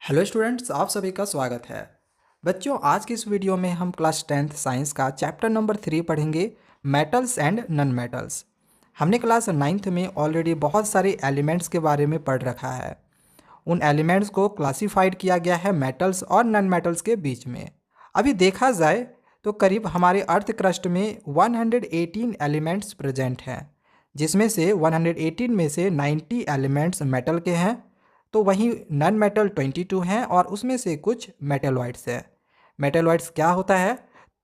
Hello students, आप सभी का स्वागत है। बच्चों, आज की इस वीडियो में हम क्लास 10th साइंस का चैप्टर नंबर 3 पढ़ेंगे, मेटल्स एंड नॉन मेटल्स। हमने क्लास 9th में ऑलरेडी बहुत सारे एलिमेंट्स के बारे में पढ़ रखा है। उन एलिमेंट्स को क्लासिफाइड किया गया है मेटल्स और नॉन मेटल्स के बीच में। अभी देखा जाए तो करीब हमारे अर्थ क्रस्ट में 118 एलिमेंट्स प्रेजेंट हैं, जिसमें से 118 में से 90 एलिमेंट्स मेटल के हैं, तो वहीं नॉन मेटल 22 हैं और उसमें से कुछ मेटलॉइड्स हैं। मेटलॉइड्स क्या होता है?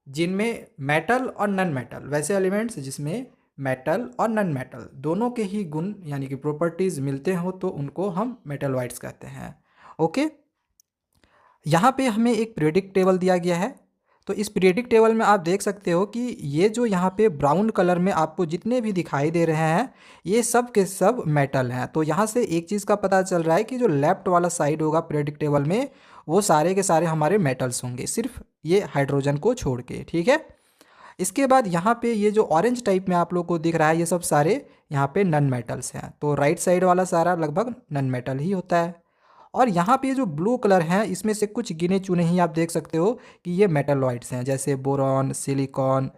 जिनमें मेटल और नॉन मेटल, वैसे एलिमेंट्स जिसमें मेटल और नॉन मेटल दोनों के ही गुण यानी कि प्रॉपर्टीज़ मिलते हो तो उनको हम मेटलॉइड्स कहते हैं। ओके, यहाँ पे हमें एक पीरियोडिक टेबल दिया गया है। तो इस पीरियोडिक टेबल में आप देख सकते हो कि ये जो यहाँ पे ब्राउन कलर में आपको जितने भी दिखाई दे रहे हैं, ये सब के सब मेटल हैं। तो यहाँ से एक चीज़ का पता चल रहा है कि जो लेफ्ट वाला साइड होगा पीरियोडिक टेबल में, वो सारे के सारे हमारे मेटल्स होंगे, सिर्फ ये हाइड्रोजन को छोड़ के। ठीक है, इसके बाद यहाँ पे ये जो ऑरेंज टाइप में आप लोग को दिख रहा है, ये सब सारे यहाँ पे नॉन मेटल्स हैं। तो राइट साइड वाला सारा लगभग नॉन मेटल ही होता है। और यहाँ पे जो ब्लू कलर है, इसमें से कुछ गिने चुने ही आप देख सकते हो कि ये मेटलॉइड्स हैं, जैसे बोरॉन, सिलिकॉन।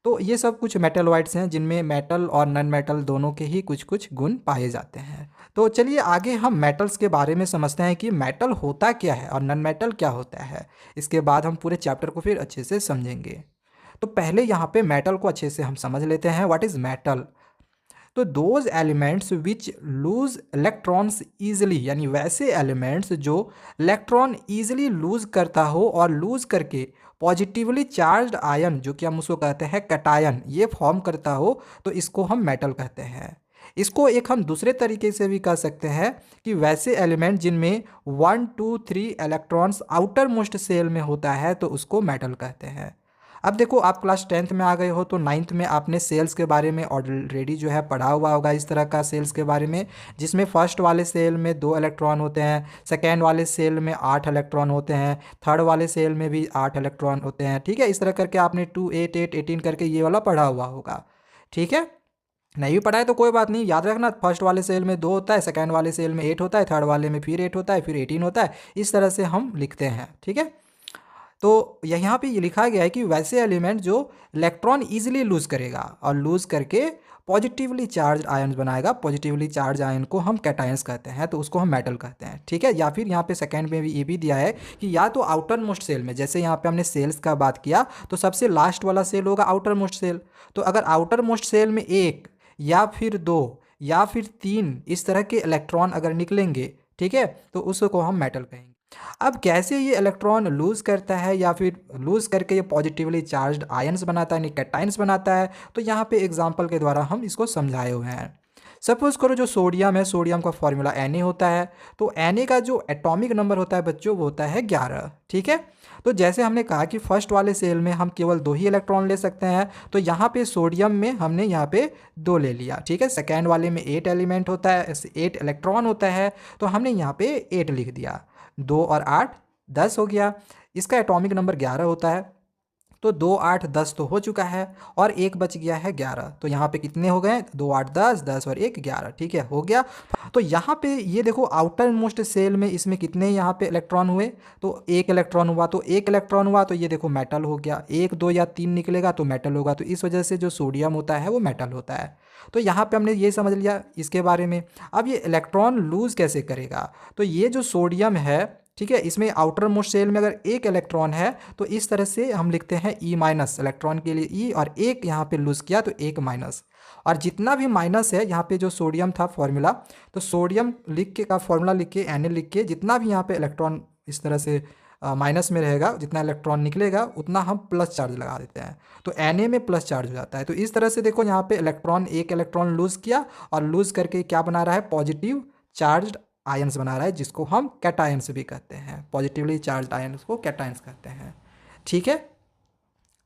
तो ये सब कुछ मेटलॉइड्स हैं जिनमें मेटल और नॉन मेटल दोनों के ही कुछ कुछ गुण पाए जाते हैं। तो चलिए आगे हम मेटल्स के बारे में समझते हैं कि मेटल होता क्या है और नॉन मेटल क्या होता है। इसके बाद हम पूरे चैप्टर को फिर अच्छे से समझेंगे। तो पहले यहाँ पे मेटल को अच्छे से हम समझ लेते हैं। What is metal? तो those elements which lose electrons easily, यानी वैसे एलिमेंट्स जो इलेक्ट्रॉन ईजिली लूज करता हो और लूज करके पॉजिटिवली चार्ज्ड आयन, जो कि हम उसको कहते हैं कैटायन, ये फॉर्म करता हो, तो इसको हम मेटल कहते हैं। इसको एक हम दूसरे तरीके से भी कह सकते हैं कि वैसे एलिमेंट जिनमें 1 2 3 इलेक्ट्रॉन्स आउटर मोस्ट सेल में होता है, तो उसको मेटल कहते हैं। अब देखो, आप क्लास 10th में आ गए हो तो 9th में आपने सेल्स के बारे में ऑलरेडी जो है पढ़ा हुआ होगा, इस तरह का सेल्स के बारे में, जिसमें फर्स्ट वाले सेल में 2 इलेक्ट्रॉन होते हैं, सेकेंड वाले सेल में 8 इलेक्ट्रॉन होते हैं, थर्ड वाले सेल में भी 8 इलेक्ट्रॉन होते हैं। ठीक है, इस तरह करके आपने 2 8 8 18 करके ये वाला पढ़ा हुआ होगा। ठीक है, नहीं भी पढ़ा है तो कोई बात नहीं, याद रखना, फर्स्ट वाले सेल में 2 होता है, सेकेंड वाले सेल में 8 होता है, थर्ड वाले में फिर 8 होता है, फिर 18 होता है। इस तरह से हम लिखते हैं। ठीक है, तो यहाँ पे ये लिखा गया है कि वैसे एलिमेंट जो इलेक्ट्रॉन इजीली लूज करेगा और लूज करके पॉजिटिवली चार्ज आयन्स बनाएगा, पॉजिटिवली चार्ज आयन को हम कैटायंस कहते हैं, तो उसको हम मेटल कहते हैं। ठीक है, या फिर यहाँ पे सेकंड में भी ये भी दिया है कि या तो आउटर मोस्ट सेल में, जैसे यहाँ पे हमने सेल्स का बात किया, तो सबसे लास्ट वाला सेल होगा आउटर मोस्ट सेल। तो अगर आउटर मोस्ट सेल में 1 या फिर 2 या फिर 3 इस तरह के इलेक्ट्रॉन अगर निकलेंगे, ठीक है, तो उसको हम मेटल कहेंगे। अब कैसे ये इलेक्ट्रॉन लूज करता है या फिर लूज करके ये पॉजिटिवली चार्ज्ड आयंस बनाता है, यानी कैटायंस बनाता है, तो यहाँ पे एग्जांपल के द्वारा हम इसको समझाए हुए हैं। सपोज करो जो सोडियम है, सोडियम का फॉर्मूला Na होता है, तो Na का जो एटॉमिक नंबर होता है बच्चों, वो होता है 11। ठीक है, तो जैसे हमने कहा कि फर्स्ट वाले सेल में हम केवल 2 ही इलेक्ट्रॉन ले सकते हैं, तो यहाँ पे सोडियम में हमने यहाँ पे 2 ले लिया। ठीक है, सेकेंड वाले में 8 एलिमेंट होता है, 8 इलेक्ट्रॉन होता है, तो हमने यहाँ पे 8 लिख दिया। 2 और 8 10 हो गया। इसका एटॉमिक नंबर 11 होता है, तो 2 8 10 तो हो चुका है और एक बच गया है 11। तो यहाँ पे कितने हो गए? 2 8 10, 10 और 1 11। ठीक है, हो गया। तो यहाँ पे ये देखो, आउटर मोस्ट सेल में इसमें कितने यहाँ पे इलेक्ट्रॉन हुए? तो 1 इलेक्ट्रॉन हुआ, तो 1 इलेक्ट्रॉन हुआ तो ये देखो मेटल हो गया। 1 2 या 3 निकलेगा तो मेटल होगा। तो इस वजह से जो सोडियम होता है वो मेटल होता है। तो यहाँ पे हमने ये समझ लिया इसके बारे में। अब ये इलेक्ट्रॉन लूज कैसे करेगा? तो ये जो सोडियम है, ठीक है, इसमें आउटर मोस्ट सेल में अगर 1 इलेक्ट्रॉन है तो इस तरह से हम लिखते हैं E माइनस, इलेक्ट्रॉन के लिए E, और 1 यहाँ पे लूज किया तो 1 माइनस। और जितना भी माइनस है यहाँ पे जो सोडियम था फॉर्मूला, तो सोडियम लिख के का फॉर्मूला लिख के Na लिख के, जितना भी यहाँ पे इलेक्ट्रॉन इस तरह से माइनस में रहेगा, जितना इलेक्ट्रॉन निकलेगा उतना हम प्लस चार्ज लगा देते हैं, तो Na में प्लस चार्ज हो जाता है। तो इस तरह से देखो, यहाँ पे इलेक्ट्रॉन 1 इलेक्ट्रॉन लूज किया और लूज करके क्या बना रहा है? पॉजिटिव चार्ज्ड आयंस बना रहा है, जिसको हम कैटायंस भी कहते हैं। पॉजिटिवली चार्ज्ड आयंस को कैटायंस कहते हैं। ठीक है,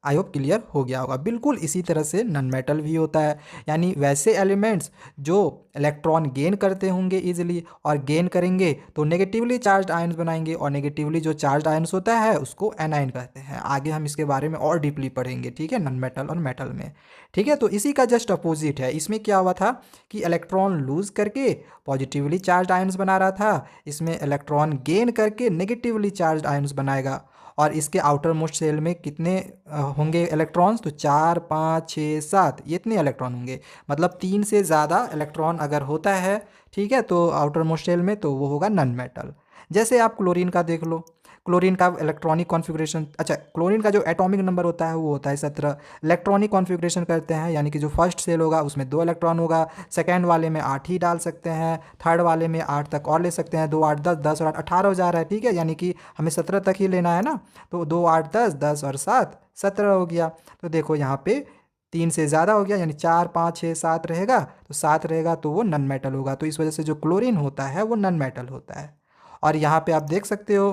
आई होप क्लियर हो गया होगा। बिल्कुल इसी तरह से नॉन मेटल भी होता है, यानी वैसे एलिमेंट्स जो इलेक्ट्रॉन गेन करते होंगे इजीली, और गेन करेंगे तो नेगेटिवली चार्ज आयन्स बनाएंगे, और नेगेटिवली जो चार्ज आयन्स होता है उसको एनाइन कहते हैं। आगे हम इसके बारे में और डीपली पढ़ेंगे, ठीक है, नॉन मेटल और मेटल में। ठीक है, तो इसी का जस्ट अपोजिट है। इसमें क्या हुआ था कि इलेक्ट्रॉन लूज करके पॉजिटिवली चार्ज आयन्स बना रहा था, इसमें इलेक्ट्रॉन गेन करके नेगेटिवली चार्ज आयन्स बनाएगा। और इसके आउटर मोस्ट शेल में कितने होंगे इलेक्ट्रॉन्स, तो 4 5 6 7 ये इतने इलेक्ट्रॉन होंगे। मतलब 3 से ज़्यादा इलेक्ट्रॉन अगर होता है, ठीक है, तो आउटर मोस्ट शेल में, तो वो होगा नॉन मेटल। जैसे आप क्लोरीन का देख लो, क्लोरीन का इलेक्ट्रॉनिक कॉन्फ़िगरेशन, अच्छा क्लोरीन का जो एटॉमिक नंबर होता है वो होता है 17। इलेक्ट्रॉनिक कॉन्फ़िगरेशन करते हैं, यानी कि जो फर्स्ट सेल होगा उसमें 2 इलेक्ट्रॉन होगा, सेकेंड वाले में 8 ही डाल सकते हैं, थर्ड वाले में 8 तक और ले सकते हैं, 2 8 10 10 और 8 18 हो जा रहा है, ठीक है, यानी कि हमें 17 तक ही लेना है ना। तो 2 8 10 10 और 7 17 हो गया। तो देखो यहाँ पे 3 से ज़्यादा हो गया, यानी 4 5 6 7 रहेगा, तो 7 रहेगा तो वो नॉन मेटल होगा। तो इस वजह से जो क्लोरीन होता है वो नॉन मेटल होता है। और यहाँ पे आप देख सकते हो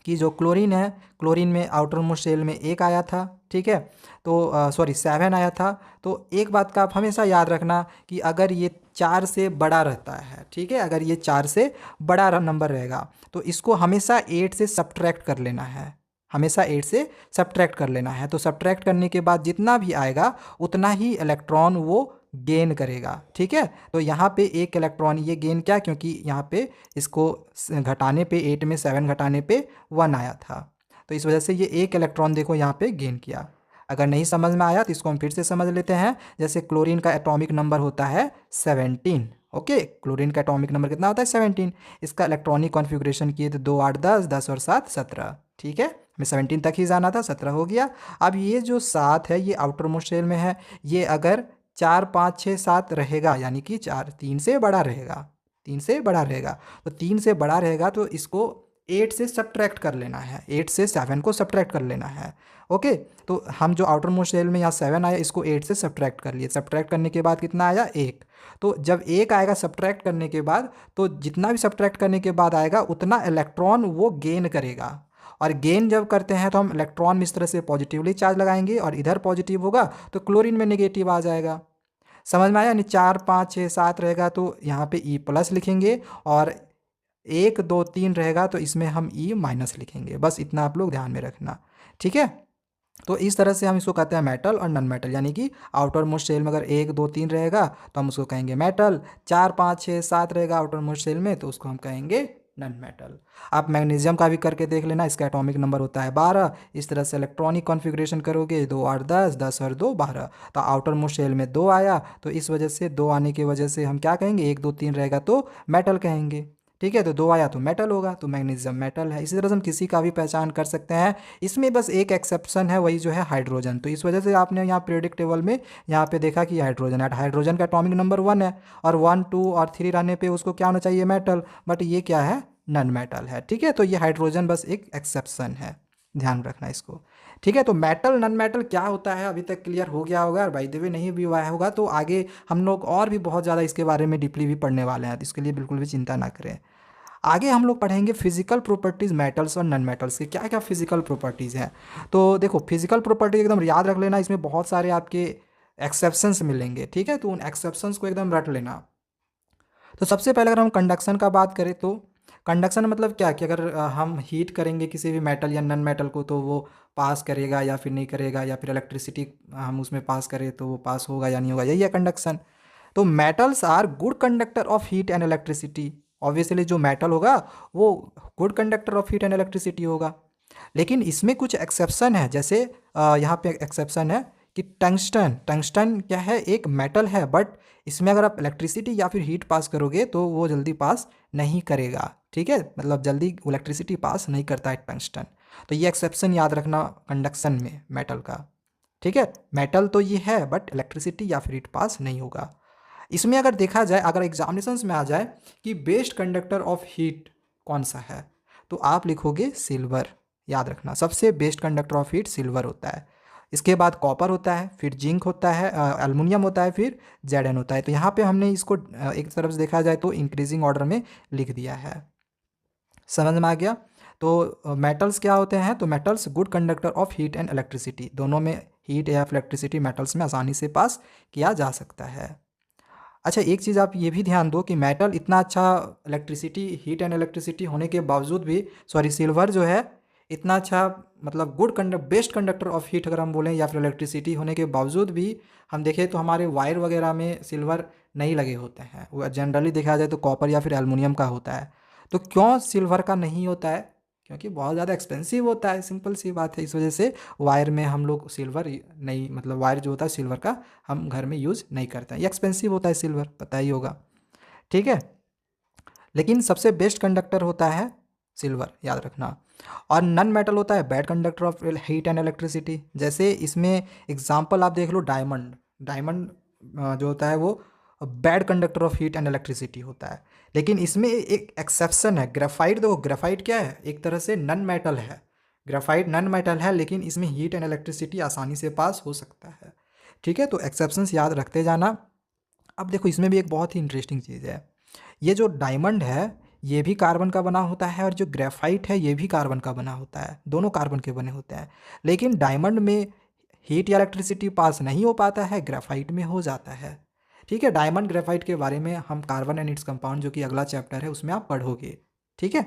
कि जो क्लोरीन है, क्लोरीन में आउटर मोस्ट शेल में 1 आया था, ठीक है, तो सॉरी 7 आया था। तो एक बात का आप हमेशा याद रखना कि अगर ये 4 से बड़ा रहता है, ठीक है, अगर ये 4 से बड़ा नंबर रहेगा तो इसको हमेशा 8 से सब्ट्रैक्ट कर लेना है, हमेशा 8 से सब्ट्रैक्ट कर लेना है। तो सब्ट्रैक्ट करने के बाद जितना भी आएगा उतना ही इलेक्ट्रॉन वो गेन करेगा, ठीक है। तो यहाँ पे 1 इलेक्ट्रॉन ये गेन, क्या, क्योंकि यहाँ पे इसको घटाने पे 8 में 7 घटाने पे 1 आया था, तो इस वजह से ये 1 इलेक्ट्रॉन देखो यहाँ पे गेन किया। अगर नहीं समझ में आया तो इसको हम फिर से समझ लेते हैं। जैसे क्लोरीन का एटॉमिक नंबर होता है 17, ओके, क्लोरीन का एटॉमिक नंबर कितना होता है 17। इसका इलेक्ट्रॉनिक कॉन्फ़िगरेशन किए तो 2 8 10 10 और 7 17, ठीक है, हमें 17 तक ही जाना था, 17 हो गया। अब ये जो 7 है ये आउटर मोस्ट शेल में है, ये अगर 4 5 6 7 रहेगा, यानी कि 3 से बड़ा रहेगा, 3 से बड़ा रहेगा, तो 3 से बड़ा रहेगा तो इसको 8 से सब्ट्रैक्ट कर लेना है, 8 से 7 को सब्ट्रैक्ट कर लेना है, ओके। तो हम जो आउटर मोस्ट शेल में यहाँ 7 आया, इसको 8 से सब्ट्रैक्ट कर लिए, सब्ट्रैक्ट करने के बाद कितना आया 1। तो जब 1 आएगा सब्ट्रैक्ट करने के बाद, तो जितना भी सब्ट्रैक्ट करने के बाद आएगा उतना इलेक्ट्रॉन वो गेन करेगा। और गेन जब करते हैं तो हम इलेक्ट्रॉन में इस तरह से पॉजिटिवली चार्ज लगाएंगे, और इधर पॉजिटिव होगा तो क्लोरीन में नेगेटिव आ जाएगा। समझ में आया, यानी 4 5 6 7 रहेगा तो यहाँ पे ई प्लस लिखेंगे, और 1 2 3 रहेगा तो इसमें हम ई माइनस लिखेंगे। बस इतना आप लोग ध्यान में रखना, ठीक है। तो इस तरह से हम इसको कहते हैं मेटल और नॉन मेटल, यानी कि आउटर मोस्ट शेल में अगर 1 2 3 रहेगा तो हम उसको कहेंगे मेटल, 4 5 6 7 रहेगा आउटर मोस्ट शेल में तो उसको हम कहेंगे नॉन मेटल। आप मैग्नीशियम का भी करके देख लेना, इसका एटॉमिक नंबर होता है 12। इस तरह से इलेक्ट्रॉनिक कॉन्फ़िगरेशन करोगे 2 8 10 10 और 2 12, तो आउटर मोस्ट शेल में 2 आया, तो इस वजह से 2 आने की वजह से हम क्या कहेंगे, 1 2 3 रहेगा तो मेटल कहेंगे, ठीक है। तो 2 आया तो मेटल होगा, तो मैग्नीशियम मेटल है। इसी तरह से हम किसी का भी पहचान कर सकते हैं। इसमें बस एक एक्सेप्शन है, वही जो है हाइड्रोजन। तो इस वजह से आपने यहाँ पीरियोडिक टेबल में यहाँ पे देखा कि हाइड्रोजन है, हाइड्रोजन का एटॉमिक नंबर 1 है, और 1 2 और 3 रहने पे उसको क्या होना चाहिए, मेटल, बट ये क्या है, नॉन मेटल है, ठीक है। तो ये हाइड्रोजन बस एक एक्सेप्शन है, ध्यान रखना इसको, ठीक है। तो मेटल नॉन मेटल क्या होता है अभी तक क्लियर हो गया होगा, और बाय द वे नहीं भी हुआ होगा तो आगे हम लोग और भी बहुत ज़्यादा इसके बारे में डीपली भी पढ़ने वाले हैं, तो इसके लिए बिल्कुल भी चिंता ना करें। आगे हम लोग पढ़ेंगे फिजिकल प्रॉपर्टीज़ मेटल्स और नॉन मेटल्स के, क्या क्या फिजिकल प्रॉपर्टीज़ हैं। तो देखो फिजिकल प्रॉपर्टीज एकदम याद रख लेना, इसमें बहुत सारे आपके एक्सेप्शंस मिलेंगे, ठीक है, तो उन एक्सेप्शंस को एकदम रट लेना। तो सबसे पहले अगर हम कंडक्शन का बात करें तो कंडक्शन मतलब क्या कि अगर हम हीट करेंगे किसी भी मेटल या नॉन मेटल को तो वो पास करेगा या फिर नहीं करेगा, या फिर इलेक्ट्रिसिटी हम उसमें पास करें तो वो पास होगा या नहीं होगा, यही है कंडक्शन। तो metals are good conductor of heat and electricity. Obviously जो मेटल होगा वो good conductor of heat and electricity होगा। लेकिन इसमें कुछ एक्सेप्शन है, जैसे यहाँ पे एक्सेप्शन है कि टंगस्टन, टंगस्टन क्या है, एक मेटल है, बट इसमें अगर आप इलेक्ट्रिसिटी या फिर हीट पास करोगे तो वो जल्दी पास नहीं करेगा, ठीक है, मतलब जल्दी इलेक्ट्रिसिटी पास नहीं करता है टंगस्टन। तो ये एक्सेप्शन याद रखना कंडक्शन में मेटल का, ठीक है। मेटल तो ये है बट इलेक्ट्रिसिटी या फिर हीट पास नहीं होगा। इसमें अगर देखा जाए, अगर एग्जामिनेशंस में आ जाए कि बेस्ट कंडक्टर ऑफ हीट कौन सा है, तो आप लिखोगे सिल्वर। याद रखना सबसे best conductor of heat silver होता है। इसके बाद कॉपर होता है, फिर जिंक होता है, एल्युमिनियम होता है, फिर जेडन होता है। तो यहाँ पे हमने इसको एक तरफ से देखा जाए तो इंक्रीजिंग ऑर्डर में लिख दिया है। समझ में आ गया। तो मेटल्स क्या होते हैं, तो metals good conductor of heat and electricity, दोनों में हीट या इलेक्ट्रिसिटी मेटल्स में आसानी से पास किया जा सकता है। अच्छा, एक चीज़ आप ये भी ध्यान दो कि मेटल इतना अच्छा इलेक्ट्रिसिटी, हीट एंड इलेक्ट्रिसिटी होने के बावजूद भी, सॉरी सिल्वर जो है इतना अच्छा मतलब बेस्ट कंडक्टर ऑफ हीट अगर हम बोलें या फिर इलेक्ट्रिसिटी होने के बावजूद भी हम देखें तो हमारे वायर वगैरह में सिल्वर नहीं लगे होते हैं। वो जनरली देखा जाए तो कॉपर या फिर एल्युमिनियम का होता है। तो क्यों सिल्वर का नहीं होता है? क्योंकि बहुत ज़्यादा एक्सपेंसिव होता है, सिंपल सी बात है। इस वजह से वायर में हम लोग सिल्वर नहीं, मतलब वायर जो होता है सिल्वर का हम घर में यूज़ नहीं करते हैं। ये एक्सपेंसिव होता है सिल्वर, पता ही होगा, ठीक है। लेकिन सबसे बेस्ट कंडक्टर होता है सिल्वर, याद रखना। और नन मेटल होता है bad conductor of heat and electricity. जैसे इसमें एग्जांपल आप देख लो, डायमंड। डायमंड जो होता है वो bad conductor of heat and electricity होता है। लेकिन इसमें एक एक्सेप्शन है, ग्रेफाइट। देखो ग्रेफाइट क्या है, एक तरह से नन मेटल है। ग्रेफाइट नन मेटल है लेकिन इसमें हीट एंड इलेक्ट्रिसिटी आसानी से पास हो सकता है, ठीक है। तो एक्सेप्शंस याद रखते जाना। अब देखो इसमें भी एक बहुत ही इंटरेस्टिंग चीज़ है, ये जो डायमंड है ये भी कार्बन का बना होता है और जो ग्रेफाइट है ये भी कार्बन का बना होता है, दोनों कार्बन के बने होते हैं। लेकिन डायमंड में हीट या इलेक्ट्रिसिटी पास नहीं हो पाता है, ग्रेफाइट में हो जाता है, ठीक है। डायमंड ग्रेफाइट के बारे में हम कार्बन एंड इट्स कंपाउंड जो कि अगला चैप्टर है उसमें आप पढ़ोगे, ठीक है।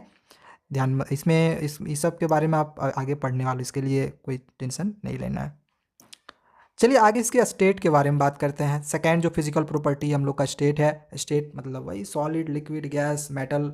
ध्यान इसमें इस सब के बारे में आप आगे पढ़ने वाले, इसके लिए कोई टेंशन नहीं लेना है। चलिए आगे इसके स्टेट के बारे में बात करते हैं। सेकेंड जो फिजिकल प्रॉपर्टी हम लोग का स्टेट है, स्टेट मतलब वही solid, liquid, gas, metal.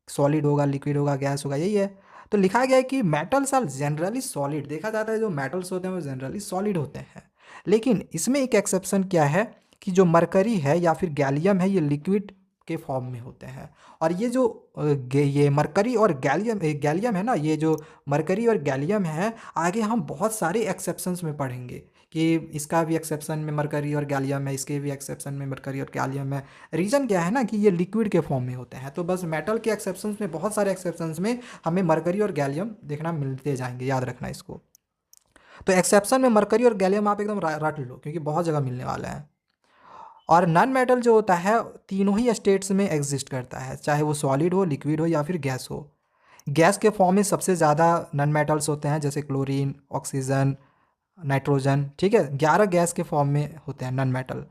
Solid होगा, लिक्विड होगा, गैस होगा, यही है। तो लिखा गया है कि मेटल्स आर जनरली सॉलिड। देखा जाता है जो मेटल्स होते हैं वो जनरली सॉलिड होते हैं। लेकिन इसमें एक एक्सेप्शन क्या है कि जो मरकरी है या फिर गैलियम है ये लिक्विड के फॉर्म में होते हैं। और ये जो ये मरकरी और गैलियम है ना, ये जो मरकरी और गैलियम है आगे हम बहुत सारे एक्सेप्शंस में पढ़ेंगे कि इसका भी एक्सेप्शन में मरकरी और गैलियम है, इसके भी एक्सेप्शन में मरकरी और गैलियम है। रीज़न क्या है ना कि ये लिक्विड के फॉर्म में होते हैं। तो बस मेटल के एक्सेप्शंस में, बहुत सारे एक्सेप्शंस में हमें मरकरी और गैलियम देखना मिलते जाएंगे, याद रखना इसको। तो एक्सेप्शन में मरकरी और गैलियम आप एकदम रट लो क्योंकि बहुत जगह मिलने वाला है। और नॉन मेटल जो होता है तीनों ही स्टेट्स में एग्जिस्ट करता है, चाहे वो सॉलिड हो, लिक्विड हो या फिर गैस हो। गैस के फॉर्म में सबसे ज़्यादा नॉन मेटल्स होते हैं जैसे क्लोरीन, ऑक्सीजन, नाइट्रोजन, ठीक है। 11 गैस के फॉर्म में होते हैं नॉन मेटल।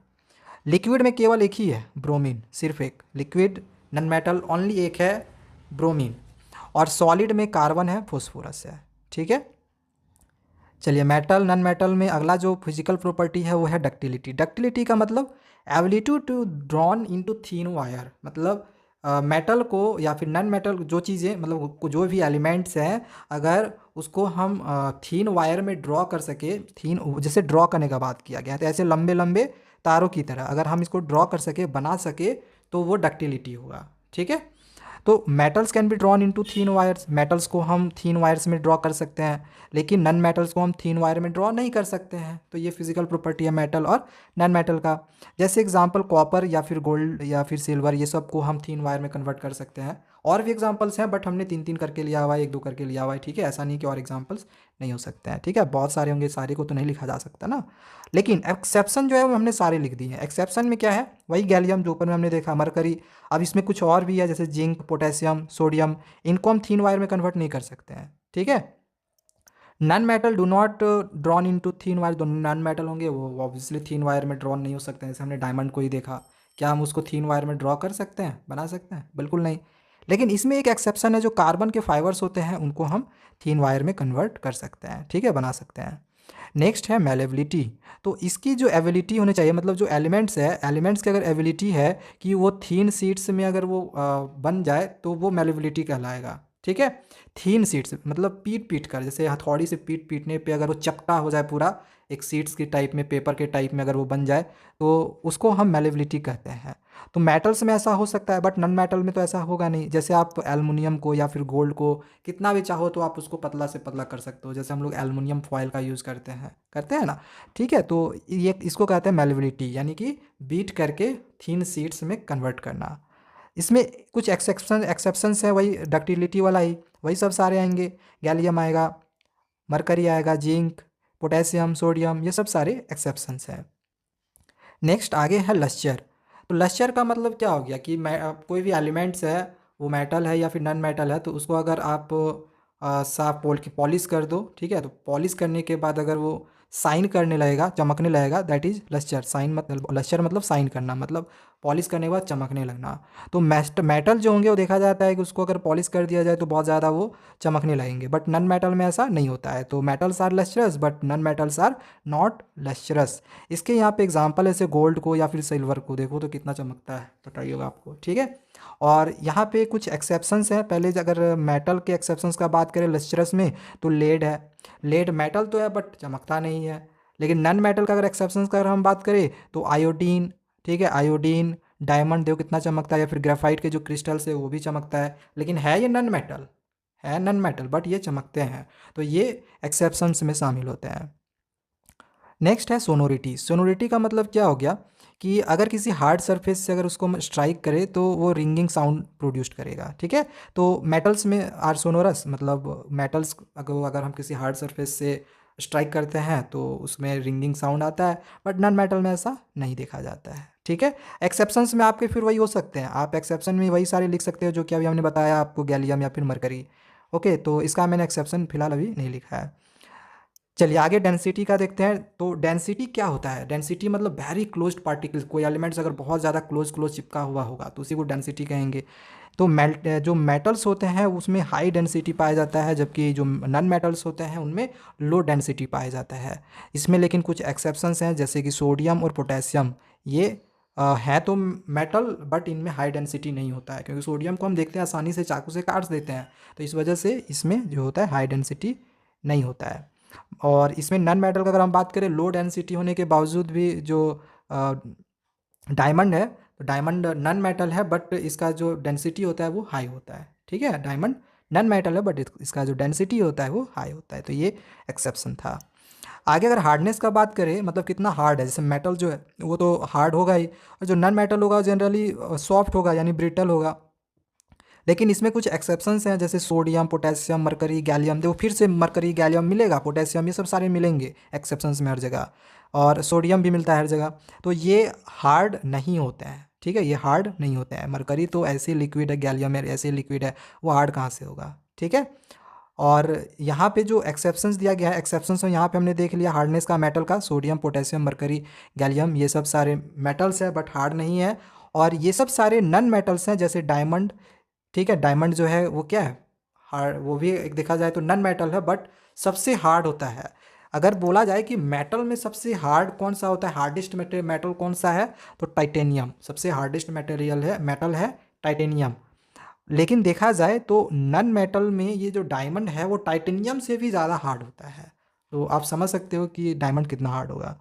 लिक्विड में केवल एक ही है, ब्रोमीन, सिर्फ एक लिक्विड नॉन मेटल ओनली एक है, ब्रोमीन। और सॉलिड में कार्बन है, फॉस्फोरस है, ठीक है। चलिए मेटल नॉन मेटल में अगला जो फिजिकल प्रॉपर्टी है वो है डक्टिलिटी। डक्टिलिटी का मतलब ability to drawn into thin wire. मतलब मेटल को या फिर नॉन मेटल जो चीज़ें, मतलब जो भी एलिमेंट्स हैं, अगर उसको हम थीन वायर में ड्रॉ कर सके, थीन जैसे ड्रॉ करने का बात किया गया है तो ऐसे लंबे लंबे तारों की तरह अगर हम इसको ड्रॉ कर सके, बना सके, तो वो डक्टिलिटी होगा, ठीक है। तो metals can be drawn into thin wires. Metals को हम थीन वायर्स में ड्रॉ कर सकते हैं लेकिन नॉन मेटल्स को हम थीन वायर में ड्रॉ नहीं कर सकते हैं। तो ये फिजिकल प्रॉपर्टी है मेटल और नॉन मेटल का। जैसे एग्जांपल कॉपर या फिर गोल्ड या फिर सिल्वर, ये सब को हम थीन वायर में कन्वर्ट कर सकते हैं। और भी एग्जांपल्स हैं बट हमने 3-3 करके लिया हुआ है, 1-2 करके लिया हुआ है, ठीक है। ऐसा नहीं कि और एग्जांपल्स नहीं हो सकते हैं, ठीक है। बहुत सारे होंगे, सारे को तो नहीं लिखा जा सकता ना। लेकिन एक्सेप्शन जो है वो हमने सारे लिख दिए हैं। एक्सेप्शन में क्या है, वही गैलियम जो ऊपर में हमने देखा, मरकरी। अब इसमें कुछ और भी है जैसे जिंक, पोटेशियम, सोडियम, इनको हम थीन वायर में कन्वर्ट नहीं कर सकते हैं, ठीक है। Non metal do not drawn into thin wire. दोनों नॉन मेटल होंगे वो ऑब्वियसली थीन वायर में ड्रॉन नहीं हो सकते हैं। जैसे हमने डायमंड को ही देखा, क्या हम उसको थीन वायर में ड्रॉ कर सकते हैं, बना सकते हैं? बिल्कुल नहीं। लेकिन इसमें एक एक्सेप्शन है, जो कार्बन के फाइबर्स होते हैं उनको हम थीन वायर में कन्वर्ट कर सकते हैं, ठीक है, बना सकते हैं। नेक्स्ट है मेलेबिलिटी। तो इसकी जो एबिलिटी होनी चाहिए, मतलब जो एलिमेंट्स है, एलिमेंट्स की अगर एबिलिटी है कि वो थीन शीट्स में अगर वो बन जाए तो वो मेलेबिलिटी कहलाएगा, ठीक है। थीन शीट्स मतलब पीट पीट कर, जैसे हथौड़ी से पीट पीटने पे अगर वो चपटा हो जाए पूरा, एक शीट्स की टाइप में, पेपर के टाइप में अगर वो बन जाए तो उसको हम मेलेबिलिटी कहते हैं। तो मेटल्स में ऐसा हो सकता है बट नॉन मेटल में तो ऐसा होगा नहीं। जैसे आप एल्युमिनियम को या फिर गोल्ड को कितना भी चाहो तो आप उसको पतला से पतला कर सकते हो, जैसे हम लोग एल्युमिनियम फॉयल का यूज़ करते हैं ना, ठीक है। तो ये इसको कहते हैं मेलेबिलिटी, यानी कि बीट करके थीन शीट्स में कन्वर्ट करना। इसमें कुछ एक्सेप्शंस है, वही डक्टिलिटी वाला ही, वही सब सारे आएंगे। गैलियम आएगा, मरकरी आएगा, जिंक, पोटेशियम, सोडियम, ये सब सारे एक्सेप्शंस हैं। नेक्स्ट आगे है लस्चर। तो लस्चर का मतलब क्या हो गया कि कोई भी एलिमेंट्स है, वो मेटल है या फिर नॉन मेटल है, तो उसको अगर आप साफ पॉलिश कर दो, ठीक है। तो पॉलिश करने के बाद अगर वो साइन करने लगेगा, चमकने लगेगा, दैट इज लस्टर। साइन मतलब लस्टर मतलब साइन करना, मतलब पॉलिश करने के बाद चमकने लगना। तो मेटल जो होंगे वो देखा जाता है कि उसको अगर पॉलिश कर दिया जाए तो बहुत ज़्यादा वो चमकने लगेंगे, बट नन मेटल में ऐसा नहीं होता है। तो metals are lustrous but non metals are not lustrous. इसके यहाँ पे एग्जांपल ऐसे गोल्ड को या फिर सिल्वर को देखो तो कितना चमकता है, बताइएगा आपको, ठीक है। और यहाँ पे कुछ एक्सेप्शंस हैं। पहले अगर मेटल के एक्सेप्शंस का बात करें लस्टरस में, तो लेड है। लेड मेटल तो है बट चमकता नहीं है। लेकिन नन मेटल का अगर एक्सेप्शंस का अगर हम बात करें तो आयोडीन, ठीक है, आयोडीन, डायमंड देखो कितना चमकता है, या फिर ग्रेफाइट के जो क्रिस्टल्स है वो भी चमकता है। लेकिन है ये नन मेटल, है नन मेटल बट ये चमकते हैं। तो ये एक्सेप्शंस में शामिल होते हैं। नेक्स्ट है सोनोरिटी। सोनोरिटी का मतलब क्या हो गया कि अगर किसी हार्ड सरफेस से अगर उसको स्ट्राइक करे तो वो रिंगिंग साउंड प्रोड्यूस करेगा, ठीक है। तो मेटल्स में आर सोनोरस, मतलब मेटल्स अगर हम किसी हार्ड सरफेस से स्ट्राइक करते हैं तो उसमें रिंगिंग साउंड आता है, बट नॉन मेटल में ऐसा नहीं देखा जाता है, ठीक है। एक्सेप्शंस में आपके फिर वही हो सकते हैं, आप एक्सेप्शन में वही सारे लिख सकते हो जो कि अभी हमने बताया आपको, गैलियम या फिर मरकरी। ओके, तो इसका मैंने एक्सेप्शन फिलहाल अभी नहीं लिखा है। चलिए आगे डेंसिटी का देखते हैं। तो डेंसिटी क्या होता है? डेंसिटी मतलब वेरी क्लोज्ड पार्टिकल्स, कोई एलिमेंट्स अगर बहुत ज़्यादा क्लोज चिपका हुआ होगा तो उसी को डेंसिटी कहेंगे। तो जो मेटल्स होते हैं उसमें हाई डेंसिटी पाया जाता है, जबकि जो नॉन मेटल्स होते हैं उनमें लो डेंसिटी पाया जाता है। इसमें लेकिन कुछ एक्सेप्शंस हैं, जैसे कि सोडियम और पोटेशियम। ये हैं तो मेटल बट इनमें हाई डेंसिटी नहीं होता है, क्योंकि सोडियम को हम देखते हैं आसानी से चाकू से काट देते हैं, तो इस वजह से इसमें जो होता है हाई डेंसिटी नहीं होता है। और इसमें नन मेटल का अगर हम बात करें, लो डेंसिटी होने के बावजूद भी जो डायमंड है, तो डायमंड नन मेटल है बट इसका जो डेंसिटी होता है वो हाई होता है, ठीक है। डायमंड नन मेटल है बट इसका जो डेंसिटी होता है वो हाई होता है, तो ये एक्सेप्शन था। आगे अगर हार्डनेस का बात करें, मतलब कितना हार्ड है, जैसे मेटल जो है वो तो हार्ड होगा ही, और जो नन मेटल होगा जनरली सॉफ्ट होगा यानी ब्रिटल होगा। लेकिन इसमें कुछ एक्सेप्शंस हैं, जैसे सोडियम, पोटेशियम, मरकरी, गैलियम। देखो फिर से मरकरी, गैलियम मिलेगा, पोटेशियम, ये सब सारे मिलेंगे एक्सेप्शंस में हर जगह, और सोडियम भी मिलता है हर जगह। तो ये हार्ड नहीं होते हैं, ठीक है, ये हार्ड नहीं होते हैं। मरकरी तो ऐसे लिक्विड है, गैलियम ऐसे लिक्विड है, वो हार्ड कहाँ से होगा, ठीक है। और यहाँ पे जो एक्सेप्शंस दिया गया है, एक्सेप्शंस में यहाँ पे हमने देख लिया हार्डनेस का मेटल का, सोडियम, पोटेशियम, मरकरी, गैलियम, ये सब सारे मेटल्स है बट हार्ड नहीं है। और ये सब सारे नन मेटल्स हैं, जैसे डायमंड, ठीक है। डायमंड जो है वो क्या है, हार्ड, वो भी एक देखा जाए तो नन मेटल है बट सबसे हार्ड होता है। अगर बोला जाए कि मेटल में सबसे हार्ड कौन सा होता है, हार्डेस्ट मेटल कौन सा है, तो टाइटेनियम सबसे हार्डेस्ट मटेरियल है, मेटल है टाइटेनियम। लेकिन देखा जाए तो नन मेटल में ये जो डायमंड है वो टाइटेनियम से भी ज़्यादा हार्ड होता है। तो आप समझ सकते हो कि डायमंड कितना हार्ड होगा।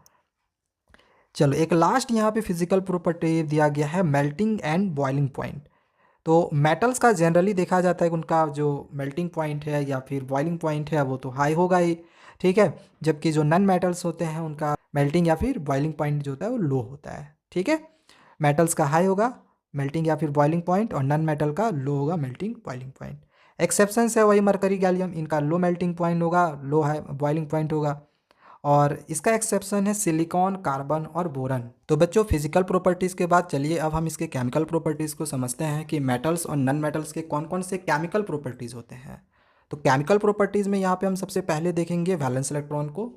चलो एक लास्ट यहाँ पे फिजिकल प्रॉपर्टी दिया गया है, मेल्टिंग एंड बॉइलिंग पॉइंट। तो मेटल्स का जनरली देखा जाता है कि उनका जो मेल्टिंग पॉइंट है या फिर बॉइलिंग पॉइंट है वो तो हाई होगा ही, ठीक है। जबकि जो नन मेटल्स होते हैं उनका मेल्टिंग या फिर बॉइलिंग पॉइंट जो होता है वो लो होता है, ठीक है। मेटल्स का हाई होगा मेल्टिंग या फिर बॉइलिंग पॉइंट, और नन मेटल का लो होगा मेल्टिंग बॉइलिंग पॉइंट। एक्सेप्शंस है वही मरकरी, गैलियम, इनका लो मेल्टिंग पॉइंट होगा, लो हाई बॉइलिंग पॉइंट होगा। और इसका एक्सेप्शन है सिलिकॉन, कार्बन और बोरन। तो बच्चों फिजिकल प्रॉपर्टीज़ के बाद चलिए अब हम इसके केमिकल प्रॉपर्टीज़ को समझते हैं कि मेटल्स और नन मेटल्स के कौन कौन से केमिकल प्रॉपर्टीज़ होते हैं। तो केमिकल प्रॉपर्टीज़ में यहाँ पे हम सबसे पहले देखेंगे वैलेंस इलेक्ट्रॉन को।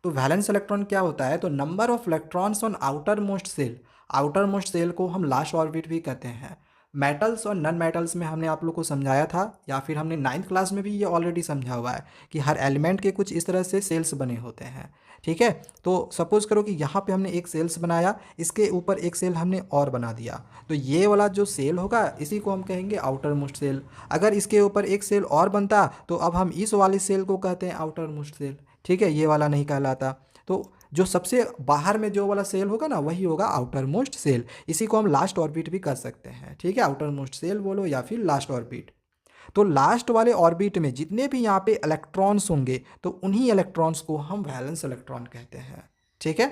तो वैलेंस इलेक्ट्रॉन क्या होता है, तो number of electrons on outermost shell. Outermost shell को हम लास्ट ऑर्बिट भी कहते हैं। मेटल्स और नन मेटल्स में हमने आप लोग को समझाया था, या फिर हमने 9th क्लास में भी ये ऑलरेडी समझा हुआ है कि हर एलिमेंट के कुछ इस तरह से सेल्स बने होते हैं, ठीक है। तो सपोज करो कि यहाँ पे हमने एक सेल्स बनाया, इसके ऊपर एक सेल हमने और बना दिया, तो ये वाला जो सेल होगा इसी को हम कहेंगे आउटर मोस्ट सेल। अगर इसके ऊपर एक सेल और बनता तो अब हम इस वाले सेल को कहते हैं आउटर मोस्ट सेल, ठीक है, ये वाला नहीं कहलाता। तो जो सबसे बाहर में जो वाला सेल होगा ना वही होगा आउटर मोस्ट सेल, इसी को हम लास्ट ऑर्बिट भी कर सकते हैं, ठीक है। आउटर मोस्ट सेल बोलो या फिर लास्ट ऑर्बिट। तो लास्ट वाले ऑर्बिट में जितने भी यहाँ पे इलेक्ट्रॉन्स होंगे तो उन्हीं इलेक्ट्रॉन्स को हम वैलेंस इलेक्ट्रॉन कहते हैं, ठीक है।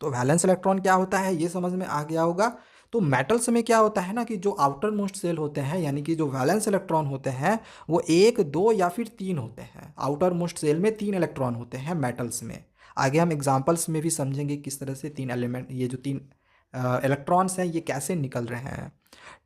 तो वैलेंस इलेक्ट्रॉन क्या होता है ये समझ में आ गया होगा। तो मेटल्स में क्या होता है ना कि जो आउटर मोस्ट सेल होते हैं यानी कि जो वैलेंस इलेक्ट्रॉन होते हैं वो 1, 2 या फिर 3 होते हैं। आउटर मोस्ट सेल में 3 इलेक्ट्रॉन होते हैं मेटल्स में। आगे हम एग्जांपल्स में भी समझेंगे किस तरह से 3 एलिमेंट, ये जो 3 इलेक्ट्रॉन्स हैं ये कैसे निकल रहे हैं,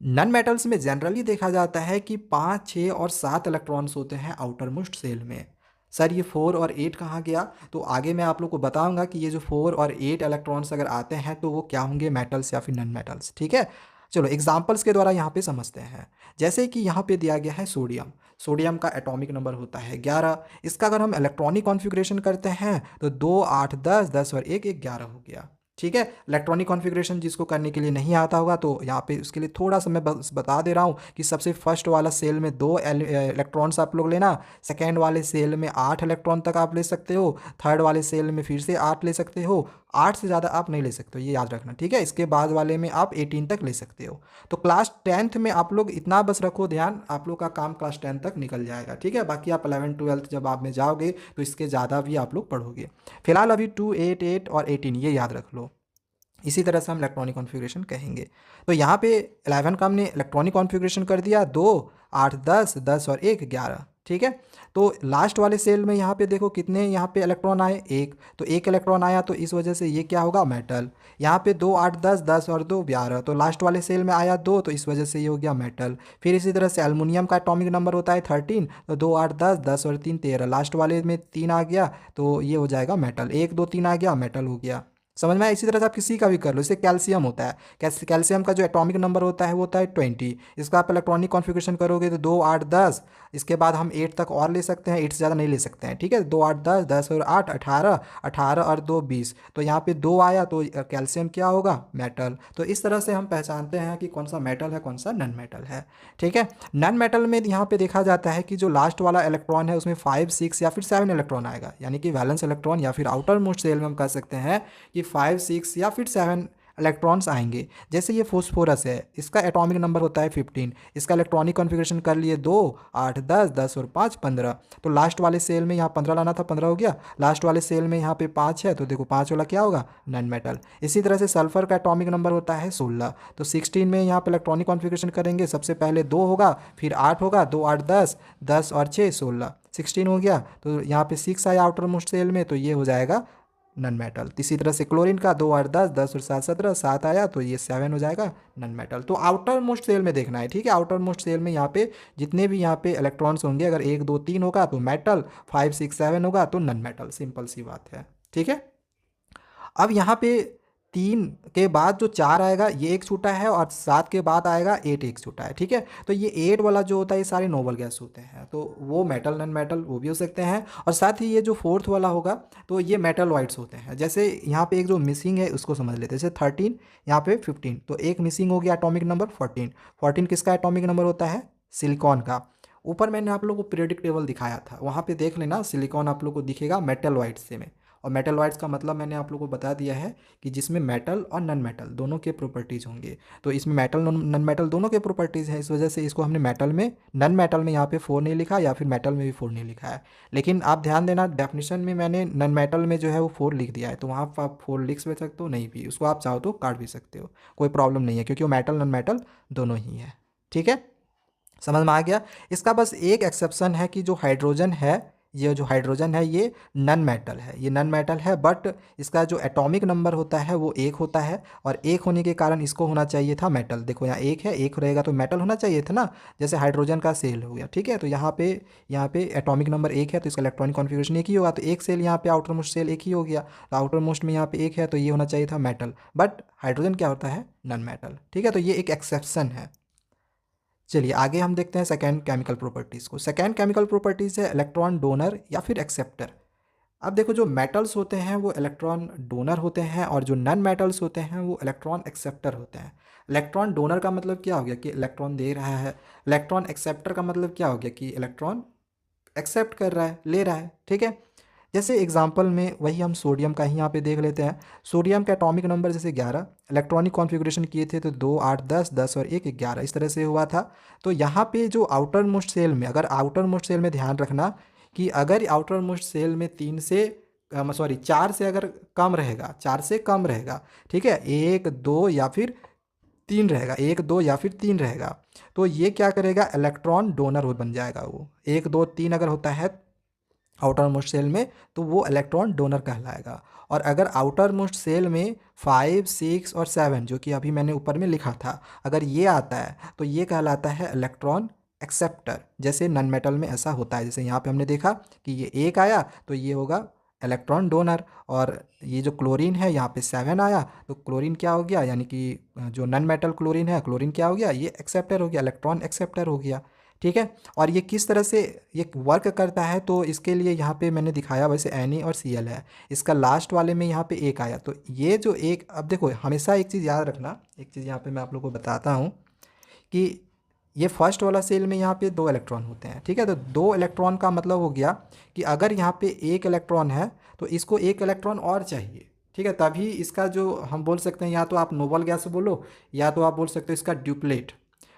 नन मेटल्स में जनरली देखा जाता है कि 5, 6 और 7 इलेक्ट्रॉन्स होते हैं आउटर मोस्ट सेल में। सर ये 4 और 8 कहाँ गया? तो आगे मैं आप लोग को बताऊंगा कि ये जो 4 और 8 इलेक्ट्रॉन्स अगर आते हैं तो वो क्या होंगे, मेटल्स या फिर नन मेटल्स। ठीक है, चलो एग्जांपल्स के द्वारा यहाँ पे समझते हैं। जैसे कि यहाँ पे दिया गया है सोडियम। सोडियम का एटॉमिक नंबर होता है 11। इसका अगर हम इलेक्ट्रॉनिक कॉन्फ़िगरेशन करते हैं तो 2, 8, 10, 10 और 1, 11 हो गया। ठीक है, इलेक्ट्रॉनिक कॉन्फ़िगरेशन जिसको करने के लिए नहीं आता होगा तो यहाँ पे उसके लिए थोड़ा सा मैं बस बता दे रहा हूँ कि सबसे फर्स्ट वाला सेल में 2 इलेक्ट्रॉन्स आप लोग लेना, सेकेंड वाले सेल में 8 इलेक्ट्रॉन तक आप ले सकते हो, थर्ड वाले सेल में फिर से 8 ले सकते हो, 8 से ज़्यादा आप नहीं ले सकते हो, ये याद रखना। ठीक है, इसके बाद वाले में आप 18 तक ले सकते हो। तो क्लास 10th में आप लोग इतना बस रखो ध्यान, आप लोग का काम क्लास 10 तक निकल जाएगा। ठीक है, बाकी आप 11 12 जब आप में जाओगे तो इसके ज़्यादा भी आप लोग पढ़ोगे। फिलहाल अभी 2, 8, 8 और 18 ये याद रख लो। इसी तरह से हम इलेक्ट्रॉनिक कॉन्फ़िगरेशन कहेंगे। तो यहाँ पे 11 का हमने इलेक्ट्रॉनिक कॉन्फ़िगरेशन कर दिया, 2, 8, 10, 10 और 1, 11। ठीक है, तो लास्ट वाले सेल में यहाँ पे देखो कितने यहाँ पे इलेक्ट्रॉन आए, 1। तो 1 इलेक्ट्रॉन आया तो इस वजह से ये क्या होगा, मेटल। यहाँ पे 2, 8, 10, 10 और 2, 11। तो लास्ट वाले सेल में आया 2 तो इस वजह से ये हो गया मेटल। फिर इसी तरह से एल्युमिनियम का एटॉमिक नंबर होता है 13। तो 2, 8, 10, 10 और 3, 13। लास्ट वाले में 3 आ गया तो ये हो जाएगा मेटल। 1, 2, 3 आ गया, मेटल हो गया। समझ में आया? इसी तरह से आप किसी का भी कर लो। जैसे कैल्शियम होता है, कैल्शियम का जो एटॉमिक नंबर होता है वो होता है 20। इसका आप इलेक्ट्रॉनिक कॉन्फ़िगरेशन करोगे तो 2, 8, 10, इसके बाद हम 8 तक और ले सकते हैं, 8 से ज़्यादा नहीं ले सकते हैं। ठीक है, 2, 8, 10, 10 और 8, 18, 18 और 2, 20। तो यहाँ पे 2 आया तो कैल्शियम क्या होगा, मेटल। तो इस तरह से हम पहचानते हैं कि कौन सा मेटल है, कौन सा नन मेटल है। ठीक है, नन मेटल में यहाँ पे देखा जाता है कि जो लास्ट वाला इलेक्ट्रॉन है उसमें 5, 6 या फिर 7 इलेक्ट्रॉन आएगा, यानी कि वैलेंस इलेक्ट्रॉन या फिर आउटर मोस्ट सेल में हम कह सकते हैं कि 5, 6 या फिर 7 इलेक्ट्रॉन्स आएंगे। जैसे ये फोस्फोरस है, इसका एटॉमिक नंबर होता है 15। इसका इलेक्ट्रॉनिक कॉन्फ़िगरेशन कर लिए 2, 8, 10, 10 और 5, 15। तो लास्ट वाले सेल में यहाँ 15 लाना था, 15 हो गया। लास्ट वाले सेल में यहाँ पे 5 है तो देखो 5 वाला क्या होगा, नन मेटल। इसी तरह से सल्फर का एटॉमिक नंबर होता है 16। तो 16 में यहाँ पे इलेक्ट्रॉनिक कॉन्फ़िगरेशन करेंगे, सबसे पहले 2 होगा, फिर 8 होगा, 2, 8, 10, 10 और 6, 16, 16 हो गया। तो यहाँ पे 6 आया आउटर मोस्ट सेल में तो ये हो जाएगा नन मेटल। इसी तरह से क्लोरीन का 2, 8, 10, 10 और 7, 17, 7 आया तो ये 7 हो जाएगा नन मेटल। तो आउटर मोस्ट सेल में देखना है। ठीक है, आउटर मोस्ट सेल में यहाँ पे जितने भी यहाँ पे इलेक्ट्रॉन्स होंगे, अगर 1, 2, 3 होगा तो मेटल, 5, 6, 7 होगा तो नन मेटल। सिंपल सी बात है। ठीक है, अब यहाँ पे 3 के बाद जो 4 आएगा ये एक छूटा है और 7 के बाद आएगा 8 एक छूटा है। ठीक है, तो ये 8 वाला जो होता है ये सारे नोबल गैस होते हैं, तो वो मेटल नन मेटल वो भी हो सकते हैं। और साथ ही ये जो 4th वाला होगा तो ये मेटल वाइट्स होते हैं। जैसे यहाँ पे एक जो मिसिंग है उसको समझ लेते हैं, जैसे 13 यहाँ पे 15 तो एक मिसिंग हो गया एटॉमिक नंबर 14। 14 किसका एटॉमिक नंबर होता है, सिलिकॉन का। ऊपर मैंने आप लोगों को पीरियोडिक टेबल दिखाया था, वहाँ पे देख लेना, सिलिकॉन आप लोग को दिखेगा मेटल वाइट्स से में। और मेटल वाइट्स का मतलब मैंने आप लोगों को बता दिया है कि जिसमें मेटल और नन मेटल दोनों के प्रॉपर्टीज़ होंगे। तो इसमें मेटल नन मेटल दोनों के प्रॉपर्टीज़ हैं, इस वजह से इसको हमने मेटल में, नन मेटल में यहाँ पे 4 नहीं लिखा, या फिर मेटल में भी 4 नहीं लिखा है। लेकिन आप ध्यान देना, डेफिनेशन में मैंने नन मेटल में जो है वो 4 लिख दिया है, तो वहाँ पर आप 4 लिख सकते हो, नहीं भी उसको आप चाहो तो काट भी सकते हो, कोई प्रॉब्लम नहीं है, क्योंकि वो मेटल नन मेटल दोनों ही है। ठीक है, समझ में आ गया। इसका बस एक एक्सेप्शन है कि जो हाइड्रोजन है, ये जो हाइड्रोजन है ये नन मेटल है, ये नन मेटल है, बट इसका जो एटॉमिक नंबर होता है वो 1 होता है, और 1 होने के कारण इसको होना चाहिए था मेटल। देखो यहाँ 1 है, 1 रहेगा तो मेटल होना चाहिए था ना, जैसे हाइड्रोजन का सेल हो गया। ठीक है, तो यहाँ पे एटॉमिक नंबर 1 है तो इसका इलेक्ट्रॉनिक कॉन्फ़िगरेशन 1 ही होगा, तो एक सेल यहाँ पे आउटर मोस्ट सेल 1 ही हो गया, तो आउटर मोस्ट में यहाँ पे 1 है तो ये होना चाहिए था मेटल, बट हाइड्रोजन क्या होता है, नन मेटल। ठीक है, तो ये एक एक्सेप्शन है। चलिए आगे हम देखते हैं सेकेंड केमिकल प्रॉपर्टीज़ को। सेकेंड केमिकल प्रॉपर्टीज़ है इलेक्ट्रॉन डोनर या फिर एक्सेप्टर। अब देखो, जो मेटल्स होते हैं वो इलेक्ट्रॉन डोनर होते हैं, और जो नन मेटल्स होते हैं वो इलेक्ट्रॉन एक्सेप्टर होते हैं। इलेक्ट्रॉन डोनर का मतलब क्या हो गया कि इलेक्ट्रॉन दे रहा है, इलेक्ट्रॉन एक्सेप्टर का मतलब क्या हो गया कि इलेक्ट्रॉन एक्सेप्ट कर रहा है, ले रहा है। ठीक है, जैसे एग्जांपल में वही हम सोडियम का ही यहाँ पे देख लेते हैं। सोडियम का एटॉमिक नंबर जैसे 11, इलेक्ट्रॉनिक कॉन्फ़िगरेशन किए थे तो 2, 8, 10, 10 और 1, 11 इस तरह से हुआ था। तो यहाँ पे जो आउटर मोस्ट सेल में, अगर आउटर मोस्ट सेल में ध्यान रखना कि अगर आउटर मोस्ट सेल में 3 से 4 से अगर कम रहेगा, 4 से कम रहेगा, ठीक है, 1, 2 या फिर 3 रहेगा, 1, 2 या फिर 3 रहेगा, तो ये क्या करेगा, इलेक्ट्रॉन डोनर बन जाएगा। वो 1, 2, 3 अगर होता है आउटर मोस्ट सेल में, तो वो इलेक्ट्रॉन डोनर कहलाएगा। और अगर आउटर मोस्ट सेल में 5, 6 और 7 जो कि अभी मैंने ऊपर में लिखा था, अगर ये आता है तो ये कहलाता है इलेक्ट्रॉन एक्सेप्टर। जैसे नन मेटल में ऐसा होता है, जैसे यहाँ पे हमने देखा कि ये 1 आया तो ये होगा इलेक्ट्रॉन डोनर, और ये जो क्लोरीन है यहाँ पे 7 आया तो क्लोरीन क्या हो गया, यानी कि जो नन मेटल क्लोरीन है, क्लोरीन क्या हो गया, ये एक्सेप्टर हो गया, इलेक्ट्रॉन एक्सेप्टर हो गया। ठीक है। और ये किस तरह से ये वर्क करता है, तो इसके लिए यहाँ पे मैंने दिखाया, वैसे Na और Cl है, इसका लास्ट वाले में यहाँ पे 1 आया, तो ये जो एक, अब देखो हमेशा एक चीज़ याद रखना, एक चीज़ यहाँ पे मैं आप लोगों को बताता हूँ कि ये फर्स्ट वाला सेल में यहाँ पे 2 इलेक्ट्रॉन होते हैं। ठीक है, तो 2 इलेक्ट्रॉन का मतलब हो गया कि अगर यहाँ पे 1 इलेक्ट्रॉन है तो इसको 1 इलेक्ट्रॉन और चाहिए। ठीक है, तभी इसका जो हम बोल सकते हैं, या तो आप नोबल गैस बोलो या तो आप बोल सकते हो इसका ड्यूप्लेट।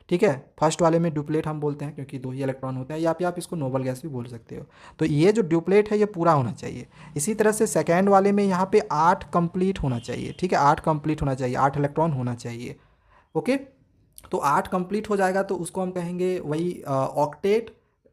ठीक है, फर्स्ट वाले में ड्यूप्लेट हम बोलते हैं क्योंकि 2 ही इलेक्ट्रॉन होते हैं, या फिर आप इसको नोबल गैस भी बोल सकते हो। तो ये जो ड्यूप्लेट है ये पूरा होना चाहिए। इसी तरह से सेकेंड वाले में यहाँ पे 8 कंप्लीट होना चाहिए। ठीक है, 8 कंप्लीट होना चाहिए, 8 इलेक्ट्रॉन होना चाहिए। ओके, तो 8 कंप्लीट हो जाएगा तो उसको हम कहेंगे वही ऑक्टेट।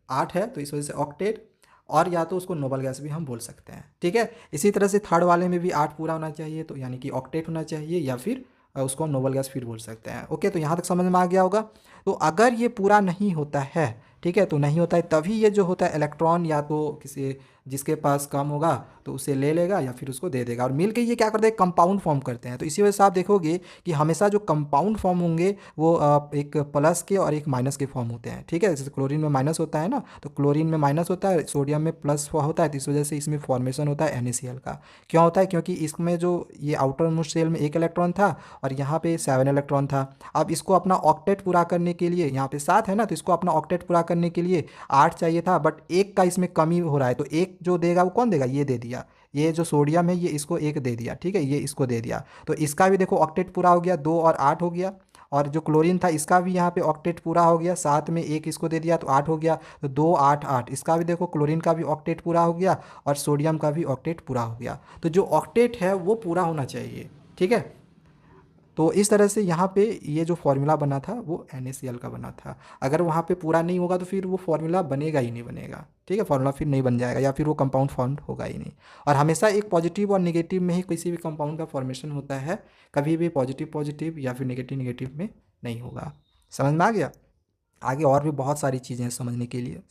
8 है तो इस वजह से ऑक्टेट, और या तो उसको नोबल गैस भी हम बोल सकते हैं। ठीक है, इसी तरह से थर्ड वाले में भी 8 पूरा होना चाहिए, तो यानी कि ऑक्टेट होना चाहिए, या फिर उसको हम नोबल गैस फिर बोल सकते हैं। ओके, तो यहाँ तक समझ में आ गया होगा। तो अगर ये पूरा नहीं होता है, ठीक है, तो नहीं होता है, तभी ये जो होता है इलेक्ट्रॉन या तो किसी जिसके पास कम होगा तो उसे ले लेगा या फिर उसको दे देगा, और मिल के ये क्या करते हैं, कंपाउंड फॉर्म करते हैं। तो इसी वजह से आप देखोगे कि हमेशा जो कंपाउंड फॉर्म होंगे वो एक प्लस के और एक माइनस के फॉर्म होते हैं। ठीक है, जैसे क्लोरीन में माइनस होता है ना, तो क्लोरीन में माइनस होता है, सोडियम में प्लस होता है, तो इस वजह से इसमें फॉर्मेशन होता है NaCl का। क्यों होता है, क्योंकि इसमें जो ये आउटर मोस्ट सेल में 1 इलेक्ट्रॉन था और यहाँ पे 7 इलेक्ट्रॉन था। अब इसको अपना ऑक्टेट पूरा करने के लिए, यहाँ पे 7 है ना, तो इसको अपना ऑक्टेट पूरा करने के लिए 8 चाहिए था, बट 1 का इसमें कमी हो रहा है, तो 1 जो देगा वो कौन देगा, ये दे दिया, ये जो सोडियम है ये इसको 1 दे दिया। ठीक है, ये इसको दे दिया, तो इसका भी देखो ऑक्टेट पूरा हो गया, 2 और 8 हो गया। और जो क्लोरीन था इसका भी यहाँ पे ऑक्टेट पूरा हो गया, 7 में 1 इसको दे दिया तो 8 हो गया, तो 2, 8, 8, इसका भी देखो क्लोरीन का भी ऑक्टेट पूरा हो गया और सोडियम का भी ऑक्टेट पूरा हो गया। तो जो ऑक्टेट है वो पूरा होना चाहिए। ठीक है, तो इस तरह से यहाँ पे ये जो फॉर्मूला बना था वो NaCl का बना था। अगर वहाँ पे पूरा नहीं होगा तो फिर वो फॉर्मूला बनेगा ही नहीं बनेगा। ठीक है, फॉर्मूला फिर नहीं बन जाएगा, या फिर वो कंपाउंड फॉर्म होगा ही नहीं। और हमेशा एक पॉजिटिव और नेगेटिव में ही किसी भी कंपाउंड का फॉर्मेशन होता है, कभी भी पॉजिटिव पॉजिटिव या फिर नेगेटिव नेगेटिव में नहीं होगा। समझ में आ गया। आगे और भी बहुत सारी चीज़ें हैं समझने के लिए,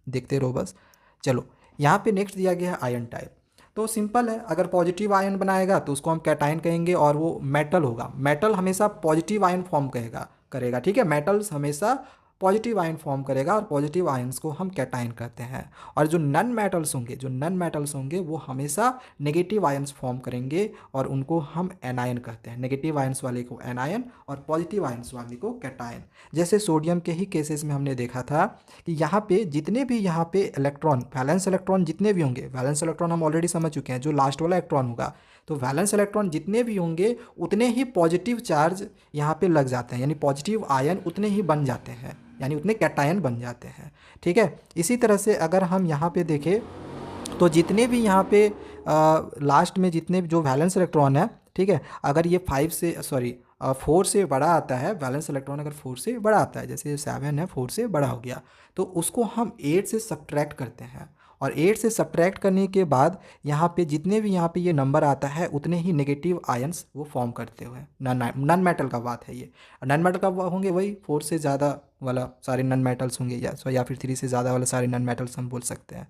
देखते रहो बस। चलो, यहाँ पे नेक्स्ट दिया गया है आयन टाइप। तो सिंपल है, अगर पॉजिटिव आयन बनाएगा तो उसको हम कैटायन कहेंगे, और वो मेटल होगा। मेटल हमेशा पॉजिटिव आयन फॉर्म करेगा। ठीक है, मेटल्स हमेशा पॉजिटिव आयन फॉर्म करेगा, और पॉजिटिव आयन्स को हम कैटायन कहते हैं। और जो नन मेटल्स होंगे वो हमेशा नेगेटिव आयन्स फॉर्म करेंगे, और उनको हम एनायन कहते हैं। नेगेटिव आयन्स वाले को एनायन और पॉजिटिव आयन्स वाले को कैटायन। जैसे सोडियम के ही केसेस में हमने देखा था कि यहाँ पे जितने भी यहाँ पे इलेक्ट्रॉन, वैलेंस इलेक्ट्रॉन जितने भी होंगे, वैलेंस इलेक्ट्रॉन हम ऑलरेडी समझ चुके हैं, जो लास्ट वाला इलेक्ट्रॉन होगा, तो वैलेंस इलेक्ट्रॉन जितने भी होंगे उतने ही पॉजिटिव चार्ज यहाँ पे लग जाते हैं, यानी पॉजिटिव आयन उतने ही बन जाते हैं, यानी उतने कैटायन बन जाते हैं। ठीक है, इसी तरह से अगर हम यहाँ पे देखें तो जितने भी यहाँ पे लास्ट में जितने भी जो वैलेंस इलेक्ट्रॉन है, ठीक है, अगर ये 4 से बड़ा आता है, वैलेंस इलेक्ट्रॉन अगर 4 से बड़ा आता है, जैसे 7 है 4 से बड़ा हो गया, तो उसको हम 8 से सब्ट्रैक्ट करते हैं, और 8 से सब्ट्रैक्ट करने के बाद यहाँ पे जितने भी यहाँ पे ये नंबर आता है उतने ही नेगेटिव आयंस वो फॉर्म करते हुए, नन मेटल का बात है ये। नन मेटल का होंगे वही 4 से ज़्यादा वाला सारे नन मेटल्स होंगे, या फिर 3 से ज़्यादा वाला सारे नन मेटल्स हम बोल सकते हैं।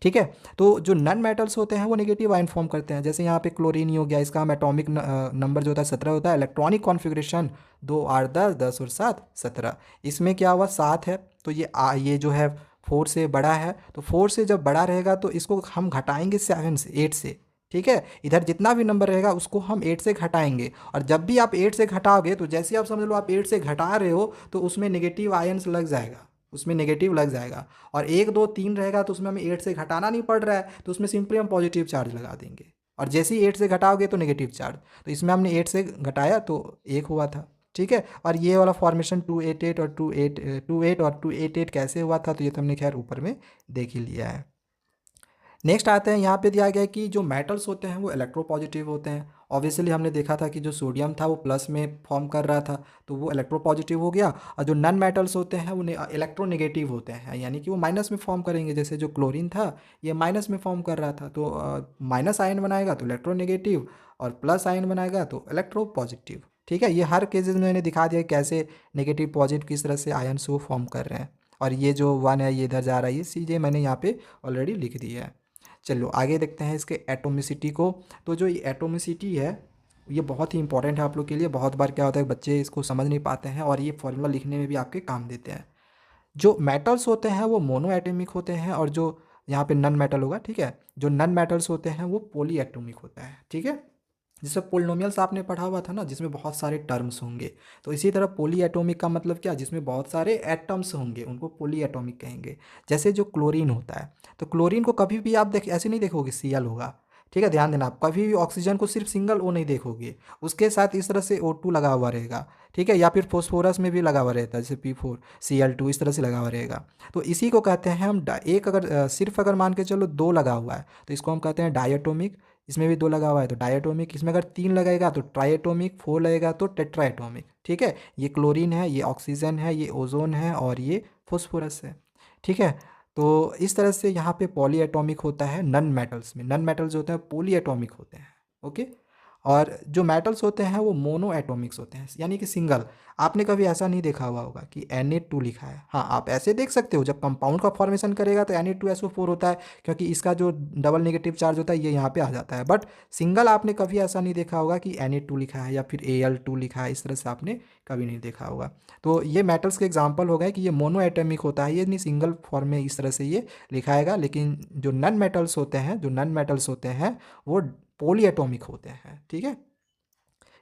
ठीक है, तो जो नन मेटल्स होते हैं वो नेगेटिव आयन फॉर्म करते हैं। जैसे यहाँ पे क्लोरीन ही हो गया, इसका हम एटॉमिक नंबर जो होता है 17 होता है, इलेक्ट्रॉनिक कॉन्फ़िगरेशन 2, 8, 10, 10 और 7, 17। इसमें क्या हुआ, 7 है, तो ये जो है 4 से बड़ा है, तो 4 से जब बड़ा रहेगा तो इसको हम घटाएंगे 8 से। ठीक है, इधर जितना भी नंबर रहेगा उसको हम 8 से घटाएंगे, और जब भी आप 8 से घटाओगे तो जैसे आप समझ लो आप 8 से घटा रहे हो तो उसमें नेगेटिव आयंस लग जाएगा, उसमें नेगेटिव लग जाएगा। और 1, 2, 3 रहेगा तो उसमें हमें 8 से घटाना नहीं पड़ रहा है, तो उसमें सिंपली हम पॉजिटिव चार्ज लगा देंगे, और जैसे ही 8 से घटाओगे तो नेगेटिव चार्ज, तो इसमें हमने 8 से घटाया तो 1 हुआ था। ठीक है, और ये वाला फॉर्मेशन 288 और 28 और 288 कैसे हुआ था, तो ये तो हमने खैर ऊपर में देख ही लिया है। नेक्स्ट आते हैं, यहाँ पे दिया गया है कि जो मेटल्स होते हैं वो इलेक्ट्रोपॉजिटिव होते हैं, ऑब्वियसली हमने देखा था कि जो सोडियम था वो प्लस में फॉर्म कर रहा था, तो वो इलेक्ट्रोपॉजिटिव हो गया, और जो नॉन मेटल्स होते हैं वो इलेक्ट्रोनेगेटिव होते हैं, यानी कि वो माइनस में फॉर्म करेंगे। जैसे जो क्लोरीन था ये माइनस में फॉर्म कर रहा था, तो माइनस आयन बनाएगा तो इलेक्ट्रोनेगेटिव, और प्लस आयन बनाएगा तो इलेक्ट्रोपॉजिटिव। ठीक है, ये हर केसेस में मैंने दिखा दिया कैसे नेगेटिव पॉजिटिव किस तरह से आयन्स वो फॉर्म कर रहे हैं। और ये जो वन है ये इधर जा रहा है, ये चीज़ें मैंने यहाँ पे ऑलरेडी लिख दी है। चलो आगे देखते हैं इसके एटोमिसिटी को। तो जो ये एटोमिसिटी है ये बहुत ही इंपॉर्टेंट है आप लोग के लिए। बहुत बार क्या होता है बच्चे इसको समझ नहीं पाते हैं और ये फॉर्मूला लिखने में भी आपके काम देते हैं। जो मेटल्स होते हैं वो मोनो एटॉमिक होते हैं, और जो यहाँ पे नन मेटल होगा, ठीक है, जो नन मेटल्स होते हैं वो पॉली एटॉमिक होता है। ठीक है, जैसे पोलिनोमियल्स आपने पढ़ा हुआ था ना, जिसमें बहुत सारे टर्म्स होंगे, तो इसी तरह पॉली एटॉमिक का मतलब क्या, जिसमें बहुत सारे एटम्स होंगे उनको पॉली एटॉमिक कहेंगे। जैसे जो क्लोरीन होता है, तो क्लोरीन को कभी भी आप ऐसे नहीं देखोगे Cl होगा। ठीक है, ध्यान देना, आप कभी भी ऑक्सीजन को सिर्फ सिंगल ओ नहीं देखोगे, उसके साथ इस तरह से O2 लगा हुआ रहेगा। ठीक है, या फिर फोस्फोरस में भी लगा हुआ रहता है, जैसे P4Cl2 इस तरह से लगा हुआ रहेगा। तो इसी को कहते हैं हम एक अगर सिर्फ अगर मान के चलो दो लगा हुआ है तो इसको हम कहते हैं डायटोमिक। इसमें भी दो लगा हुआ है तो डायटोमिक, इसमें अगर तीन लगेगा तो ट्राइएटोमिक, फोर लगेगा तो टेट्राएटोमिक। ठीक है, ये क्लोरीन है, ये ऑक्सीजन है, ये ओजोन है, और ये फोस्फोरस है। ठीक है, तो इस तरह से यहाँ पे पॉली एटॉमिक होता है नन मेटल्स में। नन मेटल्स होते हैं पॉली एटॉमिक होते हैं। ओके, और जो मेटल्स होते हैं वो मोनो एटॉमिक्स होते हैं, यानी कि सिंगल। आपने कभी ऐसा नहीं देखा हुआ होगा कि Na2 लिखा है। हाँ, आप ऐसे देख सकते हो, जब कंपाउंड का फॉर्मेशन करेगा तो Na2SO4 होता है, क्योंकि इसका जो डबल नेगेटिव चार्ज होता है ये यहाँ पे आ जाता है। बट सिंगल आपने कभी ऐसा नहीं देखा होगा कि Na2 लिखा है या फिर Al2 लिखा है, इस तरह से आपने कभी नहीं देखा होगा। तो ये मेटल्स के एग्जाम्पल हो गए कि ये मोनो एटॉमिक होता है, ये नहीं सिंगल फॉर्म में इस तरह से ये लिखाएगा। लेकिन जो नन मेटल्स होते हैं, जो नन मेटल्स होते हैं वो पॉली एटॉमिक होते हैं। ठीक है,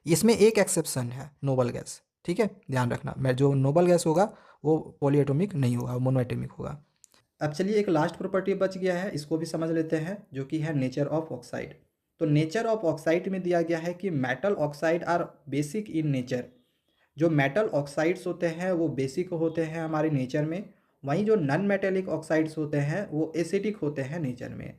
इसमें एक एक्सेप्शन है, नोबल गैस। ठीक है, ध्यान रखना, मैं जो नोबल गैस होगा वो पॉलीएटॉमिक नहीं होगा, मोनोएटॉमिक होगा। अब चलिए एक लास्ट प्रॉपर्टी बच गया है, इसको भी समझ लेते हैं, जो कि है नेचर ऑफ ऑक्साइड। तो नेचर ऑफ ऑक्साइड में दिया गया है कि metal oxide are basic in nature. जो मेटल ऑक्साइड्स होते हैं वो बेसिक होते हैं हमारे नेचर में, वहीं जो नॉन मेटेलिक ऑक्साइड्स होते हैं वो एसिडिक होते हैं नेचर में।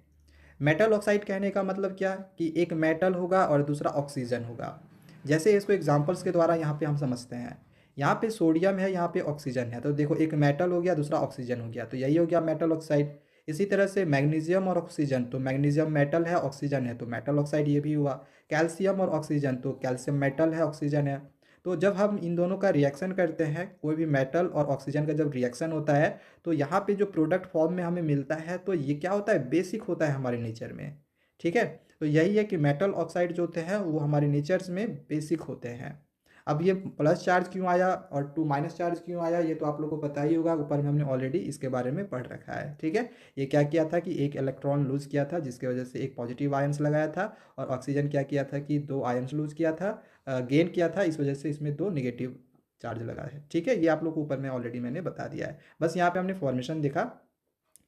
मेटल ऑक्साइड कहने का मतलब क्या कि एक मेटल होगा और दूसरा ऑक्सीजन होगा। जैसे इसको एग्जांपल्स के द्वारा यहाँ पे हम समझते हैं। यहाँ पे सोडियम है, यहाँ पे ऑक्सीजन है, तो देखो एक मेटल हो गया दूसरा ऑक्सीजन हो गया, तो यही हो गया मेटल ऑक्साइड। इसी तरह से मैग्नीशियम और ऑक्सीजन, तो मैग्नीशियम मेटल है ऑक्सीजन है तो मेटल ऑक्साइड ये भी हुआ। कैल्शियम और ऑक्सीजन, तो कैल्शियम मेटल है ऑक्सीजन है। तो जब हम इन दोनों का रिएक्शन करते हैं, कोई भी मेटल और ऑक्सीजन का जब रिएक्शन होता है तो यहाँ पे जो प्रोडक्ट फॉर्म में हमें मिलता है तो ये क्या होता है, बेसिक होता है हमारे नेचर में। ठीक है, तो यही है कि मेटल ऑक्साइड जो होते हैं वो हमारे नेचर्स में बेसिक होते हैं। अब ये प्लस चार्ज क्यों आया और टू माइनस चार्ज क्यों आया ये तो आप लोगों को पता ही होगा, ऊपर में हमने ऑलरेडी इसके बारे में पढ़ रखा है। ठीक है, ये क्या किया था कि एक इलेक्ट्रॉन लूज किया था जिसकी वजह से एक पॉजिटिव आयंस लगाया था, और ऑक्सीजन क्या किया था कि दो आयंस लूज किया था, गेन किया था, इस वजह से इसमें दो नेगेटिव चार्ज लगा है। ठीक है, ये आप लोग को ऊपर में ऑलरेडी मैंने बता दिया है, बस यहाँ पे हमने फॉर्मेशन देखा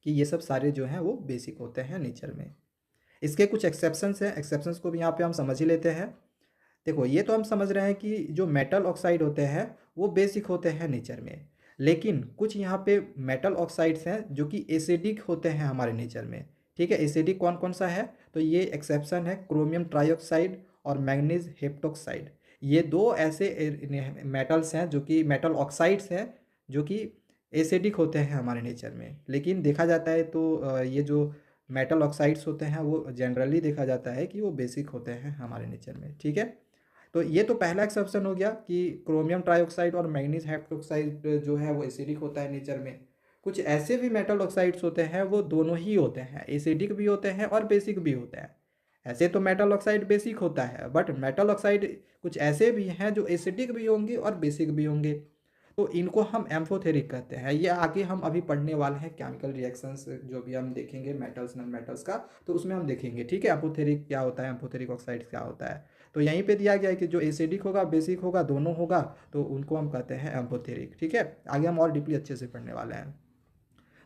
कि ये सब सारे जो हैं वो बेसिक होते हैं नेचर में। इसके कुछ एक्सेप्शंस हैं, एक्सेप्शंस को भी यहाँ पे हम समझ ही लेते हैं। देखो ये तो हम समझ रहे हैं कि जो मेटल ऑक्साइड होते हैं वो बेसिक होते हैं नेचर में, लेकिन कुछ यहाँ पे मेटल ऑक्साइड्स हैं जो कि एसिडिक होते हैं हमारे नेचर में। ठीक है, एसिडिक कौन कौन सा है, तो ये एक्सेप्शन है क्रोमियम ट्राइऑक्साइड और मैग्नीज हेप्टोक्साइड। ये दो ऐसे मेटल्स हैं जो कि मेटल ऑक्साइड्स हैं जो कि एसिडिक होते हैं हमारे नेचर में। लेकिन देखा जाता है तो ये जो मेटल ऑक्साइड्स होते हैं वो जनरली देखा जाता है कि वो बेसिक होते हैं हमारे नेचर में। ठीक है, तो ये तो पहला एक्सेप्शन हो गया कि क्रोमियम ट्राइऑक्साइड और मैग्नीज हाइड्रोक्साइड जो है वो एसिडिक होता है नेचर में। कुछ ऐसे भी मेटल ऑक्साइड्स होते हैं वो दोनों ही होते हैं, एसिडिक भी होते हैं और बेसिक भी होते हैं। ऐसे तो मेटल ऑक्साइड बेसिक होता है, बट मेटल ऑक्साइड कुछ ऐसे भी हैं जो एसिडिक भी होंगे और बेसिक भी होंगे, तो इनको हम एम्फोथेरिक कहते हैं। ये आगे हम अभी पढ़ने वाले हैं केमिकल रिएक्शंस, जो भी हम देखेंगे मेटल्स नॉन मेटल्स का, तो उसमें हम देखेंगे। ठीक है, एम्फोथेरिक क्या होता है, एम्फोथेरिक ऑक्साइड क्या होता है। तो यहीं पे दिया गया है कि जो एसिडिक होगा बेसिक होगा दोनों होगा, तो उनको हम कहते हैं एम्फोथेरिक। ठीक है, आगे हम और डीपली अच्छे से पढ़ने वाले हैं।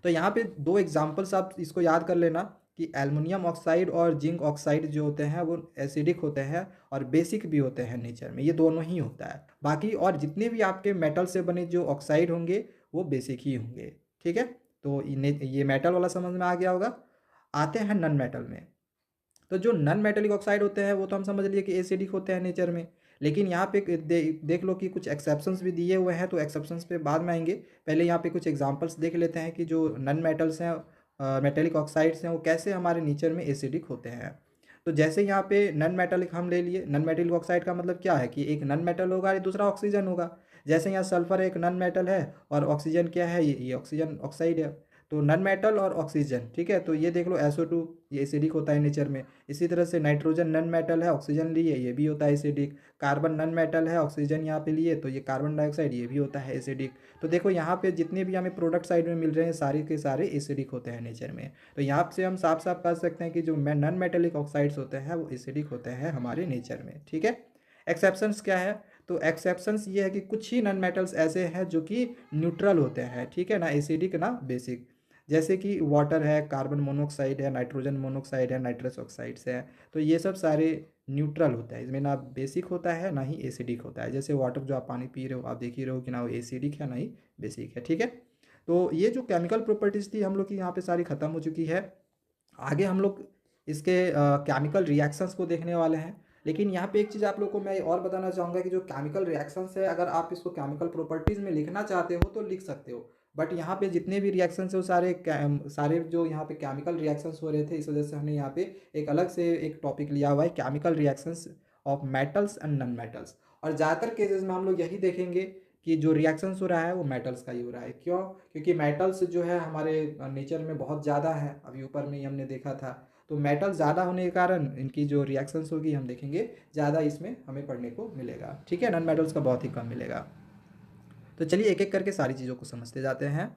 तो यहाँ पे दो एग्जाम्पल्स आप इसको याद कर लेना कि एल्युमिनियम ऑक्साइड और जिंक ऑक्साइड जो होते हैं वो एसिडिक होते हैं और बेसिक भी होते हैं नेचर में, ये दोनों ही होता है। बाकी और जितने भी आपके मेटल से बने जो ऑक्साइड होंगे वो बेसिक ही होंगे। ठीक है, तो ये मेटल वाला समझ में आ गया होगा। आते हैं नन मेटल में। तो जो नॉन मेटेलिक ऑक्साइड होते हैं वो तो हम समझ लिए कि एसिडिक होते हैं नेचर में, लेकिन यहाँ पे देख लो कि कुछ एक्सेप्शंस भी दिए हुए हैं, तो एक्सेप्शंस पे बाद में आएंगे। पहले यहाँ पे कुछ एग्जांपल्स देख लेते हैं कि जो नॉन मेटल्स हैं, मेटेलिक ऑक्साइड्स हैं, वो कैसे हमारे नेचर में एसिडिक होते हैं। तो जैसे यहाँ पे नॉन मेटेलिक हम ले लिए, नॉन मेटेलिक ऑक्साइड का मतलब क्या है कि एक नॉन मेटल होगा और दूसरा ऑक्सीजन होगा। जैसे यहाँ सल्फर एक नॉन मेटल है और ऑक्सीजन क्या है, ये ऑक्सीजन ऑक्साइड है। तो नॉन मेटल और ऑक्सीजन, ठीक है, तो ये देख लो SO2, ये एसिडिक होता है नेचर में। इसी तरह से नाइट्रोजन नॉन मेटल है, ऑक्सीजन लिए, ये भी होता है एसिडिक। कार्बन नॉन मेटल है, ऑक्सीजन यहाँ पे लिए, तो ये कार्बन डाइऑक्साइड, ये भी होता है एसिडिक। तो देखो यहाँ पे जितने भी हमें प्रोडक्ट साइड में मिल रहे हैं सारे के सारे एसिडिक होते हैं नेचर में। तो यहाँ से हम साफ साफ कह सकते हैं कि जो नॉन मेटेलिक ऑक्साइड्स होते हैं वो एसिडिक होते हैं हमारे नेचर में, ठीक है। एक्सेप्शंस क्या है, तो एक्सेप्शंस ये है कि कुछ ही नॉन मेटल्स ऐसे हैं जो कि न्यूट्रल होते हैं, ठीक है ना, एसिडिक ना बेसिक। जैसे कि वाटर है, कार्बन मोनोऑक्साइड है, नाइट्रोजन मोनोऑक्साइड है, नाइट्रस ऑक्साइड्स है। तो ये सब सारे न्यूट्रल होता है, इसमें ना बेसिक होता है ना ही एसिडिक होता है। जैसे वाटर जो आप पानी पी रहे हो, आप देख ही रहे हो कि ना वो एसिडिक है ना ही बेसिक है, ठीक है। तो ये जो केमिकल प्रॉपर्टीज़ थी हम लोग की यहाँ पे सारी ख़त्म हो चुकी है। आगे हम लोग इसके केमिकल रिएक्शंस को देखने वाले हैं। लेकिन यहाँ पे एक चीज़ आप लोग को मैं और बताना चाहूँगा कि जो केमिकल रिएक्शंस है, अगर आप इसको केमिकल प्रॉपर्टीज़ में लिखना चाहते हो तो लिख सकते हो, बट यहाँ पे जितने भी रिएक्शंस है वो सारे जो यहाँ पे केमिकल रिएक्शंस हो रहे थे, इस वजह से हमने यहाँ पे एक अलग से एक टॉपिक लिया हुआ है, chemical reactions of metals and non metals. और ज़्यादातर केसेस में हम लोग यही देखेंगे कि जो रिएक्शंस हो रहा है वो मेटल्स का ही हो रहा है। क्यों? क्योंकि मेटल्स जो है हमारे नेचर में बहुत ज़्यादा है, अभी ऊपर में ही हमने देखा था। तो मेटल ज़्यादा होने के कारण इनकी जो रिएक्शंस होगी हम देखेंगे ज़्यादा इसमें हमें पढ़ने को मिलेगा, ठीक है। नॉन मेटल्स का बहुत ही कम मिलेगा। तो चलिए एक एक करके सारी चीज़ों को समझते जाते हैं।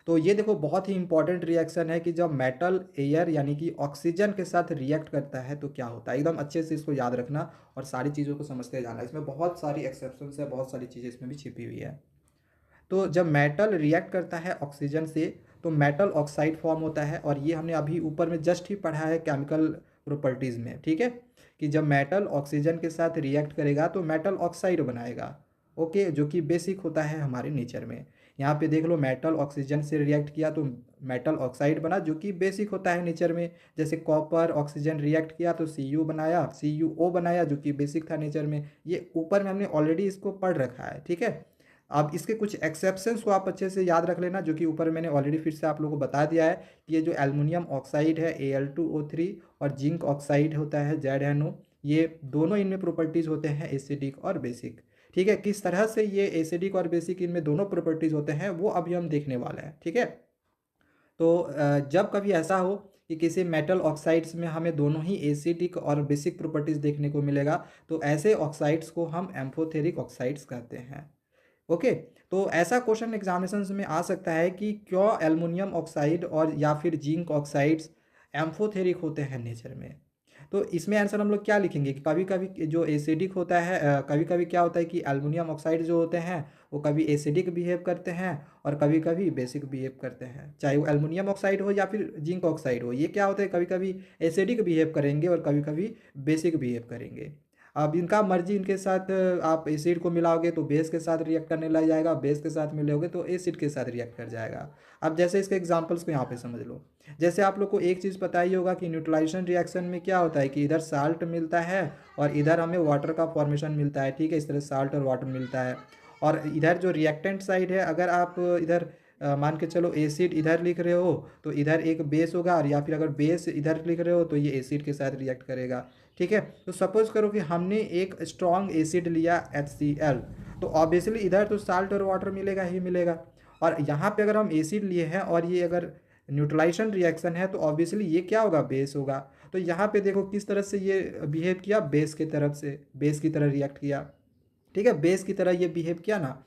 तो ये देखो बहुत ही इंपॉर्टेंट रिएक्शन है कि जब मेटल एयर यानी कि ऑक्सीजन के साथ रिएक्ट करता है तो क्या होता है, एकदम अच्छे से इसको याद रखना और सारी चीज़ों को समझते जाना। इसमें बहुत सारी एक्सेप्शंस है, बहुत सारी चीज़ें इसमें भी छिपी हुई है। तो जब मेटल रिएक्ट करता है ऑक्सीजन से तो मेटल ऑक्साइड फॉर्म होता है, और ये हमने अभी ऊपर में जस्ट ही पढ़ा है केमिकल प्रॉपर्टीज़ में, ठीक है, कि जब मेटल ऑक्सीजन के साथ रिएक्ट करेगा तो मेटल ऑक्साइड बनाएगा, ओके, जो कि बेसिक होता है हमारे नेचर में। यहाँ पे देख लो मेटल ऑक्सीजन से रिएक्ट किया तो मेटल ऑक्साइड बना, जो कि बेसिक होता है नेचर में। जैसे कॉपर ऑक्सीजन रिएक्ट किया तो Cu बनाया, CuO बनाया, जो कि बेसिक था नेचर में। ये ऊपर में हमने ऑलरेडी इसको पढ़ रखा है, ठीक है। अब इसके कुछ एक्सेप्शंस को आप अच्छे से याद रख लेना, जो कि ऊपर मैंने ऑलरेडी फिर से आप लोगों को बता दिया है कि ये जो एल्युमिनियम ऑक्साइड है Al2O3 और जिंक ऑक्साइड होता है ZnO, ये दोनों इनमें प्रॉपर्टीज़ होते हैं एसिडिक और बेसिक, ठीक है। किस तरह से ये एसिडिक और बेसिक इनमें दोनों प्रॉपर्टीज़ होते हैं वो अभी हम देखने वाले हैं, ठीक है। तो जब कभी ऐसा हो कि किसी मेटल ऑक्साइड्स में हमें दोनों ही एसिडिक और बेसिक प्रॉपर्टीज़ देखने को मिलेगा तो ऐसे ऑक्साइड्स को हम एम्फोथेरिक ऑक्साइड्स कहते हैं, ओके। तो ऐसा क्वेश्चन एग्जामिनेशन में आ सकता है कि क्यों एल्युमिनियम ऑक्साइड और या फिर जिंक ऑक्साइड्स एम्फोथेरिक होते हैं नेचर में। तो इसमें आंसर हम लोग क्या लिखेंगे कि कभी कभी जो एसिडिक होता है, कभी कभी क्या होता है कि एल्युमिनियम ऑक्साइड जो होते हैं वो कभी एसिडिक बिहेव करते हैं और कभी कभी बेसिक बिहेव करते हैं, चाहे वो एल्युमिनियम ऑक्साइड हो या फिर जिंक ऑक्साइड हो। ये क्या होता है, कभी कभी एसिडिक बिहेव करेंगे और कभी कभी बेसिक बिहेव करेंगे। अब इनका मर्जी, इनके साथ आप एसिड को मिलाओगे तो बेस के साथ रिएक्ट करने लग जाएगा, बेस के साथ मिलोगे तो एसिड के साथ रिएक्ट कर जाएगा। अब जैसे इसके एग्जांपल्स को यहाँ पे समझ लो। जैसे आप लोग को एक चीज़ पता ही होगा कि न्यूट्रलाइजेशन रिएक्शन में क्या होता है कि इधर साल्ट मिलता है और इधर हमें वाटर का फॉर्मेशन मिलता है, ठीक है, इस तरह साल्ट और वाटर मिलता है। और इधर जो रिएक्टेंट साइड है, अगर आप इधर मान के चलो एसिड इधर लिख रहे हो तो इधर एक बेस होगा, और या फिर अगर बेस इधर लिख रहे हो तो ये एसिड के साथ रिएक्ट करेगा, ठीक है। तो सपोज करो कि हमने एक स्ट्रॉन्ग एसिड लिया HCl, तो ऑब्वियसली इधर तो साल्ट और वाटर मिलेगा ही मिलेगा। और यहाँ पे अगर हम एसिड लिए हैं और ये अगर न्यूट्रलाइजेशन रिएक्शन है तो ऑब्वियसली ये क्या होगा, बेस होगा। तो यहाँ पे देखो किस तरह से ये बिहेव किया, बेस की तरफ से, बेस की तरह रिएक्ट किया, ठीक है, बेस की तरह ये बिहेव किया ना।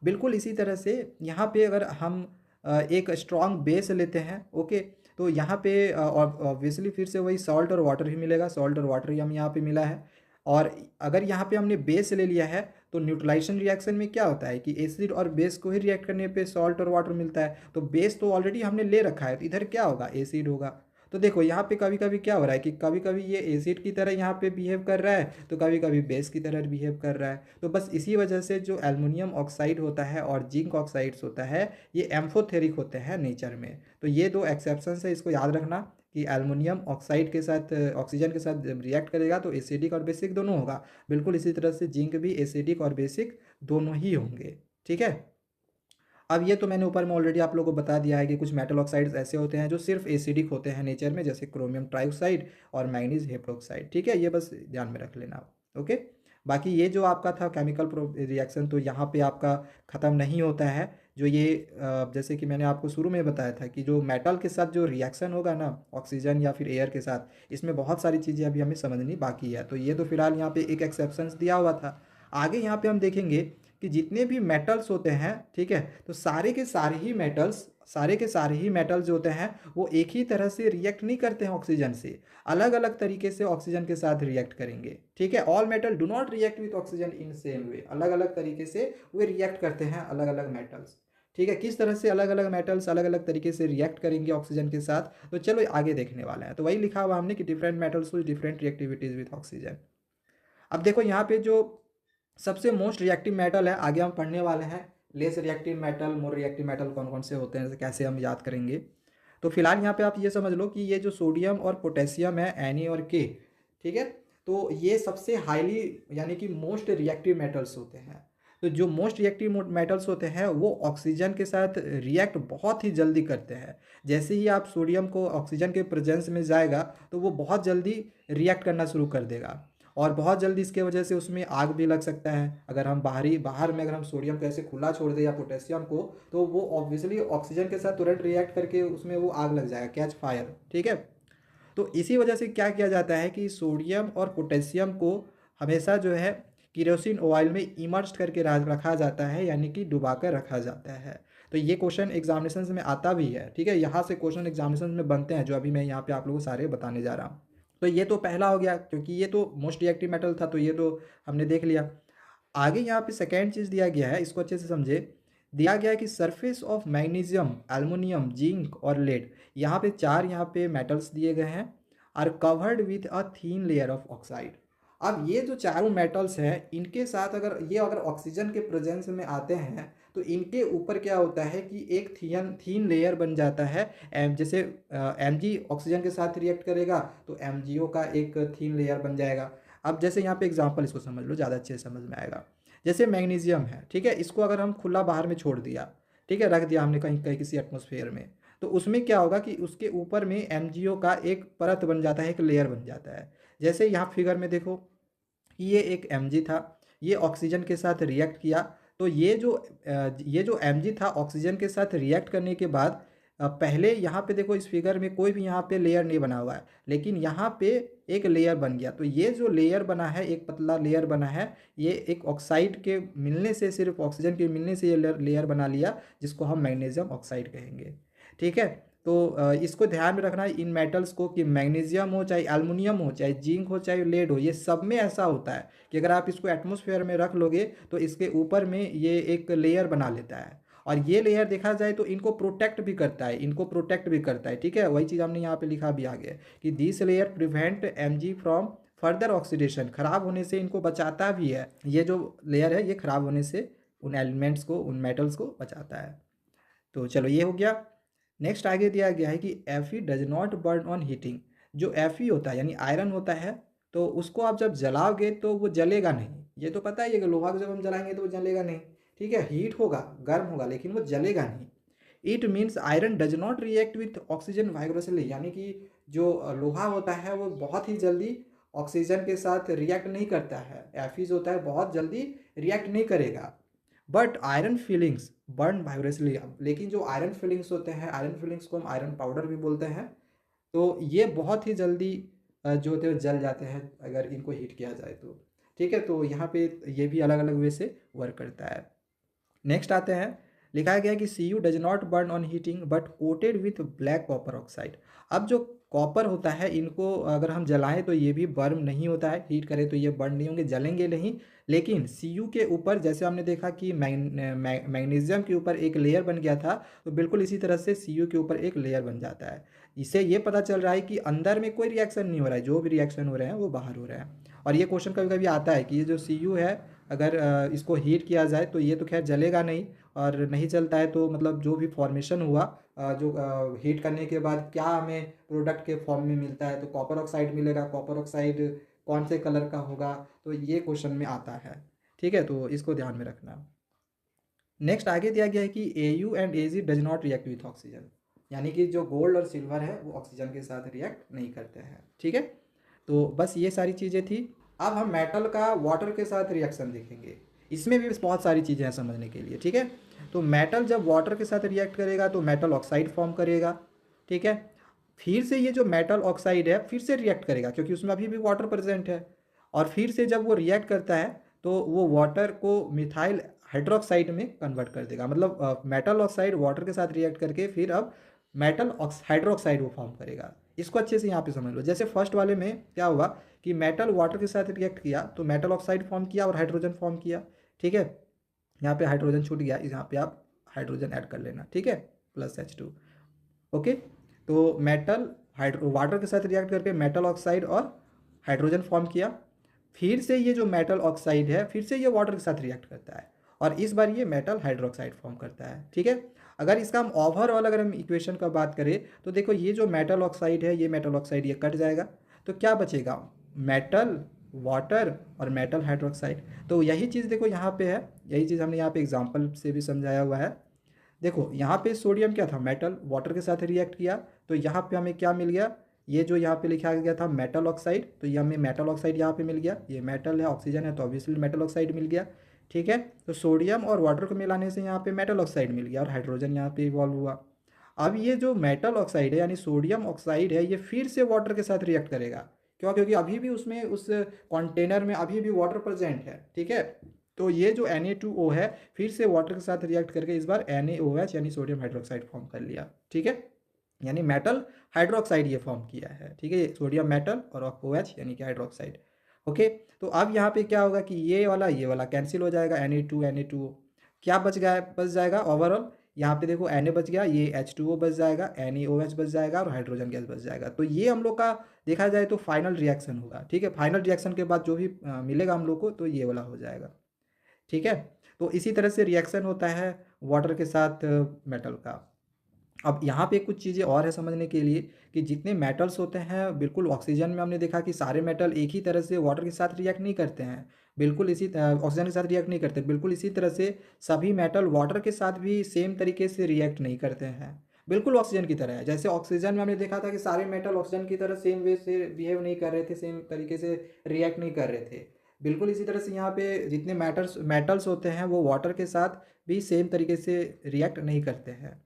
बिल्कुल इसी तरह से यहाँ पे अगर हम एक स्ट्रॉन्ग बेस लेते हैं, ओके, तो यहाँ पे ऑब्वियसली फिर से वही सॉल्ट और वाटर ही मिलेगा, सॉल्ट और वाटर ही हम यहाँ पे मिला है। और अगर यहाँ पे हमने बेस ले लिया है तो न्यूट्रलाइजेशन रिएक्शन में क्या होता है कि एसिड और बेस को ही रिएक्ट करने पे सॉल्ट और वाटर मिलता है, तो बेस तो ऑलरेडी हमने ले रखा है, तो इधर क्या होगा, एसिड होगा। तो देखो यहाँ पे कभी कभी क्या हो रहा है कि कभी कभी ये एसिड की तरह यहाँ पे बिहेव कर रहा है तो कभी कभी बेस की तरह बिहेव कर रहा है। तो बस इसी वजह से जो एल्युमिनियम ऑक्साइड होता है और जिंक ऑक्साइड्स होता है ये एम्फोथेरिक होते हैं नेचर में। तो ये दो एक्सेप्शंस है, इसको याद रखना। कि एल्युमिनियम ऑक्साइड के साथ ऑक्सीजन के साथ जब रिएक्ट करेगा तो एसिडिक और बेसिक दोनों होगा। बिल्कुल इसी तरह से जिंक भी एसिडिक और बेसिक दोनों ही होंगे। ठीक है। अब ये तो मैंने ऊपर में ऑलरेडी आप लोगों को बता दिया है कि कुछ मेटल ऑक्साइड्स ऐसे होते हैं जो सिर्फ एसिडिक होते हैं नेचर में, जैसे क्रोमियम ट्राइऑक्साइड और मैग्नीज हेप्रोक्साइड। ठीक है, ये बस ध्यान में रख लेना। ओके। बाकी ये जो आपका था केमिकल रिएक्शन, तो यहाँ पे आपका ख़त्म नहीं होता है। जो ये जैसे कि मैंने आपको शुरू में बताया था कि जो मेटल के साथ जो रिएक्शन होगा ना ऑक्सीजन या फिर एयर के साथ, इसमें बहुत सारी चीज़ें अभी हमें समझनी बाकी है। तो ये तो फिलहाल यहाँ पे एक एक्सेप्शंस दिया हुआ था। आगे यहाँ पे हम देखेंगे कि जितने भी मेटल्स होते हैं, ठीक है, तो सारे के सारे ही मेटल्स जो होते हैं वो एक ही तरह से रिएक्ट नहीं करते हैं ऑक्सीजन से, अलग अलग तरीके से ऑक्सीजन के साथ रिएक्ट करेंगे। ठीक है, all metal do not react with oxygen in same way, अलग अलग तरीके से वे रिएक्ट करते हैं अलग अलग मेटल्स। ठीक है, किस तरह से अलग अलग मेटल्स अलग अलग तरीके से रिएक्ट करेंगे ऑक्सीजन के साथ, तो चलो आगे देखने वाले हैं। तो वही लिखा हुआ हमने कि different metals with different reactivities with oxygen. अब देखो यहाँ पे जो सबसे मोस्ट रिएक्टिव मेटल है, आगे हम पढ़ने वाले हैं less reactive metal, more reactive metal कौन कौन से होते हैं, कैसे हम याद करेंगे। तो फिलहाल यहाँ पे आप ये समझ लो कि ये जो सोडियम और पोटेशियम है Na और K, ठीक है, तो ये सबसे हाईली यानी कि मोस्ट रिएक्टिव मेटल्स होते हैं। तो जो मोस्ट रिएक्टिव मेटल्स होते हैं वो ऑक्सीजन के साथ रिएक्ट बहुत ही जल्दी करते हैं। जैसे ही आप सोडियम को ऑक्सीजन के प्रेजेंस में जाएगा तो वो बहुत जल्दी रिएक्ट करना शुरू कर देगा, और बहुत जल्दी इसके वजह से उसमें आग भी लग सकता है। अगर हम बाहर में अगर हम सोडियम को ऐसे खुला छोड़ दें या पोटेशियम को, तो वो ऑब्वियसली ऑक्सीजन के साथ तुरंत रिएक्ट करके उसमें वो आग लग जाएगा, कैच फायर। ठीक है, तो इसी वजह से क्या किया जाता है कि सोडियम और पोटेशियम को हमेशा जो है किरोसिन ऑयल में इमर्ज करके रखा जाता है, यानी कि डुबा कर रखा जाता है। तो ये क्वेश्चन एग्जामिनेशन में आता भी है। ठीक है, यहाँ से क्वेश्चन एग्जामिनेशन में बनते हैं जो अभी मैं यहाँ पे आप लोगों को सारे बताने जा रहा हूँ। तो ये तो पहला हो गया, क्योंकि ये तो मोस्ट रिएक्टिव मेटल था, तो ये तो हमने देख लिया। आगे यहाँ पे सेकेंड चीज़ दिया गया है, इसको अच्छे से समझे। दिया गया है कि surface of magnesium, aluminium, zinc और लेड, यहाँ पे चार यहाँ पे मेटल्स दिए गए हैं, are covered with a thin layer of oxide. अब ये जो चारों मेटल्स हैं इनके साथ अगर ऑक्सीजन के प्रेजेंस में आते हैं तो इनके ऊपर क्या होता है कि एक थीन लेयर बन जाता है। जैसे Mg ऑक्सीजन के साथ रिएक्ट करेगा तो MgO का एक थीन लेयर बन जाएगा। अब जैसे यहाँ पे एग्जांपल इसको समझ लो, ज़्यादा अच्छे से समझ में आएगा। जैसे मैग्नीशियम है, ठीक है, इसको अगर हम खुला बाहर में छोड़ दिया, ठीक है, रख दिया हमने कहीं कहीं किसी एटमोसफेयर में, तो उसमें क्या होगा कि उसके ऊपर में MgO का एक परत बन जाता है, एक लेयर बन जाता है। जैसे यहाँ फिगर में देखो कि ये एक Mg था, ये ऑक्सीजन के साथ रिएक्ट किया, तो ये जो Mg था ऑक्सीजन के साथ रिएक्ट करने के बाद पहले यहाँ पे देखो इस फिगर में कोई भी यहाँ पे लेयर नहीं बना हुआ है, लेकिन यहाँ पे एक लेयर बन गया। तो ये जो लेयर बना है, एक पतला लेयर बना है, ये एक ऑक्साइड के मिलने से, सिर्फ ऑक्सीजन के मिलने से ये लेयर बना लिया, जिसको हम मैग्नीशियम ऑक्साइड कहेंगे। ठीक है, तो इसको ध्यान में रखना है इन मेटल्स को, कि मैग्नीशियम हो, चाहे एल्युमिनियम हो, चाहे जिंक हो, चाहे लेड हो, ये सब में ऐसा होता है कि अगर आप इसको एटमॉस्फेयर में रख लोगे तो इसके ऊपर में ये एक लेयर बना लेता है, और ये लेयर देखा जाए तो इनको प्रोटेक्ट भी करता है। ठीक है, वही चीज़ हमने यहाँ पे लिखा भी आगे कि this layer prevent Mg from further oxidation, खराब होने से इनको बचाता भी है। ये जो लेयर है ये खराब होने से उन एलिमेंट्स को, उन मेटल्स को बचाता है। तो चलो ये हो गया। नेक्स्ट आगे दिया गया है कि Fe does not burn on heating. जो Fe होता है यानी आयरन होता है, तो उसको आप जब जलाओगे तो वो जलेगा नहीं। ये तो पता ही है कि लोहा को जब हम जलाएंगे तो वो जलेगा नहीं, ठीक है, हीट होगा, गर्म होगा, लेकिन वो जलेगा नहीं। It means iron does not react with oxygen vibrationally, यानी कि जो लोहा होता है वो बहुत ही जल्दी ऑक्सीजन के साथ रिएक्ट नहीं करता है। Fe जो होता है बहुत जल्दी रिएक्ट नहीं करेगा। But iron filings burn vibrationally, लेकिन जो आयरन फिलिंग्स होते हैं, आयरन फिलिंग्स को हम आयरन पाउडर भी बोलते हैं, तो ये बहुत ही जल्दी जो होते हैं जल जाते हैं अगर इनको हीट किया जाए तो। ठीक है, तो यहाँ पे ये भी अलग अलग वे से वर्क करता है। नेक्स्ट आते हैं, लिखा गया कि Cu does not burn on heating but coated with black copper oxide. अब जो कॉपर होता है इनको अगर हम जलाएं तो ये भी बर्न नहीं होता है, हीट करें तो ये बर्न नहीं होंगे, जलेंगे नहीं। लेकिन Cu के ऊपर जैसे हमने देखा कि मैग्नीशियम के ऊपर एक लेयर बन गया था, तो बिल्कुल इसी तरह से Cu के ऊपर एक लेयर बन जाता है। इससे ये पता चल रहा है कि अंदर में कोई रिएक्शन नहीं हो रहा है, जो भी रिएक्शन हो रहे हैं वो बाहर हो रहे हैं। और ये क्वेश्चन कभी कभी आता है कि ये जो Cu है अगर इसको हीट किया जाए तो ये तो खैर जलेगा नहीं, और नहीं चलता है तो मतलब जो भी फॉर्मेशन हुआ जो हीट करने के बाद क्या हमें प्रोडक्ट के फॉर्म में मिलता है, तो कॉपर ऑक्साइड मिलेगा। कॉपर ऑक्साइड कौन से कलर का होगा, तो ये क्वेश्चन में आता है। ठीक है, तो इसको ध्यान में रखना। नेक्स्ट आगे दिया गया है कि Au and Ag does not react with oxygen, यानी कि जो गोल्ड और सिल्वर है वो ऑक्सीजन के साथ रिएक्ट नहीं करते हैं। ठीक है, तो बस ये सारी चीज़ें थी। अब हम मेटल का वाटर के साथ रिएक्शन देखेंगे। इसमें भी बहुत सारी चीज़ें हैं समझने के लिए। ठीक है, तो मेटल जब वाटर के साथ रिएक्ट करेगा तो मेटल ऑक्साइड फॉर्म करेगा। ठीक है, फिर से ये जो मेटल ऑक्साइड है फिर से रिएक्ट करेगा, क्योंकि उसमें अभी भी वाटर प्रेजेंट है, और फिर से जब वो रिएक्ट करता है तो वो वाटर को मिथाइल हाइड्रोक्साइड में कन्वर्ट कर देगा। मतलब मेटल ऑक्साइड वाटर के साथ रिएक्ट करके फिर अब मेटल हाइड्रोक्साइड वो फॉर्म करेगा। इसको अच्छे से यहाँ पे समझ लो। जैसे फर्स्ट वाले में क्या हुआ कि मेटल वाटर के साथ रिएक्ट किया तो मेटल ऑक्साइड फॉर्म किया और हाइड्रोजन फॉर्म किया। ठीक है, यहाँ पे हाइड्रोजन छूट गया, यहाँ पे आप हाइड्रोजन ऐड कर लेना। ठीक है, +H2। ओके, तो मेटल वाटर के साथ रिएक्ट करके मेटल ऑक्साइड और हाइड्रोजन फॉर्म किया। फिर से ये जो मेटल ऑक्साइड है फिर से ये वाटर के साथ रिएक्ट करता है, और इस बार ये मेटल हाइड्रोक्साइड फॉर्म करता है। ठीक है, अगर इसका हम ओवरऑल अगर हम इक्वेशन का बात करें तो देखो ये जो मेटल ऑक्साइड है, ये मेटल ऑक्साइड ये कट जाएगा, तो क्या बचेगा, मेटल, वाटर और मेटल हाइड्रोक्साइड। तो यही चीज़ देखो यहाँ पे है, यही चीज़ हमने यहाँ पे एग्जाम्पल से भी समझाया हुआ है। देखो यहाँ पे सोडियम क्या था, मेटल वाटर के साथ रिएक्ट किया, तो यहाँ पे हमें क्या मिल गया, ये जो यहाँ पे लिखा गया था मेटल ऑक्साइड, तो ये हमें मेटल ऑक्साइड यहाँ पे मिल गया। ये मेटल है, ऑक्सीजन है, तो ऑब्वियसली मेटल ऑक्साइड मिल गया। ठीक है, तो सोडियम और वाटर को मिलाने से यहाँ पे मेटल ऑक्साइड मिल गया और हाइड्रोजन यहाँ पे इवॉल्व हुआ। अब ये जो मेटल ऑक्साइड है यानी सोडियम ऑक्साइड है, ये फिर से वाटर के साथ रिएक्ट करेगा। क्यों, क्योंकि अभी भी उसमें उस कंटेनर में अभी भी वाटर प्रेजेंट है। ठीक है, तो ये जो Na2O है फिर से वाटर के साथ रिएक्ट करके इस बार NaOH यानी सोडियम हाइड्रोक्साइड फॉर्म कर लिया। ठीक है, यानी मेटल हाइड्रोक्साइड ये फॉर्म किया है। ठीक है, सोडियम मेटल और OH यानी कि हाइड्रोक्साइड। ओके, तो अब यहाँ पे क्या होगा कि ये वाला कैंसिल हो जाएगा, Na2 क्या बच जाएगा ओवरऑल, यहाँ पे देखो Na बच गया, ये H2O बच जाएगा, NaOH बच जाएगा और हाइड्रोजन गैस बच जाएगा। तो ये हम लोग का देखा जाए तो फाइनल रिएक्शन होगा। ठीक है, फाइनल रिएक्शन के बाद जो भी मिलेगा हम लोग को तो ये वाला हो जाएगा। ठीक है, तो इसी तरह से रिएक्शन होता है वाटर के साथ मेटल का। अब यहाँ पे कुछ चीज़ें और है समझने के लिए कि जितने मेटल्स होते हैं, बिल्कुल ऑक्सीजन में हमने देखा कि सारे मेटल एक ही तरह से वाटर के साथ रिएक्ट नहीं करते हैं, बिल्कुल इसी ऑक्सीजन के साथ रिएक्ट नहीं करते। बिल्कुल इसी तरह से सभी मेटल वाटर के साथ भी सेम तरीके से रिएक्ट नहीं करते हैं, बिल्कुल ऑक्सीजन की तरह है। जैसे ऑक्सीजन में हमने देखा था कि सारे मेटल ऑक्सीजन की तरह सेम वे से बिहेव नहीं कर रहे थे, सेम तरीके से रिएक्ट नहीं कर रहे थे। बिल्कुल इसी तरह से यहाँ पे जितने मेटल्स होते हैं वो वाटर के साथ भी सेम तरीके से रिएक्ट नहीं करते हैं।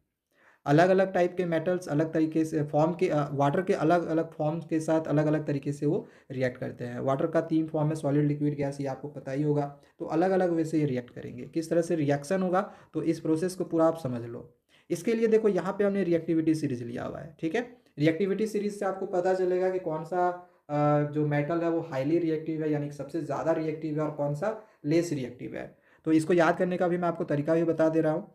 अलग अलग टाइप के मेटल्स अलग तरीके से फॉर्म के वाटर के अलग अलग फॉर्म के साथ अलग अलग तरीके से वो रिएक्ट करते हैं। वाटर का 3 फॉर्म है, सॉलिड, लिक्विड, गैस, ये आपको पता ही होगा। तो अलग अलग वे से ये रिएक्ट करेंगे। किस तरह से रिएक्शन होगा तो इस प्रोसेस को पूरा आप समझ लो। इसके लिए देखो यहाँ पे हमने रिएक्टिविटी सीरीज लिया हुआ है। ठीक है, रिएक्टिविटी सीरीज से आपको पता चलेगा कि कौन सा जो मेटल है वो हाईली रिएक्टिव है, यानी कि सबसे ज़्यादा रिएक्टिव है, और कौन सा लेस रिएक्टिव है। तो इसको याद करने का भी मैं आपको तरीका भी बता दे रहा हूँ।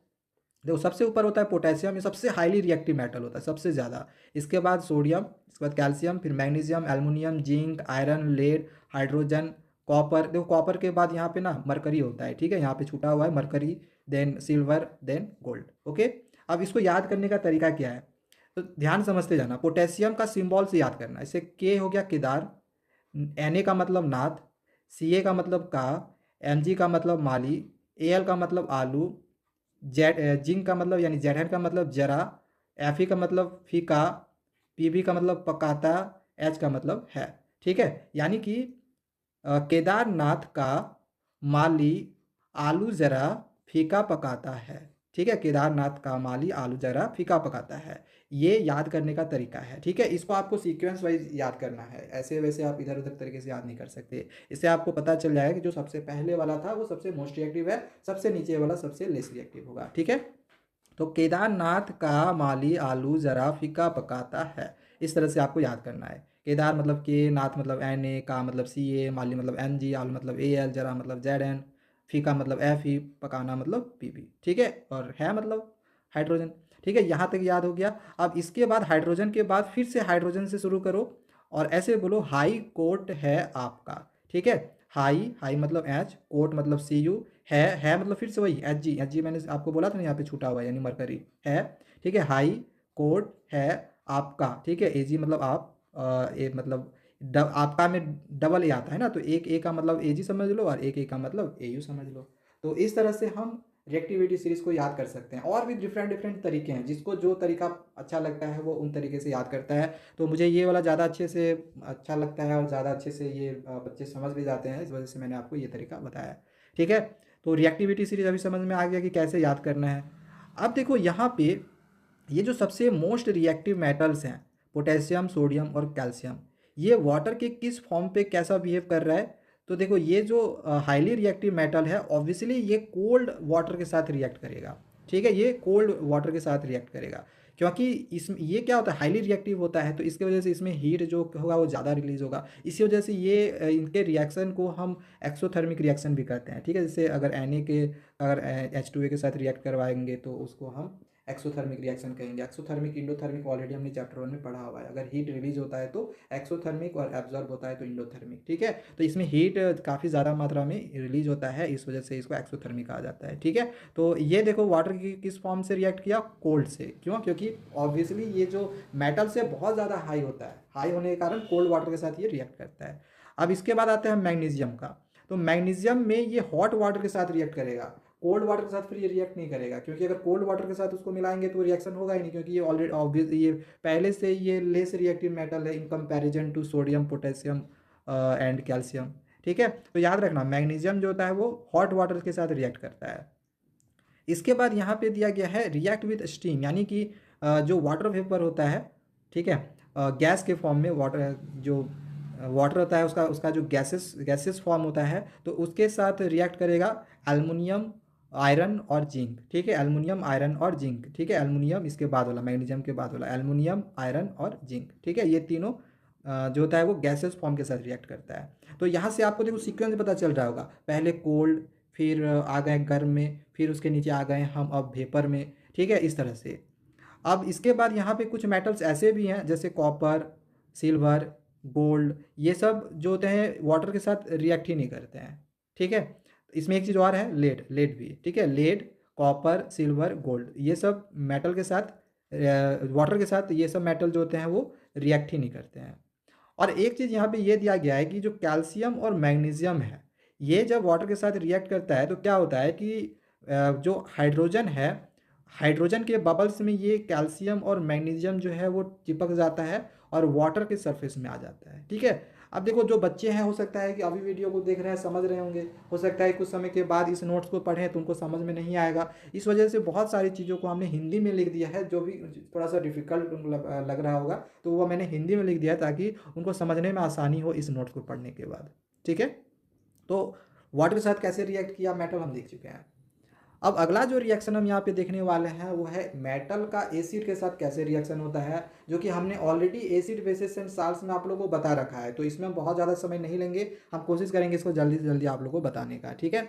देखो सबसे ऊपर होता है पोटेशियम, ये सबसे हाईली रिएक्टिव मेटल होता है, सबसे ज़्यादा। इसके बाद सोडियम, इसके बाद कैल्शियम, फिर magnesium, aluminium, zinc, iron, lead, hydrogen, copper. देखो कॉपर के बाद यहाँ पे ना मरकरी होता है। ठीक है, यहाँ पे छूटा हुआ है mercury, then silver, then gold. Okay, अब इसको याद करने का तरीका क्या है तो ध्यान समझते जाना। पोटेशियम का सिंबल से याद करना। इसे के हो गया केदार, Na का मतलब नाथ, Ca का मतलब का, Mg का मतलब माली, Al का मतलब आलू, जिंक का मतलब यानी Zn का मतलब जरा, Fe का मतलब फीका, Pb का मतलब पकाता, H का मतलब है। ठीक है, यानी कि केदारनाथ का माली आलू जरा फीका पकाता है। ठीक है, केदारनाथ का माली आलू जरा फीका पकाता है, ये याद करने का तरीका है। ठीक है, इसको आपको सीक्वेंस वाइज याद करना है, ऐसे वैसे आप इधर उधर तरीके से याद नहीं कर सकते। इससे आपको पता चल जाएगा कि जो सबसे पहले वाला था वो सबसे मोस्ट रिएक्टिव है, सबसे नीचे वाला सबसे लेस रिएक्टिव होगा। ठीक है, तो केदारनाथ का माली आलू जरा फीका पकाता है, इस तरह से आपको याद करना है। केदार मतलब के, नाथ मतलब Na, का मतलब Ca, माली मतलब Mg, आलू मतलब Al, जरा मतलब Zn, फीका मतलब Fe, पकाना मतलब Pb। ठीक है, और है मतलब हाइड्रोजन। ठीक है, यहाँ तक याद हो गया। अब इसके बाद हाइड्रोजन के बाद फिर से हाइड्रोजन से शुरू करो और ऐसे बोलो हाई कोर्ट है आपका। ठीक है, हाई, हाई मतलब एच, कोट मतलब Cu, है मतलब फिर से वही Hg मैंने आपको बोला था ना यहाँ पे छूटा हुआ है यानी मरकरी है, ठीक है। हाई कोट है आपका, ठीक है। Ag मतलब आप, ए मतलब आपका में डबल ए आता है ना, तो एक ए का मतलब Ag समझ लो और एक ए का मतलब Au समझ लो। तो इस तरह से हम रिएक्टिविटी सीरीज को याद कर सकते हैं। और भी डिफरेंट डिफरेंट तरीके हैं, जिसको जो तरीका अच्छा लगता है वो उन तरीके से याद करता है। तो मुझे ये वाला ज़्यादा अच्छे से अच्छा लगता है और ज़्यादा अच्छे से ये बच्चे समझ भी जाते हैं, इस वजह से मैंने आपको ये तरीका बताया, ठीक है। तो रिएक्टिविटी सीरीज अभी समझ में आ गया कि कैसे याद करना है। अब देखो यहाँ पे ये जो सबसे मोस्ट रिएक्टिव मेटल्स हैं, पोटेशियम, सोडियम और कैल्शियम, ये वाटर के किस फॉर्म पे कैसा बिहेव कर रहा है। तो देखो ये जो हाईली रिएक्टिव मेटल है, ऑब्वियसली ये कोल्ड वाटर के साथ रिएक्ट करेगा, ठीक है। ये कोल्ड वाटर के साथ रिएक्ट करेगा, क्योंकि इसमें ये क्या होता है, हाईली रिएक्टिव होता है, तो इसकी वजह से इसमें हीट जो होगा वो ज़्यादा रिलीज होगा। इसी वजह से ये इनके रिएक्शन को हम एक्सोथर्मिक रिएक्शन भी करते हैं, ठीक है। जैसे अगर अगर H2A के साथ रिएक्ट करवाएंगे तो उसको हम एक्सोथर्मिक रिएक्शन कहेंगे। एक्सोथर्मिक, इंडोथर्मिक ऑलरेडी हमने चैप्टर 1 में पढ़ा हुआ है। अगर हीट रिलीज होता है तो एक्सोथर्मिक और एब्जॉर्ब होता है तो इंडोथर्मिक, ठीक है। तो इसमें हीट काफ़ी ज़्यादा मात्रा में रिलीज होता है, इस वजह से इसको एक्सोथर्मिक कहा जाता है, ठीक है। तो ये देखो वाटर की किस फॉर्म से रिएक्ट किया, कोल्ड से। क्यों? क्योंकि ऑब्वियसली ये जो मेटल से बहुत ज़्यादा हाई होता है, हाई होने के कारण कोल्ड वाटर के साथ ये रिएक्ट करता है। अब इसके बाद आते हैं मैग्नीशियम का। तो मैग्नीशियम में ये हॉट वाटर के साथ रिएक्ट करेगा, कोल्ड वाटर के साथ फिर ये रिएक्ट नहीं करेगा, क्योंकि अगर कोल्ड वाटर के साथ उसको मिलाएंगे तो रिएक्शन होगा ही नहीं, क्योंकि ये ऑलरेडी ऑब्वियस ये पहले से ये लेस रिएक्टिव मेटल है in comparison to sodium, potassium and calcium, ठीक है। तो याद रखना मैग्नीशियम जो होता है वो हॉट वाटर के साथ रिएक्ट करता है। इसके बाद यहाँ पे दिया गया है रिएक्ट विद स्टीम, यानी कि जो वाटर वेपर होता है, ठीक है, गैस के फॉर्म में वाटर, जो वाटर होता है उसका उसका जो गैसेस फॉर्म होता है, तो उसके साथ रिएक्ट करेगा एल्युमिनियम, आयरन और जिंक, ठीक है। एल्युमिनियम, आयरन और जिंक, ठीक है। एल्युमिनियम इसके बाद वाला, मैग्नीशियम के बाद वाला एल्युमिनियम, आयरन और जिंक, ठीक है। ये तीनों जो होता है वो गैसेस फॉर्म के साथ रिएक्ट करता है। तो यहाँ से आपको देखो सीक्वेंस पता चल रहा होगा, पहले कोल्ड, फिर आ गए गर्म में, फिर उसके नीचे आ गए हम अब वेपर में, ठीक है, इस तरह से। अब इसके बाद यहाँ पे कुछ मेटल्स ऐसे भी हैं जैसे कॉपर, सिल्वर, गोल्ड, ये सब जो होते हैं वाटर के साथ रिएक्ट ही नहीं करते हैं, ठीक है। इसमें एक चीज़ और है, लेड, लेड भी, ठीक है। लेड, कॉपर, सिल्वर, गोल्ड, ये सब मेटल के साथ, वाटर के साथ, ये सब मेटल जो होते हैं वो रिएक्ट ही नहीं करते हैं। और एक चीज़ यहाँ पे ये दिया गया है कि जो कैल्शियम और मैग्नीशियम है, ये जब वाटर के साथ रिएक्ट करता है तो क्या होता है कि जो हाइड्रोजन है, हाइड्रोजन के बबल्स में ये कैल्शियम और मैग्नीशियम जो है वो चिपक जाता है और वाटर के सरफेस में आ जाता है, ठीक है। अब देखो जो बच्चे हैं, हो सकता है कि अभी वीडियो को देख रहे हैं समझ रहे होंगे, हो सकता है कुछ समय के बाद इस नोट्स को पढ़ें तो उनको समझ में नहीं आएगा। इस वजह से बहुत सारी चीज़ों को हमने हिंदी में लिख दिया है, जो भी थोड़ा सा डिफिकल्ट लग रहा होगा तो वो मैंने हिंदी में लिख दिया है ताकि उनको समझने में आसानी हो इस नोट्स को पढ़ने के बाद, ठीक है। तो वाटर के साथ कैसे रिएक्ट किया मेटल हम देख चुके हैं। अब अगला जो रिएक्शन हम यहाँ पे देखने वाले हैं वो है मेटल का एसिड के साथ कैसे रिएक्शन होता है, जो कि हमने already acid basis and salts में आप लोगों को बता रखा है। तो इसमें हम बहुत ज़्यादा समय नहीं लेंगे, हम कोशिश करेंगे इसको जल्दी से जल्दी आप लोगों को बताने का, ठीक है।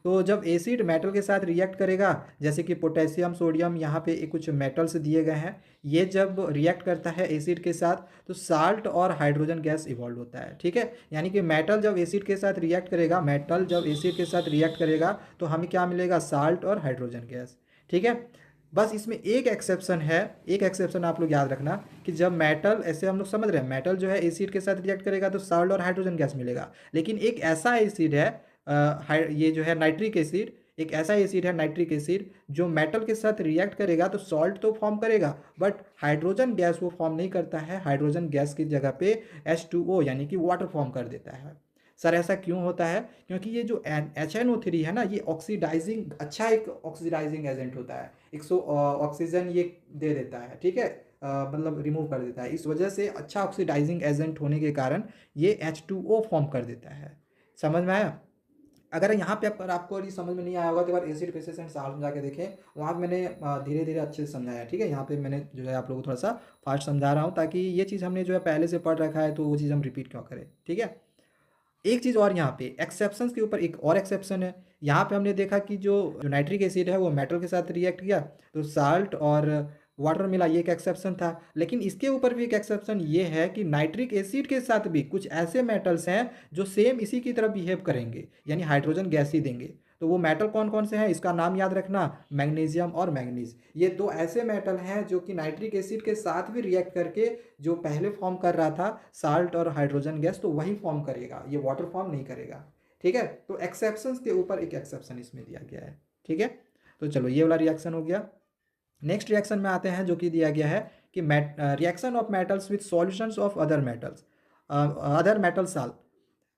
तो जब एसिड मेटल के साथ रिएक्ट करेगा, जैसे कि पोटेशियम, सोडियम, यहाँ पे कुछ मेटल्स दिए गए हैं, ये जब रिएक्ट करता है एसिड के साथ तो साल्ट और हाइड्रोजन गैस इवॉल्व होता है, ठीक है। यानी कि मेटल जब एसिड के साथ रिएक्ट करेगा, मेटल जब एसिड के साथ रिएक्ट करेगा तो हमें क्या मिलेगा, साल्ट और हाइड्रोजन गैस, ठीक है। बस इसमें एक एक्सेप्शन है, एक एक्सेप्शन आप लोग याद रखना कि जब मेटल, ऐसे हम लोग समझ रहे हैं मेटल जो है एसिड के साथ रिएक्ट करेगा तो साल्ट और हाइड्रोजन गैस मिलेगा, लेकिन एक ऐसा एसिड है, ये जो है नाइट्रिक एसिड, एक ऐसा एसिड है नाइट्रिक एसिड जो मेटल के साथ रिएक्ट करेगा तो सॉल्ट तो फॉर्म करेगा बट हाइड्रोजन गैस वो फॉर्म नहीं करता है, हाइड्रोजन गैस की जगह पे H2O यानी कि वाटर फॉर्म कर देता है। सर ऐसा क्यों होता है? क्योंकि ये जो HNO3 है ना, ये ऑक्सीडाइजिंग, अच्छा एक ऑक्सीडाइजिंग एजेंट होता है, ऑक्सीजन ये दे देता है, ठीक है, मतलब रिमूव कर देता है। इस वजह से अच्छा ऑक्सीडाइजिंग एजेंट होने के कारण ये H2O फॉर्म कर देता है। समझ में आया? अगर यहाँ पे पर आपको यदि समझ में नहीं आया होगा तो एक बार एसिड बेसिस एंड साल्ट में जाके देखें, वहाँ मैंने धीरे धीरे अच्छे से समझाया, ठीक है। यहाँ पे मैंने जो है आप लोगों को थोड़ा सा फास्ट समझा रहा हूँ ताकि ये चीज़ हमने जो है पहले से पढ़ रखा है तो वो चीज़ हम रिपीट क्यों करें, ठीक है। एक चीज़ और यहाँ पे एक्सेप्शंस के ऊपर एक और एक्सेप्शन है। यहाँ पे हमने देखा कि जो नाइट्रिक एसिड है वो मेटल के साथ रिएक्ट किया तो साल्ट और वाटर मिला, ये एक एक्सेप्शन था। लेकिन इसके ऊपर भी एक एक्सेप्शन ये है कि नाइट्रिक एसिड के साथ भी कुछ ऐसे मेटल्स हैं जो सेम इसी की तरह बिहेव करेंगे, यानी हाइड्रोजन गैस ही देंगे। तो वो मेटल कौन कौन से हैं, इसका नाम याद रखना, मैग्नीशियम और मैंगनीज। ये दो ऐसे मेटल हैं जो कि नाइट्रिक एसिड के साथ भी रिएक्ट करके जो पहले फॉर्म कर रहा था साल्ट और हाइड्रोजन गैस, तो वही फॉर्म करेगा, ये वाटर फॉर्म नहीं करेगा। ठीक है, तो एक्सेप्शंस के ऊपर एक एक्सेप्शन इसमें दिया गया है। ठीक है, तो चलो ये वाला रिएक्शन हो गया। नेक्स्ट रिएक्शन में आते हैं जो कि दिया गया है कि reaction of metals with solutions of other metals, other metal salt.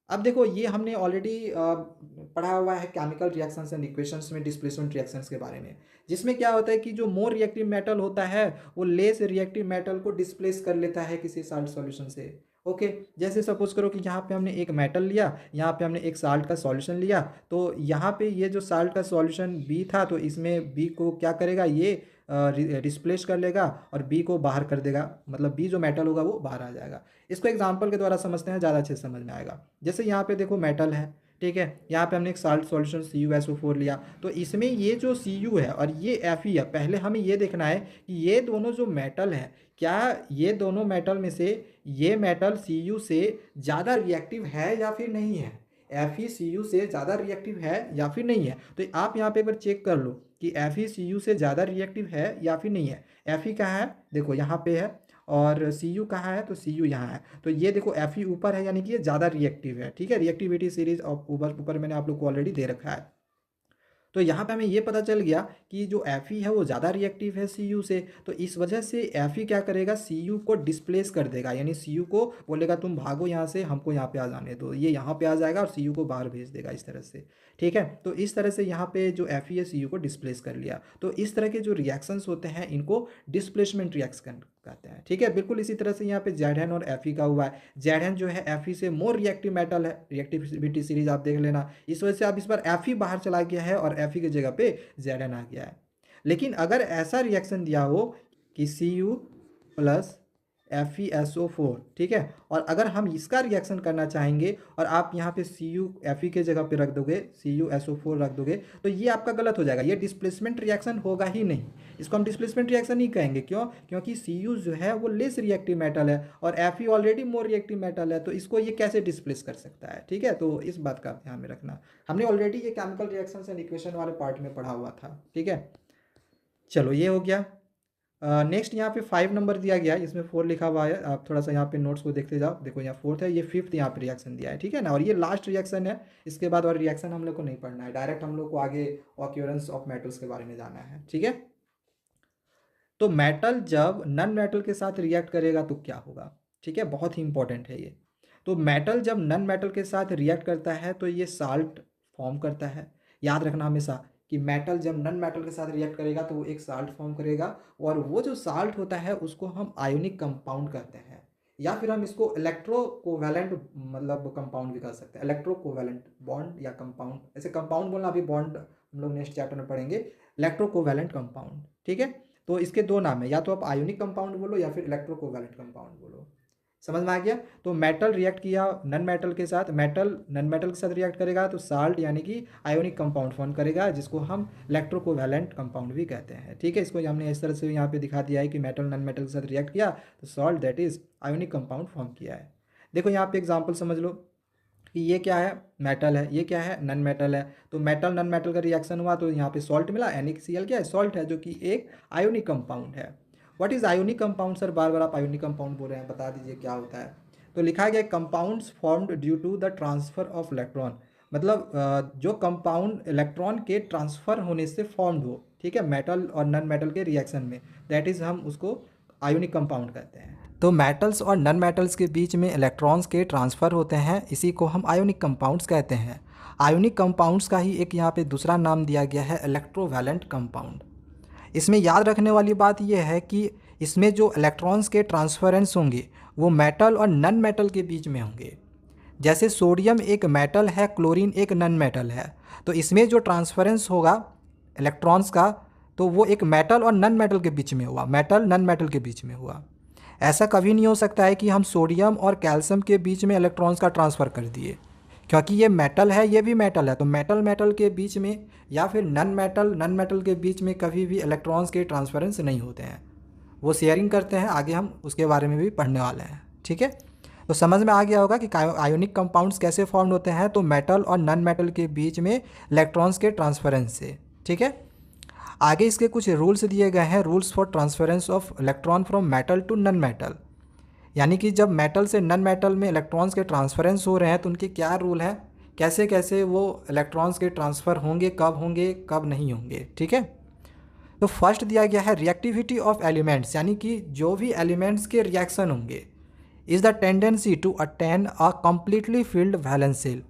अब देखो ये हमने ऑलरेडी पढ़ा हुआ है केमिकल रिएक्शंस एंड इक्वेशंस में डिस्प्लेसमेंट रिएक्शंस के बारे में, जिसमें क्या होता है कि जो मोर रिएक्टिव मेटल होता है वो लेस रिएक्टिव मेटल को डिस्प्लेस कर लेता है किसी साल्ट सॉल्यूशन से। ओके, जैसे सपोज करो कि यहाँ पे हमने एक मेटल लिया, यहाँ पे हमने एक साल्ट का सॉल्यूशन लिया, तो यहाँ पे ये जो साल्ट का सॉल्यूशन बी था, तो इसमें बी को क्या करेगा, ये डिस्प्लेस कर लेगा और बी को बाहर कर देगा, मतलब बी जो मेटल होगा वो बाहर आ जाएगा। इसको एग्जांपल के द्वारा समझते हैं, ज़्यादा अच्छे से समझ में आएगा। जैसे यहाँ पे देखो मेटल है, ठीक है, यहाँ पे हमने एक साल्ट सॉल्यूशन CuSO4 लिया, तो इसमें ये जो Cu है और ये Fe है, पहले हमें ये देखना है कि ये दोनों जो मेटल है, क्या ये दोनों मेटल में से ये मेटल Cu से ज़्यादा रिएक्टिव है या फिर नहीं है। Fe Cu से ज़्यादा रिएक्टिव है या फिर नहीं है, तो आप यहाँ पे एक बार चेक कर लो कि Fe Cu से ज़्यादा रिएक्टिव है या फिर नहीं है। Fe कहाँ है, देखो यहाँ पे है, और Cu कहाँ है, तो Cu यहाँ है। तो ये देखो Fe ऊपर है, यानी कि ये ज़्यादा रिएक्टिव है। ठीक है, रिएक्टिविटी सीरीज ऊपर ऊपर मैंने आप लोग को ऑलरेडी दे रखा है। तो यहाँ पे हमें ये पता चल गया कि जो Fe है वो ज़्यादा रिएक्टिव है Cu से, तो इस वजह से Fe क्या करेगा, Cu को डिस्प्लेस कर देगा, यानी Cu को बोलेगा तुम भागो यहाँ से, हमको यहाँ पे आ जाने दो, ये यहाँ पे आ जाएगा और Cu को बाहर भेज देगा इस तरह से। ठीक है, तो इस तरह से यहाँ पे जो Fe है Cu को डिस्प्लेस कर लिया। तो इस तरह के जो रिएक्शंस होते हैं इनको डिस्प्लेसमेंट रिएक्शन कहते हैं। ठीक है, बिल्कुल इसी तरह से यहाँ पे Zn और Fe का हुआ है। Zn जो है Fe से मोर रिएक्टिव मेटल है, रिएक्टिविटी सीरीज आप देख लेना, इस वजह से आप इस बार Fe बाहर चला गया है और Fe की जगह पे Zn आ गया है। लेकिन अगर ऐसा रिएक्शन दिया हो कि Cu प्लस FeSO4, ठीक है, और अगर हम इसका रिएक्शन करना चाहेंगे और आप यहाँ पे Fe के जगह पे रख दोगे, CuSO4 रख दोगे, तो ये आपका गलत हो जाएगा, ये डिस्प्लेसमेंट रिएक्शन होगा ही नहीं। इसको हम डिस्प्लेसमेंट रिएक्शन नहीं कहेंगे, क्यों, क्योंकि Cu जो है वो लेस रिएक्टिव मेटल है और Fe already more reactive metal है, तो इसको ये कैसे डिस्प्लेस कर सकता है। ठीक है, तो इस बात का ध्यान में रखना, हमने ऑलरेडी ये केमिकल रिएक्शन एंड इक्वेशन वाले पार्ट में पढ़ा हुआ था। ठीक है, चलो ये हो गया। नेक्स्ट यहाँ पे 5 नंबर दिया गया है, इसमें 4 लिखा हुआ है, आप थोड़ा सा यहाँ पे नोट्स को देखते जाओ। देखो यहाँ 4th है, ये 5th यहाँ पे रिएक्शन दिया है। ठीक है ना, और ये लास्ट रिएक्शन है, इसके बाद और रिएक्शन हम लोग को नहीं पढ़ना है, डायरेक्ट हम लोग को आगे ऑक्यूरेंस ऑफ मेटल्स के बारे में जाना है। ठीक है, तो मेटल जब नन मेटल के साथ रिएक्ट करेगा तो क्या होगा। ठीक है, बहुत ही इंपॉर्टेंट है ये। तो मेटल जब नन मेटल के साथ रिएक्ट करता है तो ये साल्ट फॉर्म करता है। याद रखना हमेशा कि मेटल जब नन मेटल के साथ रिएक्ट करेगा तो वो एक साल्ट फॉर्म करेगा, और वो जो साल्ट होता है उसको हम आयोनिक कंपाउंड कहते हैं, या फिर हम इसको इलेक्ट्रो कोवैलेंट मतलब कंपाउंड भी कह सकते हैं। इलेक्ट्रो कोवैलेंट बॉन्ड या कंपाउंड, ऐसे कंपाउंड बोलना, अभी बॉन्ड हम लोग नेक्स्ट चैप्टर में पढ़ेंगे। इलेक्ट्रो कोवैलेंट कंपाउंड, ठीक है, तो इसके दो नाम है, या तो आप आयोनिक कंपाउंड बोलो या फिर इलेक्ट्रो कोवैलेंट कंपाउंड बोलो। समझ में आ गया। तो मेटल रिएक्ट किया नन मेटल के साथ, मेटल नन मेटल के साथ रिएक्ट करेगा तो साल्ट यानी कि आयोनिक कंपाउंड फॉर्म करेगा, जिसको हम इलेक्ट्रोकोवैलेंट कंपाउंड भी कहते हैं। ठीक है, इसको हमने इस तरह से यहाँ पे दिखा दिया है कि मेटल नन मेटल के साथ रिएक्ट किया तो salt that is ionic compound form किया है। देखो यहाँ पे एग्जाम्पल समझ लो कि ये क्या है, मेटल है, ये क्या है, नन मेटल है। तो मेटल नन मेटल का रिएक्शन हुआ तो यहाँ पे सॉल्ट मिला, NaCl क्या है, सॉल्ट है, जो कि एक आयोनिक कंपाउंड है। What is ionic compound sir, बार बार आप आयोनिक कंपाउंड बोल रहे हैं, बता दीजिए क्या होता है। तो लिखा गया compounds formed due to the transfer of electron, मतलब जो कंपाउंड इलेक्ट्रॉन के ट्रांसफर होने से फॉर्म्ड हो। ठीक है, मेटल और नन मेटल के रिएक्शन में, दैट इज हम उसको आयोनिक कंपाउंड कहते हैं। तो मेटल्स और नन मेटल्स के बीच में इलेक्ट्रॉन्स के ट्रांसफ़र होते हैं, इसी को हम आयोनिक कंपाउंड्स कहते हैं। आयोनिक कंपाउंड्स का ही एक यहाँ पे दूसरा नाम दिया गया है इलेक्ट्रोवैलेंट कंपाउंड। इसमें याद रखने वाली बात यह है कि इसमें जो इलेक्ट्रॉन्स के ट्रांसफरेंस होंगे वो मेटल और नन मेटल के बीच में होंगे। जैसे सोडियम एक मेटल है, क्लोरीन एक नन मेटल है, तो इसमें जो ट्रांसफरेंस होगा इलेक्ट्रॉन्स का तो वो एक मेटल और नन मेटल के बीच में हुआ, मेटल नन मेटल के बीच में हुआ। ऐसा कभी नहीं हो सकता है कि हम सोडियम और कैल्शियम के बीच में इलेक्ट्रॉन्स का ट्रांसफ़र कर दिए, क्योंकि ये मेटल है, ये भी मेटल है, तो मेटल मेटल के बीच में या फिर नन मेटल के बीच में कभी भी इलेक्ट्रॉन्स के ट्रांसफरेंस नहीं होते हैं। वो शेयरिंग करते हैं, आगे हम उसके बारे में भी पढ़ने वाले हैं। ठीक है, तो समझ में आ गया होगा कि आयोनिक कंपाउंड्स कैसे फॉर्म होते हैं। तो मेटल और नॉन मेटल के बीच में इलेक्ट्रॉन्स के ट्रांसफरेंस से। ठीक है, आगे इसके कुछ रूल्स दिए गए हैं, rules for transference of electron from metal to non metal. यानी कि जब मेटल से नॉन मेटल में इलेक्ट्रॉन्स के ट्रांसफरेंस हो रहे हैं तो उनके क्या रूल है, कैसे कैसे वो इलेक्ट्रॉन्स के ट्रांसफ़र होंगे, कब नहीं होंगे। ठीक है, तो फर्स्ट दिया गया है रिएक्टिविटी ऑफ एलिमेंट्स, यानी कि जो भी एलिमेंट्स के रिएक्शन होंगे is the tendency to attain a completely filled valence shell.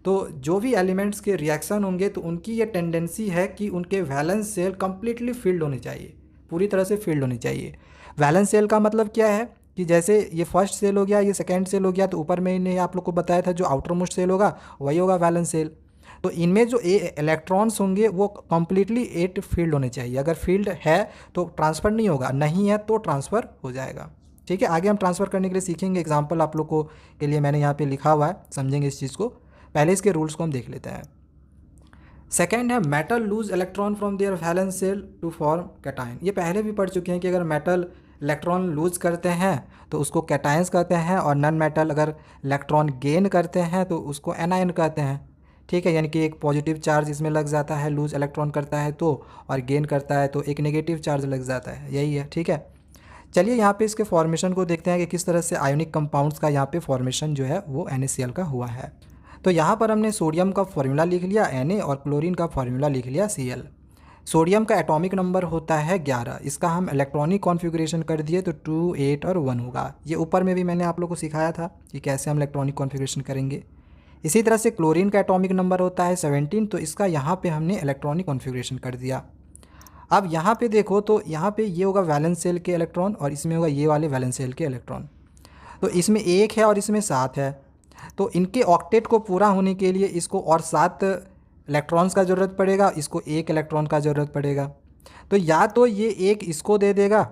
तो जो भी एलिमेंट्स के रिएक्शन होंगे तो उनकी ये टेंडेंसी है कि उनके वैलेंस शेल कम्प्लीटली फिल्ड होने चाहिए, पूरी तरह से फिल्ड होनी चाहिए। वैलेंस शेल का मतलब क्या है कि जैसे ये फर्स्ट सेल हो गया, ये सेकेंड सेल हो गया, तो ऊपर में इन्हें आप लोग को बताया था जो आउटर मोस्ट सेल होगा वही होगा वैलेंस सेल। तो इनमें जो इलेक्ट्रॉन्स होंगे वो कम्प्लीटली एट फील्ड होने चाहिए। अगर फील्ड है तो ट्रांसफ़र नहीं होगा, नहीं है तो ट्रांसफ़र हो जाएगा। ठीक है, आगे हम ट्रांसफ़र करने के लिए सीखेंगे। एग्जाम्पल आप लोग को के लिए मैंने यहाँ पे लिखा हुआ है, समझेंगे इस चीज़ को। पहले इसके रूल्स को हम देख लेते हैं। सेकेंड है metal lose electron from their valence shell to form cation. ये पहले भी पढ़ चुके हैं कि अगर मेटल इलेक्ट्रॉन लूज करते हैं तो उसको कैटायंस कहते हैं, और नॉन मेटल अगर इलेक्ट्रॉन गेन करते हैं तो उसको एनायन कहते हैं। ठीक है, यानी कि एक पॉजिटिव चार्ज इसमें लग जाता है, लूज इलेक्ट्रॉन करता है तो, और गेन करता है तो एक नेगेटिव चार्ज लग जाता है, यही है। ठीक है, चलिए यहाँ पे इसके फॉर्मेशन को देखते हैं कि किस तरह से आयोनिक कंपाउंड्स का यहाँ पे फॉर्मेशन जो है वो NaCl का हुआ है। तो यहाँ पर हमने सोडियम का फॉर्मूला लिख लिया Na, और क्लोरीन का फॉर्मूला लिख लिया Cl। सोडियम का एटॉमिक नंबर होता है 11, इसका हम इलेक्ट्रॉनिक कॉन्फ़िगरेशन कर दिए तो 2, 8 और 1 होगा। ये ऊपर में भी मैंने आप लोग को सिखाया था कि कैसे हम इलेक्ट्रॉनिक कॉन्फ़िगरेशन करेंगे। इसी तरह से क्लोरीन का एटॉमिक नंबर होता है 17, तो इसका यहाँ पे हमने इलेक्ट्रॉनिक कॉन्फ़िगरेशन कर दिया। अब यहाँ पे देखो तो यहाँ पे ये होगा वैलेंस शेल के इलेक्ट्रॉन, और इसमें होगा ये वाले वैलेंस शेल के इलेक्ट्रॉन। तो इसमें 1 है और इसमें 7 है, तो इनके ऑक्टेट को पूरा होने के लिए इसको और 7 इलेक्ट्रॉन्स का ज़रूरत पड़ेगा, इसको 1 इलेक्ट्रॉन का ज़रूरत पड़ेगा। तो या तो ये 1 इसको दे देगा,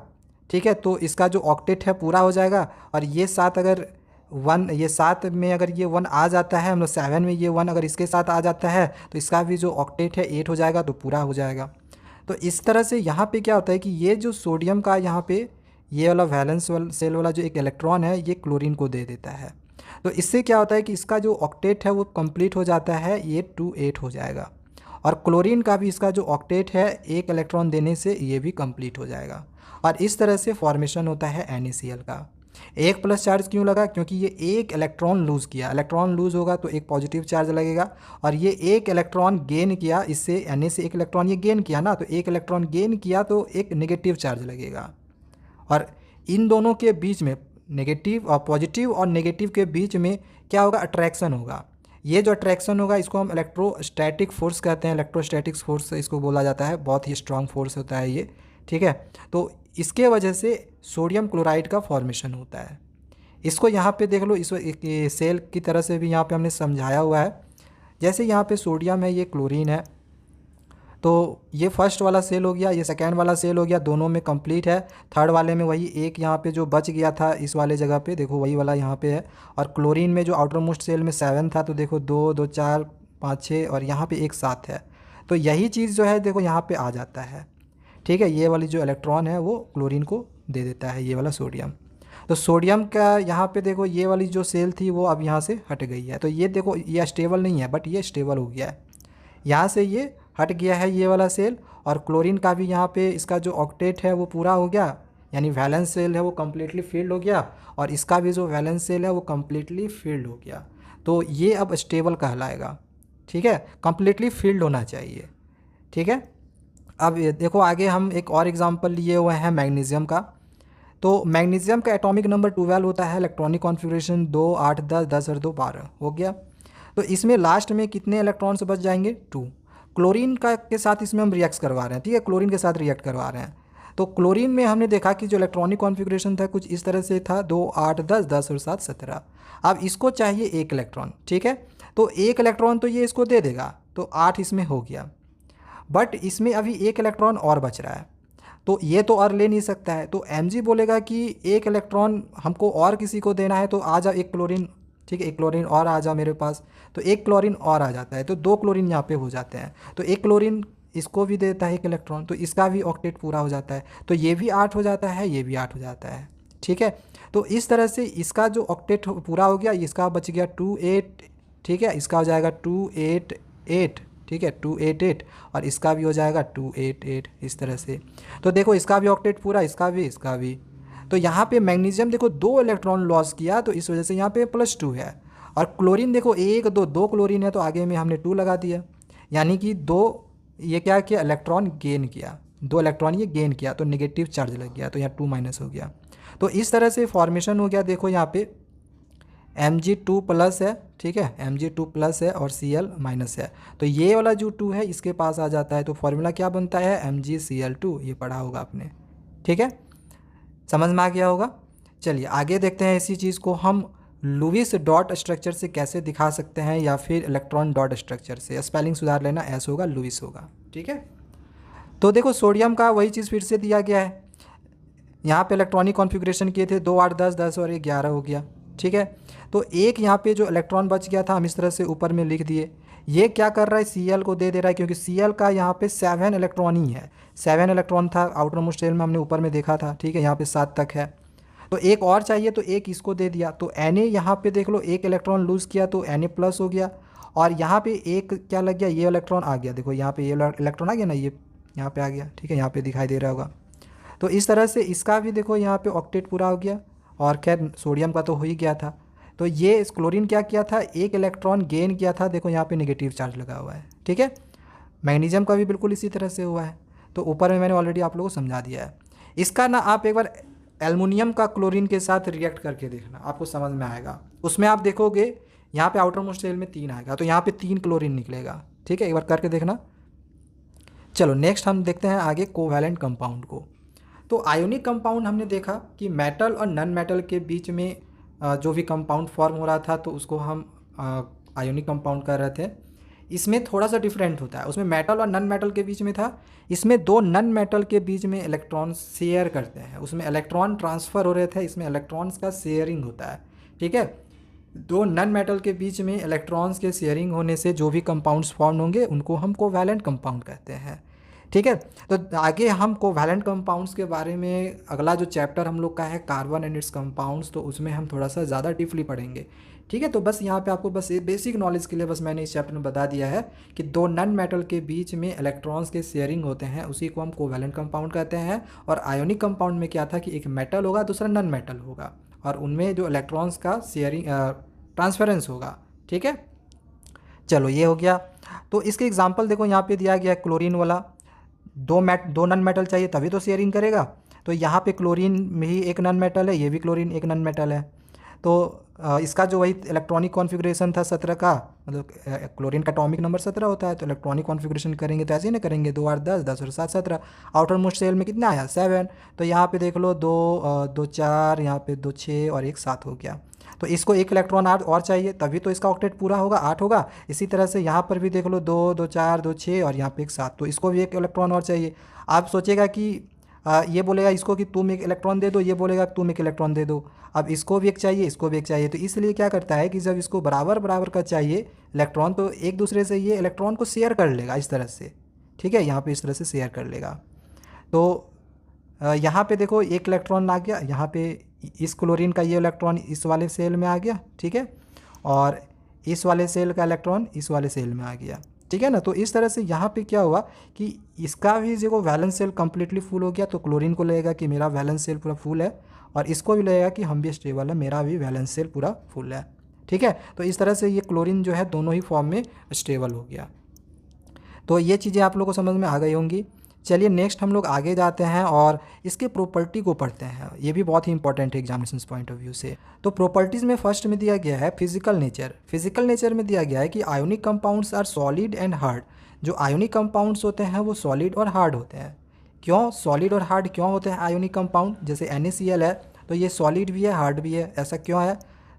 ठीक है, तो इसका जो ऑक्टेट है पूरा हो जाएगा, और ये 7 अगर 1, ये 7 में अगर ये 1 आ जाता है, मतलब 7 में ये 1 अगर इसके साथ आ जाता है तो इसका भी जो ऑक्टेट है 8 हो जाएगा, तो पूरा हो जाएगा। तो इस तरह से यहाँ पे क्या होता है कि ये जो सोडियम का यहाँ पे ये वाला वैलेंस शेल वाला जो एक इलेक्ट्रॉन है ये क्लोरीन को दे देता है। तो इससे क्या होता है कि इसका जो ऑक्टेट है वो कंप्लीट हो जाता है, ये 2, 8 हो जाएगा। और क्लोरीन का भी इसका जो ऑक्टेट है 1 इलेक्ट्रॉन देने से ये भी कंप्लीट हो जाएगा। और इस तरह से फॉर्मेशन होता है NaCl का। 1 प्लस चार्ज क्यों लगा? क्योंकि ये 1 इलेक्ट्रॉन लूज़ किया, इलेक्ट्रॉन लूज़ होगा तो एक पॉजिटिव चार्ज लगेगा, और ये 1 इलेक्ट्रॉन गेन किया, इससे Na से 1 इलेक्ट्रॉन ये गेन किया ना, तो 1 इलेक्ट्रॉन गेन किया तो एक नेगेटिव चार्ज लगेगा। और इन दोनों के बीच में नेगेटिव और पॉजिटिव और नेगेटिव के बीच में क्या होगा? अट्रैक्शन होगा। ये जो अट्रैक्शन होगा इसको हम इलेक्ट्रोस्टैटिक फोर्स कहते हैं, इलेक्ट्रोस्टैटिक फोर्स इसको बोला जाता है, बहुत ही स्ट्रांग फोर्स होता है ये। ठीक है, तो इसके वजह से सोडियम क्लोराइड का फॉर्मेशन होता है। इसको यहाँ पे देख लो, इस सेल की तरह से भी यहाँ पे हमने समझाया हुआ है। जैसे यहाँ पे सोडियम है, ये क्लोरीन है, तो ये फर्स्ट वाला सेल हो गया, ये सेकेंड वाला सेल हो गया, दोनों में कंप्लीट है। थर्ड वाले में वही एक यहाँ पे जो बच गया था इस वाले जगह पे, देखो वही वाला यहाँ पे है। और क्लोरीन में जो आउटर मोस्ट सेल में 7 था, तो देखो 2, 2, 4, 5, 6 और यहाँ पे एक 7 है। तो यही चीज़ जो है देखो यहाँ पे आ जाता है। ठीक है, ये वाली जो इलेक्ट्रॉन है वो क्लोरीन को दे देता है, ये वाला सोडियम। तो सोडियम का यहाँ पे देखो ये वाली जो सेल थी वो अब यहाँ से हट गई है। तो ये देखो ये स्टेबल नहीं है, बट ये स्टेबल हो गया है, यहाँ से ये हट गया है ये वाला सेल। और क्लोरीन का भी यहाँ पे इसका जो ऑक्टेट है वो पूरा हो गया, यानी वैलेंस सेल है वो कम्प्लीटली फील्ड हो गया, और इसका भी जो वैलेंस सेल है वो कम्प्लीटली फील्ड हो गया। तो ये अब स्टेबल कहलाएगा। ठीक है, कम्प्लीटली फील्ड होना चाहिए। ठीक है, अब ये देखो आगे हम एक और एग्जांपल लिए हुए हैं मैग्नीशियम का। तो मैग्नीशियम का एटॉमिक नंबर 12 होता है, इलेक्ट्रॉनिक कॉन्फ़िगरेशन 2, 8, 10, 10 और 2, 12 हो गया। तो इसमें लास्ट में कितने इलेक्ट्रॉन्स बच जाएंगे? 2। क्लोरीन का के साथ इसमें हम रिएक्ट करवा रहे हैं, ठीक है, क्लोरीन के साथ रिएक्ट करवा रहे हैं। तो क्लोरीन में हमने देखा कि जो इलेक्ट्रॉनिक कॉन्फ़िगरेशन था कुछ इस तरह से था, 2, 8, 10, 10 और 7, 17। अब इसको चाहिए 1 इलेक्ट्रॉन, ठीक है, तो 1 इलेक्ट्रॉन तो ये इसको दे देगा, तो 8 इसमें हो गया। बट इसमें अभी 1 इलेक्ट्रॉन और बच रहा है, तो ये तो और ले नहीं सकता है। तो Mg बोलेगा कि 1 इलेक्ट्रॉन हमको और किसी को देना है, तो आ जा 1 क्लोरीन, ठीक है, 1 क्लोरीन और आ जा मेरे पास। तो 1 क्लोरीन और आ जाता है, तो 2 क्लोरीन यहाँ पे हो जाते हैं। तो 1 क्लोरीन इसको भी देता है एक इलेक्ट्रॉन, तो इसका भी ऑक्टेट पूरा हो जाता है। तो ये भी 8 हो जाता है, ये भी 8 हो जाता है। ठीक है, तो इस तरह से इसका जो ऑक्टेट पूरा हो गया, इसका बच गया 28। ठीक है, इसका हो जाएगा 288। ठीक है, 288, और इसका भी हो जाएगा 288 इस तरह से। तो देखो इसका भी ऑक्टेट पूरा, इसका भी। तो यहाँ पे मैग्नीशियम देखो 2 इलेक्ट्रॉन लॉस किया, तो इस वजह से यहाँ पे +2 है। और क्लोरीन देखो 1 2 क्लोरीन है, तो आगे में हमने 2 लगा दिया, यानी कि 2 ये क्या किया, इलेक्ट्रॉन गेन किया, 2 इलेक्ट्रॉन ये गेन किया, तो नेगेटिव चार्ज लग गया, तो यहाँ 2- हो गया। तो इस तरह से फॉर्मेशन हो गया। देखो यहाँ पे Mg2+ है, ठीक है, Mg2+ है और Cl- है। तो ये वाला जो 2 है इसके पास आ जाता है, तो फॉर्मूला क्या बनता है, MgCl2। ये पढ़ा होगा आपने, ठीक है, समझ में आ गया होगा। चलिए आगे देखते हैं इसी चीज़ को हम लुईस डॉट स्ट्रक्चर से कैसे दिखा सकते हैं, या फिर इलेक्ट्रॉन डॉट स्ट्रक्चर से। स्पेलिंग सुधार लेना, एस होगा, लुईस होगा, ठीक है। तो देखो सोडियम का वही चीज़ फिर से दिया गया है। यहाँ पे इलेक्ट्रॉनिक कॉन्फ़िगरेशन किए थे 2 8 10 10 और 11 हो गया, ठीक है। तो एक यहाँ पे जो इलेक्ट्रॉन बच गया था हम इस तरह से ऊपर में लिख दिए। ये क्या कर रहा है, Cl को दे रहा है, क्योंकि Cl का यहाँ पे 7 इलेक्ट्रॉन ही है। 7 इलेक्ट्रॉन था आउटर मोस्ट शेल में, हमने ऊपर में देखा था, ठीक है, यहाँ पे 7 तक है। तो एक और चाहिए, तो एक इसको दे दिया। तो Na यहाँ पे देख लो, एक इलेक्ट्रॉन लूज़ किया तो Na+ हो गया, और यहाँ पे एक क्या लग गया, ये इलेक्ट्रॉन आ गया। देखो यहाँ पे ये इलेक्ट्रॉन आ गया ना, ये यहाँ पे आ गया, ठीक है, यहाँ पे दिखाई दे रहा होगा। तो इस तरह से इसका भी देखो यहाँ पे ऑक्टेट पूरा हो गया। और खैर सोडियम का तो हो ही गया था। तो ये क्लोरीन क्या किया था, एक इलेक्ट्रॉन गेन किया था, देखो यहाँ पे नेगेटिव चार्ज लगा हुआ है, ठीक है। मैग्नीशियम का भी बिल्कुल इसी तरह से हुआ है। तो ऊपर में मैंने ऑलरेडी आप लोगों को समझा दिया है। इसका ना आप एक बार एल्युमिनियम का क्लोरीन के साथ रिएक्ट करके देखना, आपको समझ में आएगा। उसमें आप देखोगे यहाँ पे आउटर मोस्ट शेल में 3 आएगा, तो यहाँ पे 3 क्लोरीन निकलेगा, ठीक है, एक बार करके देखना। चलो नेक्स्ट हम देखते हैं आगे कोवैलेंट कंपाउंड को। तो आयोनिक कंपाउंड हमने देखा कि मेटल और नॉन मेटल के बीच में जो भी कंपाउंड फॉर्म हो रहा था, तो उसको हम आयोनिक कंपाउंड कर रहे थे। इसमें थोड़ा सा डिफरेंट होता है, उसमें मेटल और नॉन मेटल के बीच में था, इसमें 2 नॉन मेटल के बीच में इलेक्ट्रॉन शेयर करते हैं, उसमें इलेक्ट्रॉन ट्रांसफ़र हो रहे थे, इसमें इलेक्ट्रॉन्स का शेयरिंग होता है, ठीक है। 2 नॉन मेटल के बीच में इलेक्ट्रॉन्स के शेयरिंग होने से जो भी कंपाउंड्स फॉर्म होंगे उनको हम कोवैलेंट कंपाउंड कहते हैं, ठीक है। तो आगे हम कोवैलेंट कंपाउंड्स के बारे में अगला जो चैप्टर हम लोग का है कार्बन एंड इट्स कंपाउंड्स, तो उसमें हम थोड़ा सा ज़्यादा डीपली पढ़ेंगे, ठीक है। तो बस यहाँ पे आपको बस बेसिक नॉलेज के लिए बस मैंने इस चैप्टर में बता दिया है कि 2 नॉन मेटल के बीच में इलेक्ट्रॉन्स के शेयरिंग होते हैं, उसी को हम कोवैलेंट कंपाउंड कहते हैं। और आयोनिक कंपाउंड में क्या था कि एक मेटल होगा, दूसरा नॉन मेटल होगा, और उनमें जो इलेक्ट्रॉन्स का शेयरिंग ट्रांसफरेंस होगा, ठीक है। चलो ये हो गया। तो इसके एग्जाम्पल देखो यहाँ पे दिया गया है, क्लोरीन वाला, 2 नॉन मेटल चाहिए तभी तो शेयरिंग करेगा। तो यहाँ पे क्लोरीन में ही एक नॉन मेटल है, ये भी क्लोरीन एक नॉन मेटल है। तो इसका जो वही इलेक्ट्रॉनिक कॉन्फ़िगरेशन था 17 का, मतलब क्लोरीन का एटॉमिक नंबर 17 होता है, तो इलेक्ट्रॉनिक कॉन्फ़िगरेशन करेंगे तो ऐसे ही ना करेंगे, 2 8 10 10 और 7 17। आउटर मोस्ट शेल में कितना आया, 7। तो यहाँ पे देख लो 2 4, यहाँ पे 2 6 और 1 7 हो गया। तो इसको एक इलेक्ट्रॉन और चाहिए तभी तो इसका ऑक्टेट पूरा होगा, 8 होगा। इसी तरह से यहाँ पर भी देख लो 2 2 4 2 6 और यहाँ पे 1 7, तो इसको भी एक इलेक्ट्रॉन और चाहिए। आप सोचेगा कि ये बोलेगा इसको कि तुम एक इलेक्ट्रॉन दे दो, ये बोलेगा तुम एक इलेक्ट्रॉन दे दो। अब इसको भी एक चाहिए, इसको भी एक चाहिए, तो इसलिए क्या करता है कि जब इसको बराबर बराबर का चाहिए इलेक्ट्रॉन, तो एक दूसरे से ये इलेक्ट्रॉन को शेयर कर लेगा इस तरह से, ठीक है, यहाँ पे इस तरह से शेयर कर लेगा। तो यहाँ पे देखो एक इलेक्ट्रॉन आ गया, यहाँ पे इस क्लोरीन का ये इलेक्ट्रॉन इस वाले सेल में आ गया, ठीक है, और इस वाले सेल का इलेक्ट्रॉन इस वाले सेल में आ गया, ठीक है ना। तो इस तरह से यहाँ पे क्या हुआ कि इसका भी जो वैलेंस सेल कम्प्लीटली फुल हो गया, तो क्लोरीन को लगेगा कि मेरा वैलेंस सेल पूरा फुल है, और इसको भी लगेगा कि हम भी स्टेबल है, मेरा भी वैलेंस सेल पूरा फुल है, ठीक है। तो इस तरह से ये क्लोरीन जो है दोनों ही फॉर्म में स्टेबल हो गया। तो ये चीज़ें आप लोगों को समझ में आ गई होंगी। चलिए नेक्स्ट हम लोग आगे जाते हैं और इसके प्रॉपर्टी को पढ़ते हैं। ये भी बहुत ही इंपॉर्टेंट है एग्जामिनेशन पॉइंट ऑफ व्यू से। तो प्रॉपर्टीज़ में फर्स्ट में दिया गया है फिजिकल नेचर। फिजिकल नेचर में दिया गया है कि ionic compounds are solid and hard. जो आयोनिक कंपाउंड्स होते हैं वो सॉलिड और हार्ड होते हैं। क्यों सॉलिड और हार्ड क्यों होते हैं आयोनिक कंपाउंड? जैसे NaCl है तो ये सॉलिड भी है हार्ड भी है, ऐसा क्यों है?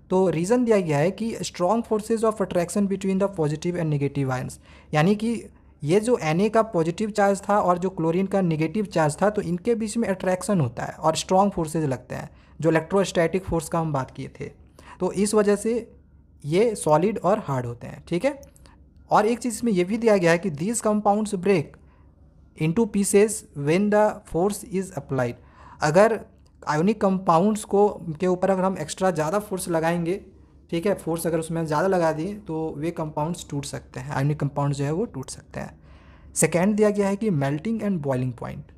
तो रीज़न दिया गया है कि strong forces of attraction between the positive and negative ions, यानी कि ये जो Na का पॉजिटिव चार्ज था और जो क्लोरीन का नेगेटिव चार्ज था, तो इनके बीच में अट्रैक्शन होता है और स्ट्रॉन्ग फोर्सेज लगते हैं, जो इलेक्ट्रोस्टैटिक फोर्स का हम बात किए थे। तो इस वजह से ये सॉलिड और हार्ड होते हैं, ठीक है। और एक चीज़ में ये भी दिया गया है कि these compounds break into pieces when the force is applied. अगर आयोनिक कंपाउंड्स को के ऊपर अगर हम एक्स्ट्रा ज़्यादा फोर्स लगाएंगे, ठीक है, फोर्स अगर उसमें ज़्यादा लगा दिए तो वे कंपाउंड्स टूट सकते हैं, आयोनिक कंपाउंड जो है वो टूट सकते हैं। सेकेंड दिया गया है कि मेल्टिंग एंड बॉइलिंग पॉइंट।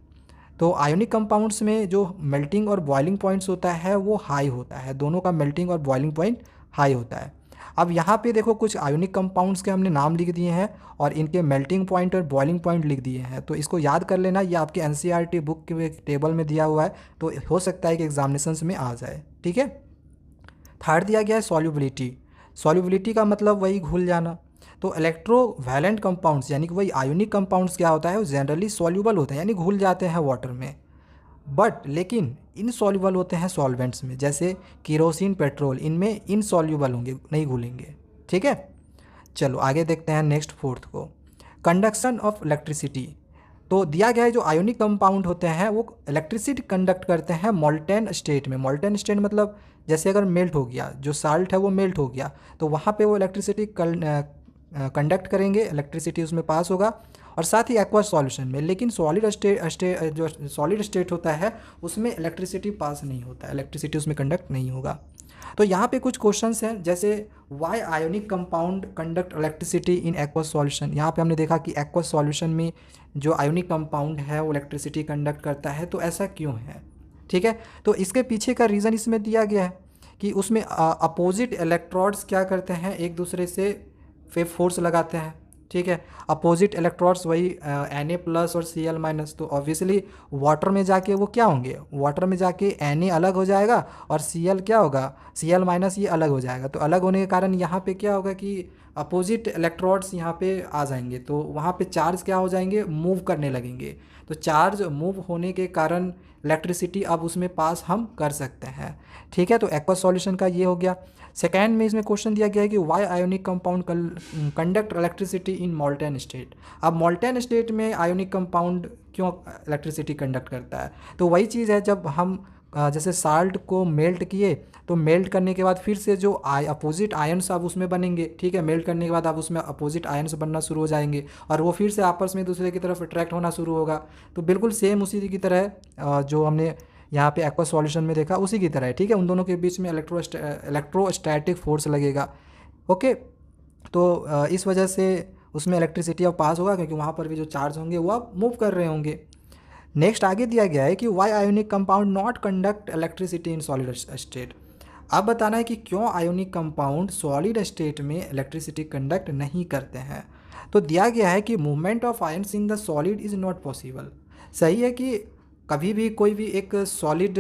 तो आयोनिक कंपाउंड्स में जो मेल्टिंग और बॉइलिंग पॉइंट्स होता है वो हाई होता है, दोनों का मेल्टिंग और बॉइलिंग पॉइंट हाई होता है। अब यहाँ पे देखो कुछ आयोनिक कंपाउंड्स के हमने नाम लिख दिए हैं और इनके मेल्टिंग पॉइंट और बॉइलिंग पॉइंट लिख दिए हैं, तो इसको याद कर लेना, ये आपके एनसीईआरटी बुक के टेबल में दिया हुआ है, तो हो सकता है कि एग्जामिनेशंस में आ जाए, ठीक है। थर्ड दिया गया है सॉल्युबिलिटी। सॉल्युबिलिटी का मतलब वही घुल जाना। तो इलेक्ट्रोवैलेंट कंपाउंड्स यानी कि वही आयोनिक कंपाउंड्स क्या होता है, वो जनरली सॉल्युबल होते हैं यानी घुल जाते हैं वाटर में, बट लेकिन इनसॉल्युबल होते हैं सॉल्वेंट्स में, जैसे केरोसिन, पेट्रोल, इनमें इनसॉल्युबल होंगे, नहीं घुलेंगे, ठीक है। चलो आगे देखते हैं नेक्स्ट फोर्थ को, कंडक्शन ऑफ इलेक्ट्रिसिटी। तो दिया गया है जो आयोनिक कंपाउंड होते हैं वो इलेक्ट्रिसिटी कंडक्ट करते हैं मोल्टेन स्टेट में। मोल्टेन स्टेट मतलब जैसे अगर मेल्ट हो गया, जो साल्ट है वो मेल्ट हो गया, तो वहाँ पे वो इलेक्ट्रिसिटी कंडक्ट करेंगे, इलेक्ट्रिसिटी उसमें पास होगा, और साथ ही एक्वा सॉल्यूशन में। लेकिन सॉलिड स्टेट जो सॉलिड स्टेट होता है उसमें इलेक्ट्रिसिटी पास नहीं होता, इलेक्ट्रिसिटी उसमें कंडक्ट नहीं होगा। तो यहाँ पे कुछ क्वेश्चंस हैं, जैसे why ionic compound conduct electricity in aqua solution. यहाँ पे हमने देखा कि एक्वा सॉल्यूशन में जो आयोनिक कंपाउंड है वो इलेक्ट्रिसिटी कंडक्ट करता है, तो ऐसा क्यों है, ठीक है। तो इसके पीछे का रीज़न इसमें दिया गया है कि उसमें अपोजिट इलेक्ट्रोड्स क्या करते हैं, एक दूसरे से पे फोर्स लगाते हैं, ठीक है। अपोजिट इलेक्ट्रोड्स वही Na+ और Cl-, तो ऑब्वियसली वाटर में जाके वो क्या होंगे, वाटर में जाके Na अलग हो जाएगा और Cl क्या होगा, Cl- ये अलग हो जाएगा। तो अलग होने के कारण यहाँ पे क्या होगा कि अपोजिट इलेक्ट्रोड्स यहाँ पे आ जाएंगे, तो वहाँ पे चार्ज क्या हो जाएंगे, मूव करने लगेंगे। तो चार्ज मूव होने के कारण इलेक्ट्रिसिटी अब उसमें पास हम कर सकते हैं, ठीक है। तो एक्वा सॉल्यूशन का ये हो गया। सेकेंड में इसमें क्वेश्चन दिया गया है कि why ionic compound conduct electricity in molten state. अब मोल्टेन स्टेट में आयोनिक कंपाउंड क्यों इलेक्ट्रिसिटी कंडक्ट करता है, तो वही चीज़ है, जब हम जैसे साल्ट को मेल्ट किए, तो मेल्ट करने के बाद फिर से जो अपोजिट आयन्स अब उसमें बनेंगे, ठीक है, मेल्ट करने के बाद अब उसमें अपोजिट आयन्स बनना शुरू हो जाएंगे और वो फिर से आपस में दूसरे की तरफ अट्रैक्ट होना शुरू होगा। तो बिल्कुल सेम उसी की तरह जो हमने यहाँ पे एक्वा सॉल्यूशन में देखा उसी की तरह है, ठीक है। उन दोनों के बीच में इलेक्ट्रोस्टैटिक फोर्स लगेगा, ओके। तो इस वजह से उसमें इलेक्ट्रिसिटी अब पास होगा, क्योंकि वहाँ पर भी जो चार्ज होंगे वो अब मूव कर रहे होंगे। नेक्स्ट आगे दिया गया है कि why ionic compound not conduct electricity in solid state. अब बताना है कि क्यों आयोनिक कंपाउंड सॉलिड स्टेट में इलेक्ट्रिसिटी कंडक्ट नहीं करते हैं। तो दिया गया है कि movement of ions in the solid is not possible. सही है कि कभी भी कोई भी एक सॉलिड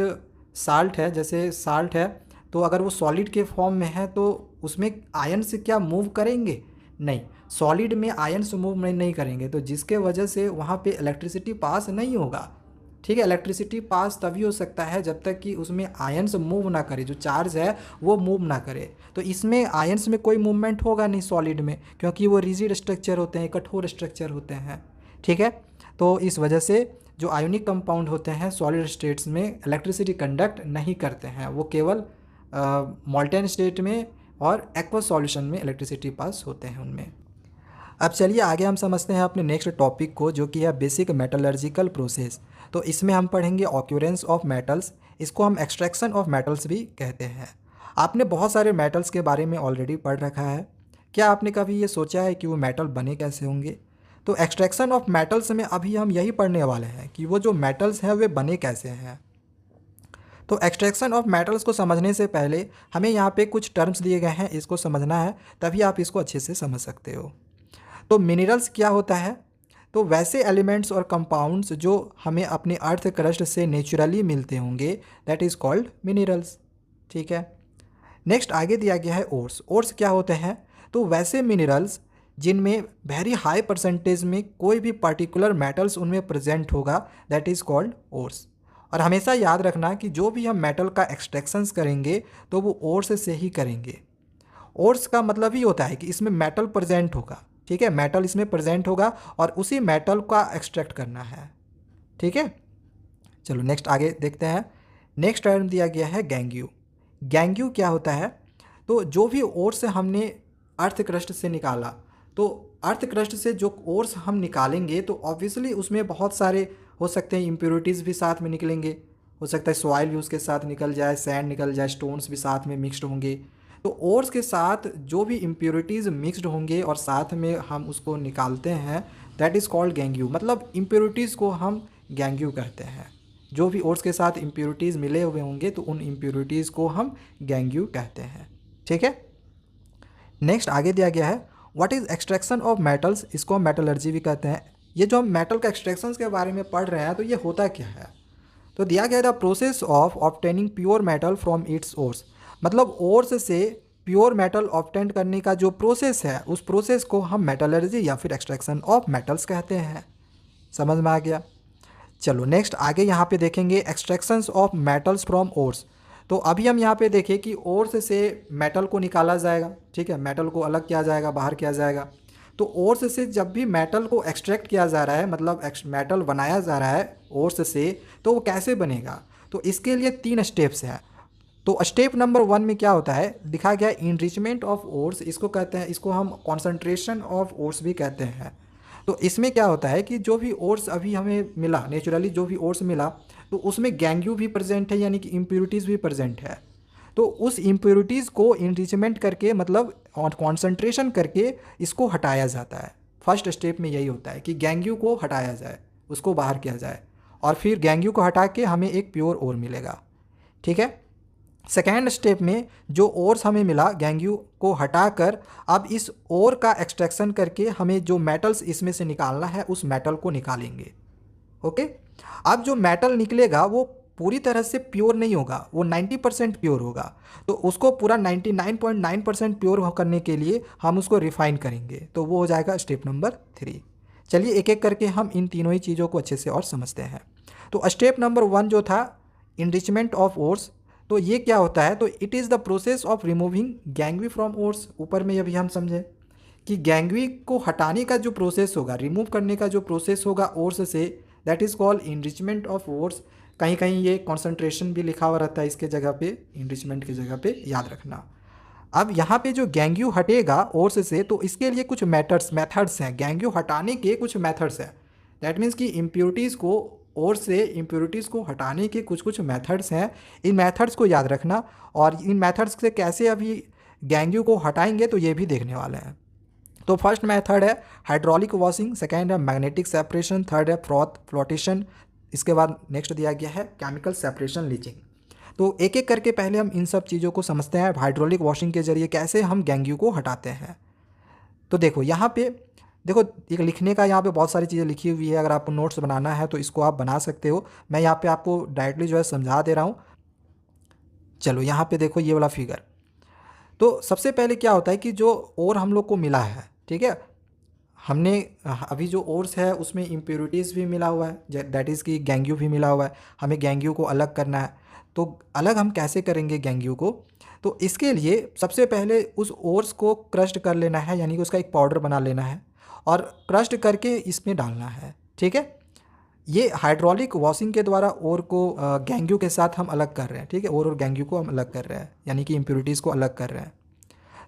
साल्ट है, जैसे साल्ट है, तो अगर वो सॉलिड के फॉर्म में है तो उसमें आयन्स क्या मूव करेंगे, नहीं, सॉलिड में आयन्स मूव नहीं करेंगे, तो जिसके वजह से वहाँ पे इलेक्ट्रिसिटी पास नहीं होगा, ठीक है। इलेक्ट्रिसिटी पास तभी हो सकता है जब तक कि उसमें आयन्स मूव ना करे, जो चार्ज है वो मूव ना करे। तो इसमें आयन्स में कोई मूवमेंट होगा नहीं सॉलिड में, क्योंकि वो रिजिड स्ट्रक्चर होते हैं, कठोर स्ट्रक्चर होते हैं, ठीक है। तो इस वजह से जो आयोनिक कंपाउंड होते हैं सॉलिड स्टेट्स में इलेक्ट्रिसिटी कंडक्ट नहीं करते हैं, वो केवल मोल्टेन स्टेट में और एक्वा सॉल्यूशन में इलेक्ट्रिसिटी पास होते हैं उनमें। अब चलिए आगे हम समझते हैं अपने नेक्स्ट टॉपिक को, जो कि है बेसिक मेटलर्जिकल प्रोसेस। तो इसमें हम पढ़ेंगे ऑक्यूरेंस ऑफ मेटल्स, इसको हम एक्सट्रैक्शन ऑफ मेटल्स भी कहते हैं। आपने बहुत सारे मेटल्स के बारे में ऑलरेडी पढ़ रखा है, क्या आपने कभी ये सोचा है कि वो मेटल बने कैसे होंगे। तो एक्सट्रैक्शन ऑफ मेटल्स में अभी हम यही पढ़ने वाले हैं कि वो जो मेटल्स हैं वे बने कैसे हैं। तो एक्सट्रैक्शन ऑफ मेटल्स को समझने से पहले हमें यहाँ पे कुछ टर्म्स दिए गए हैं, इसको समझना है, तभी आप इसको अच्छे से समझ सकते हो। तो मिनरल्स क्या होता है, तो वैसे एलिमेंट्स और कंपाउंड्स जो हमें अपने अर्थ क्रस्ट से नेचुरली मिलते होंगे, दैट इज़ कॉल्ड मिनरल्स, ठीक है। नेक्स्ट आगे दिया गया है ओर्स। ओर्स क्या होते हैं, तो वैसे मिनरल्स जिनमें वेरी हाई परसेंटेज में कोई भी पर्टिकुलर मेटल्स उनमें प्रेजेंट होगा, दैट इज़ कॉल्ड ओर्स। और हमेशा याद रखना कि जो भी हम मेटल का एक्सट्रैक्शंस करेंगे तो वो ओर्स से ही करेंगे। ओर्स का मतलब ही होता है कि इसमें मेटल प्रेजेंट होगा, ठीक है, मेटल इसमें प्रेजेंट होगा और उसी मेटल का एक्सट्रैक्ट करना है, ठीक है। चलो नेक्स्ट आगे देखते हैं। नेक्स्ट टर्म दिया गया है गैंग्यू। गैंग्यू क्या होता है, तो जो भी ओर से हमने अर्थ क्रस्ट से निकाला, तो अर्थ क्रस्ट से जो ओर्स हम निकालेंगे तो ऑब्वियसली उसमें बहुत सारे हो सकते हैं इम्प्योरिटीज़ भी साथ में निकलेंगे। हो सकता है सॉइल भी उसके साथ निकल जाए, सैंड निकल जाए, स्टोन्स भी साथ में मिक्सड होंगे। तो ओर्स के साथ जो भी इम्प्योरिटीज़ मिक्सड होंगे और साथ में हम उसको निकालते हैं, दैट इज़ कॉल्ड गैंग्यू। मतलब इम्प्योरिटीज़ को हम गैंग्यू कहते हैं। जो भी ओर्स के साथ इम्प्योरिटीज़ मिले हुए होंगे तो उन इम्प्योरिटीज़ को हम गैंग्यू कहते हैं। ठीक है, नेक्स्ट आगे दिया गया है what is extraction of metals, इसको हम मेटलर्जी भी कहते हैं। ये जो हम मेटल का एक्सट्रैक्शंस के बारे में पढ़ रहे हैं तो ये होता क्या है, तो दिया गया the process of obtaining pure metal from its ores. मतलब ओर्स से प्योर मेटल ऑब्टेन करने का जो प्रोसेस है उस प्रोसेस को हम मेटलर्जी या फिर एक्सट्रैक्शन ऑफ मेटल्स कहते हैं। समझ में आ गया। चलो नेक्स्ट आगे यहाँ पे देखेंगे extractions of metals from ores. तो अभी हम यहाँ पे देखें कि ओर्स से मेटल को निकाला जाएगा। ठीक है, मेटल को अलग किया जाएगा, बाहर किया जाएगा। तो ओर्स से जब भी मेटल को एक्सट्रैक्ट किया जा रहा है, मतलब मेटल बनाया जा रहा है ओर्स से, तो वो कैसे बनेगा, तो इसके लिए 3 स्टेप्स हैं। तो स्टेप नंबर 1 में क्या होता है, दिखा गया इनरिचमेंट ऑफ ओर्स, इसको कहते हैं, इसको हम कॉन्सेंट्रेशन ऑफ ओर्स भी कहते हैं। तो इसमें क्या होता है कि जो भी ओर्स अभी हमें मिला, नेचुरली जो भी ओर्स मिला, तो उसमें गैंग्यू भी प्रेजेंट है, यानी कि इम्प्योरिटीज़ भी प्रेजेंट है। तो उस इम्प्योरिटीज़ को इनरिचमेंट करके, मतलब कॉन्सेंट्रेशन करके इसको हटाया जाता है। फर्स्ट स्टेप में यही होता है कि गैंग्यू को हटाया जाए, उसको बाहर किया जाए, और फिर गैंग्यू को हटा के हमें एक प्योर ओर मिलेगा। ठीक है, सेकेंड स्टेप में जो ओर्स हमें मिला, गैंग्यू को हटाकर अब इस ओर का एक्सट्रैक्शन करके हमें जो मेटल्स इसमें से निकालना है उस मेटल को निकालेंगे। ओके, अब जो मेटल निकलेगा वो पूरी तरह से प्योर नहीं होगा, वो 90% प्योर होगा। तो उसको पूरा 99.9% प्योर करने के लिए हम उसको रिफाइन करेंगे, तो वो हो जाएगा स्टेप नंबर 3। चलिए एक एक करके हम इन तीनों ही चीज़ों को अच्छे से और समझते हैं। तो स्टेप नंबर 1 जो था इनरिचमेंट ऑफ ओर्स, तो ये क्या होता है, तो it is the process of removing gangue from ores. ऊपर में अभी हम समझे कि गैंग्वी को हटाने का जो प्रोसेस होगा, रिमूव करने का जो प्रोसेस होगा ओर्स से, that is called enrichment of ores. कहीं कहीं ये कॉन्सेंट्रेशन भी लिखा हुआ रहता है इसके जगह पे, इनरिचमेंट की जगह पे, याद रखना। अब यहाँ पे जो गैंग्यू हटेगा ओर्स से, तो इसके लिए कुछ मेथड्स हैं, गैंग्यू हटाने के कुछ मेथड्स हैं। दैट मीन्स कि इम्प्योरिटीज़ को ओर से इम्प्योरिटीज़ को हटाने के कुछ कुछ मेथड्स हैं। इन मेथड्स को याद रखना, और इन मेथड्स से कैसे अभी गैंग्यू को हटाएंगे तो ये भी देखने वाले हैं। तो फर्स्ट मेथड है हाइड्रोलिक वॉशिंग, सेकेंड है मैग्नेटिक सेपरेशन, थर्ड है फ्लोटेशन, इसके बाद नेक्स्ट दिया गया है केमिकल सेपरेशन लीचिंग। तो एक एक करके पहले हम इन सब चीज़ों को समझते हैं, हाइड्रोलिक वॉशिंग के जरिए कैसे हम गैंग्यू को हटाते हैं। तो देखो यहाँ पे, देखो एक लिखने का यहाँ पे बहुत सारी चीज़ें लिखी हुई है, अगर आपको नोट्स बनाना है तो इसको आप बना सकते हो। मैं यहाँ पे आपको डायरेक्टली जो है समझा दे रहा हूँ। चलो यहाँ पे देखो ये वाला फिगर। तो सबसे पहले क्या होता है कि जो ओर हम लोग को मिला है, ठीक है, हमने अभी जो ओर्स है उसमें इम्प्योरिटीज़ भी मिला हुआ है, दैट इज़ कि गैंग्यू भी मिला हुआ है। हमें गैंग्यू को अलग करना है, तो अलग हम कैसे करेंगे गैंग्यू को, तो इसके लिए सबसे पहले उस ओर्स को क्रस्ट कर लेना है, यानी कि उसका एक पाउडर बना लेना है और क्रस्ट करके इसमें डालना है। ठीक है, ये हाइड्रोलिक वॉशिंग के द्वारा ओर को गैंग्यू के साथ हम अलग कर रहे हैं। ठीक है, और गैंग्यू को हम अलग कर रहे हैं, यानी कि इम्प्योरिटीज़ को अलग कर रहे हैं।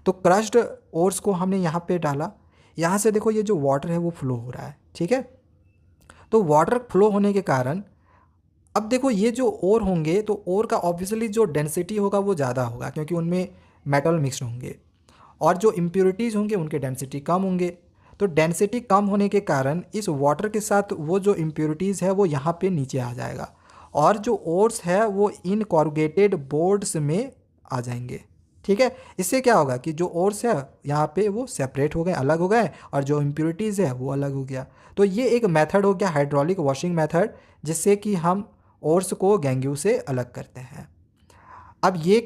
तो क्रश्ड ओर्स को हमने यहाँ पे डाला, यहाँ से देखो ये जो वाटर है वो फ्लो हो रहा है। ठीक है, तो वाटर फ्लो होने के कारण अब देखो ये जो ओर होंगे तो ओर का ऑब्वियसली जो डेंसिटी होगा वो ज़्यादा होगा, क्योंकि उनमें मेटल मिक्स होंगे, और जो इम्प्योरिटीज़ होंगे उनके डेंसिटी कम होंगे। तो डेंसिटी कम होने के कारण इस वाटर के साथ वो जो इम्प्योरिटीज़ है वो यहाँ पे नीचे आ जाएगा, और जो ओर्स है वो इन कॉरुगेटेड बोर्ड्स में आ जाएंगे। ठीक है, इससे क्या होगा कि जो ओर्स है यहाँ पे वो सेपरेट हो गए, अलग हो गए, और जो इम्प्योरिटीज़ है वो अलग हो गया। तो ये एक मेथड हो गया हाइड्रोलिक वॉशिंग मेथड, जिससे कि हम ओर्स को गैंग्यू से अलग करते हैं। अब ये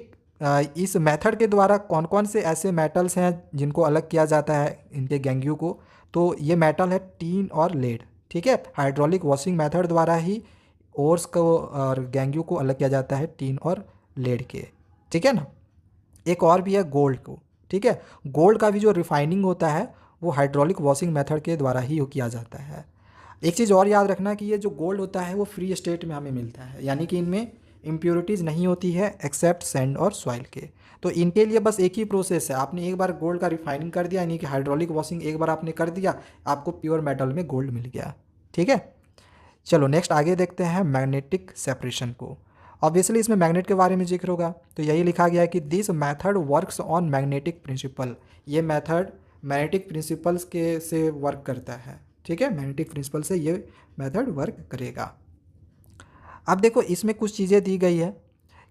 इस मेथड के द्वारा कौन कौन से ऐसे मेटल्स हैं जिनको अलग किया जाता है इनके गैंग्यू को, तो ये मेटल है टीन और लेड। ठीक है, हाइड्रोलिक वॉशिंग मेथड द्वारा ही ओर्स को और गैंग्यू को अलग किया जाता है टीन और लेड के। ठीक है ना, एक और भी है गोल्ड को। ठीक है, गोल्ड का भी जो रिफाइनिंग होता है वो हाइड्रोलिक वॉशिंग मेथड के द्वारा ही किया जाता है। एक चीज़ और याद रखना कि ये जो गोल्ड होता है वो फ्री स्टेट में हमें मिलता है, यानी कि इनमें इम्प्योरिटीज़ नहीं होती है एक्सेप्ट सैंड और सॉइल के। तो इनके लिए बस एक ही प्रोसेस है, आपने एक बार गोल्ड का रिफाइनिंग कर दिया, यानी कि हाइड्रोलिक वॉशिंग एक बार आपने कर दिया, आपको प्योर मेटल में गोल्ड मिल गया। ठीक है, चलो नेक्स्ट आगे देखते हैं मैग्नेटिक सेपरेशन को। ऑब्वियसली इसमें मैग्नेट के बारे में जिक्र होगा, तो यही लिखा गया है कि this method works on magnetic principle. ये मेथड मैग्नेटिक प्रिंसिपल्स के से वर्क करता है। ठीक है, मैग्नेटिक प्रिंसिपल से ये मेथड वर्क करेगा। अब देखो इसमें कुछ चीज़ें दी गई है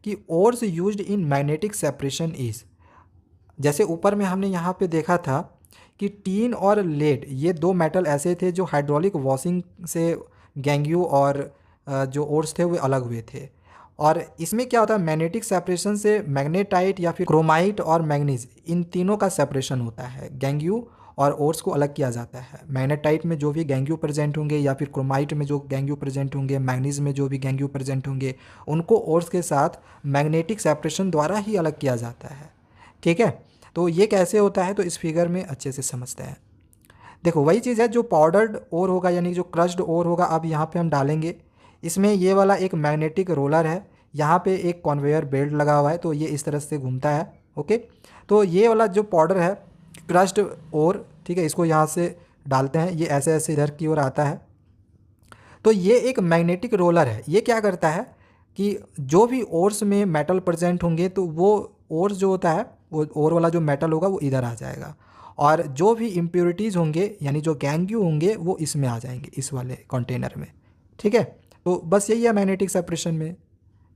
कि ores used in magnetic separation is, जैसे ऊपर में हमने यहाँ पे देखा था कि टीन और लेड ये दो मेटल ऐसे थे जो हाइड्रोलिक वॉशिंग से गैंग्यू और जो ओर्स थे वो अलग हुए थे। और इसमें क्या होता है, मैग्नेटिक सेपरेशन से मैग्नेटाइट या फिर क्रोमाइट और मैग्नीज इन तीनों का सेपरेशन होता है। गैंग्यू और ओर्स को अलग किया जाता है। मैग्नेटाइट में जो भी गैंग्यू प्रेजेंट होंगे या फिर क्रोमाइट में जो गैंग्यू प्रेजेंट होंगे, मैग्नीज में जो भी गैंग्यू प्रेजेंट होंगे, उनको ओर्स के साथ मैग्नेटिक सेपरेशन द्वारा ही अलग किया जाता है। ठीक है, तो ये कैसे होता है तो इस फिगर में अच्छे से समझते हैं। देखो वही चीज़ है, जो पाउडर्ड ओर होगा यानी जो क्रश्ड ओर होगा, अब यहाँ पे हम डालेंगे। इसमें ये वाला एक मैग्नेटिक रोलर है, यहाँ पे एक कन्वेयर बेल्ट लगा हुआ है, तो ये इस तरह से घूमता है। ओके, तो ये वाला जो पाउडर है क्रश्ड ओर, ठीक है, इसको यहाँ से डालते हैं, ये ऐसे ऐसे इधर की ओर आता है। तो ये एक मैग्नेटिक रोलर है। ये क्या करता है कि जो भी ओर्स में मेटल प्रेजेंट होंगे तो वो ओर्स जो होता है वो ओर वाला जो मेटल होगा वो इधर आ जाएगा, और जो भी इम्प्योरिटीज़ होंगे यानी जो गैंग्यू होंगे वो इसमें आ जाएंगे, इस वाले कंटेनर में। ठीक है, तो बस यही है मैग्नेटिक सेपरेशन में।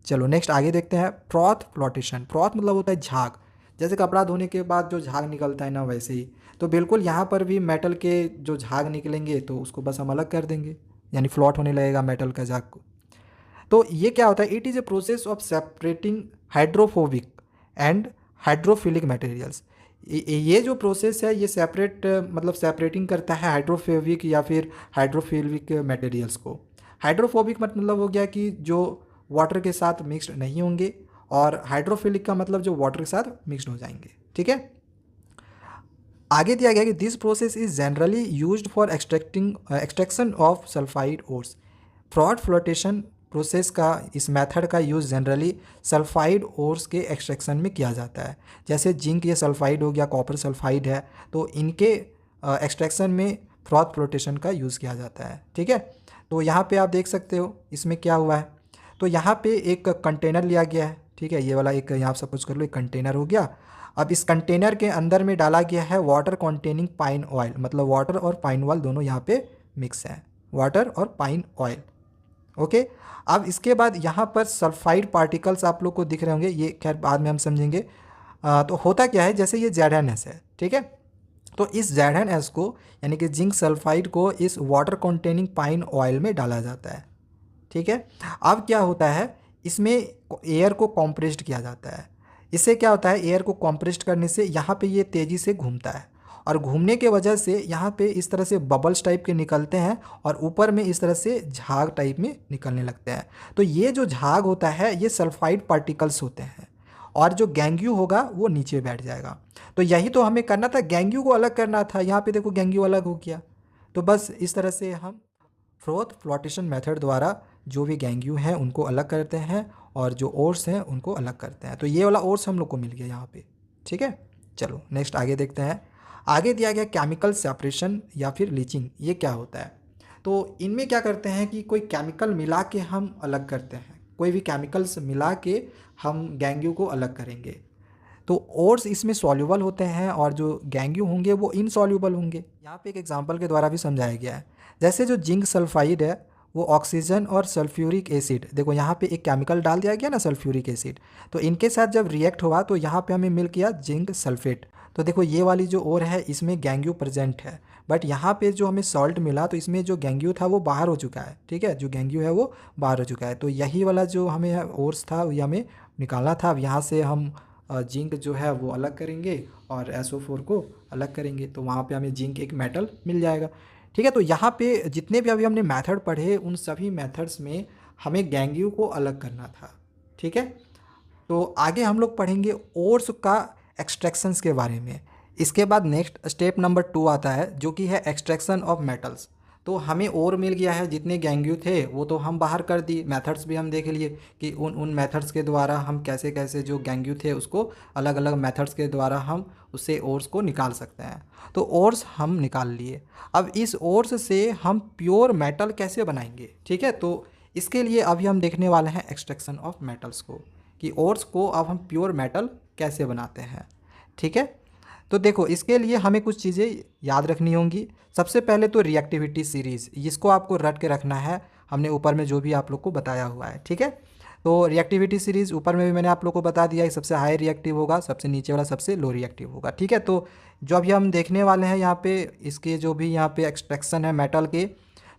चलो नेक्स्ट आगे देखते हैं फ्रॉथ फ्लोटेशन। फ्रॉथ मतलब होता है झाग, जैसे कपड़ा धोने के बाद जो झाग निकलता है ना, वैसे ही तो बिल्कुल यहाँ पर भी मेटल के जो झाग निकलेंगे तो उसको बस हम अलग कर देंगे, यानी फ्लॉट होने लगेगा मेटल का झाग को। तो ये क्या होता है, it is a process of separating hydrophobic and hydrophilic materials. ये जो प्रोसेस है ये सेपरेट मतलब सेपरेटिंग करता है हाइड्रोफोबिक या फिर हाइड्रोफिलिक मटेरियल्स को। हाइड्रोफोबिक मतलब हो गया कि जो वाटर के साथ मिक्स्ड नहीं होंगे, और हाइड्रोफिलिक का मतलब जो वाटर के साथ मिक्स्ड हो जाएंगे। ठीक है, आगे दिया गया कि this process is generally used for extraction of sulphide ores. Froth flotation process का इस मेथड का यूज़ जनरली सल्फाइड ओर्स के एक्सट्रैक्शन में किया जाता है। जैसे जिंक ये सल्फाइड हो गया, कॉपर सल्फाइड है, तो इनके एक्सट्रैक्शन में फ्रॉथ फ्लोटेशन का यूज़ किया जाता है। ठीक है, तो यहाँ पे आप देख सकते हो इसमें क्या हुआ है। तो यहाँ पे एक कंटेनर लिया गया है, ठीक है, ये वाला एक यहाँ सपोज कर लो एक कंटेनर हो गया। अब इस कंटेनर के अंदर में डाला गया है वाटर कॉन्टेनिंग पाइन ऑयल, मतलब वाटर और पाइन ऑयल दोनों यहाँ पे मिक्स हैं, वाटर और पाइन ऑयल। ओके, अब इसके बाद यहाँ पर सल्फाइड पार्टिकल्स आप लोग को दिख रहे होंगे, ये खैर बाद में हम समझेंगे। तो होता क्या है, जैसे ये ZnS है, ठीक है, तो इस ZnS को यानी कि जिंक सल्फाइड को इस वाटर कंटेनिंग पाइन ऑयल में डाला जाता है। ठीक है, अब क्या होता है, इसमें एयर को कॉम्प्रेस्ड किया जाता है। इससे क्या होता है, एयर को कॉम्प्रेस्ड करने से यहाँ पे ये तेज़ी से घूमता है, और घूमने के वजह से यहाँ पे इस तरह से बबल्स टाइप के निकलते हैं, और ऊपर में इस तरह से झाग टाइप में निकलने लगते हैं। तो ये जो झाग होता है ये सल्फाइड पार्टिकल्स होते हैं, और जो गैंग्यू होगा वो नीचे बैठ जाएगा। तो यही तो हमें करना था, गैंग्यू को अलग करना था। यहाँ पे देखो गैंग्यू अलग हो गया। तो बस इस तरह से हम फ्रॉथ फ्लोटेशन मेथड द्वारा जो भी गैंग्यू हैं उनको अलग करते हैं, और जो ओर्स हैं उनको अलग करते हैं। तो ये वाला ओर्स हम लोग को मिल गया यहाँ पे। ठीक है, चलो नेक्स्ट आगे देखते हैं। आगे दिया गया केमिकल सेपरेशन या फिर लीचिंग, ये क्या होता है। तो इनमें क्या करते हैं कि कोई केमिकल मिला के हम अलग करते हैं, कोई भी केमिकल्स मिला के हम गैंग्यू को अलग करेंगे। तो ओर्स इसमें सॉल्युबल होते हैं, और जो गैंग्यू होंगे वो इनसॉल्युबल होंगे। यहाँ पे एक एग्जांपल के द्वारा भी समझाया गया है। जैसे जो जिंक सल्फाइड है वो ऑक्सीजन और सल्फ्यूरिक एसिड, देखो यहाँ पे एक केमिकल डाल दिया गया ना सल्फ्यूरिक एसिड, तो इनके साथ जब रिएक्ट हुआ तो यहाँ पे हमें मिल गया जिंक सल्फेट। तो देखो ये वाली जो ओर है इसमें गैंग्यू प्रेजेंट है, बट यहाँ पे जो हमें सॉल्ट मिला तो इसमें जो गैंग्यू था वो बाहर हो चुका है। ठीक है, जो गैंग्यू है वो बाहर हो चुका है। तो यही वाला जो हमें ओर्स था ये हमें निकालना था। अब यहाँ से हम जिंक जो है वो अलग करेंगे और SO4 को अलग करेंगे, तो वहाँ पे हमें जिंक एक मेटल मिल जाएगा। ठीक है, तो यहाँ पे जितने भी अभी हमने मेथड पढ़े उन सभी मेथड्स में हमें गैंग्यू को अलग करना था। ठीक है, तो आगे हम लोग पढ़ेंगे ओर्स का एक्सट्रैक्शंस के बारे में। इसके बाद नेक्स्ट स्टेप नंबर 2 आता है जो कि है एक्सट्रैक्शन ऑफ मेटल्स। तो हमें और मिल गया है, जितने गैंग्यू थे वो तो हम बाहर कर दिए। मेथड्स भी हम देख लिए कि उन मेथड्स के द्वारा हम कैसे कैसे जो गैंग्यू थे उसको अलग अलग मेथड्स के द्वारा हम उससे ओर्स को निकाल सकते हैं। तो ओर्स हम निकाल लिए। अब इस ओर्स से हम प्योर मेटल कैसे बनाएंगे, ठीक है। तो इसके लिए अभी हम देखने वाले हैं एक्सट्रैक्शन ऑफ मेटल्स को, कि ओर्स को अब हम प्योर मेटल कैसे बनाते हैं, ठीक है। तो देखो, इसके लिए हमें कुछ चीज़ें याद रखनी होंगी। सबसे पहले तो रिएक्टिविटी सीरीज़, इसको आपको रट के रखना है, हमने ऊपर में जो भी आप लोग को बताया हुआ है, ठीक है। तो रिएक्टिविटी सीरीज़ ऊपर में भी मैंने आप लोग को बता दिया कि सबसे हाई रिएक्टिव होगा, सबसे नीचे वाला सबसे लो रिएक्टिव होगा, ठीक है। तो जो अभी हम देखने वाले हैं यहाँ पे, इसके जो भी यहाँ पे एक्सट्रैक्शन है मेटल के,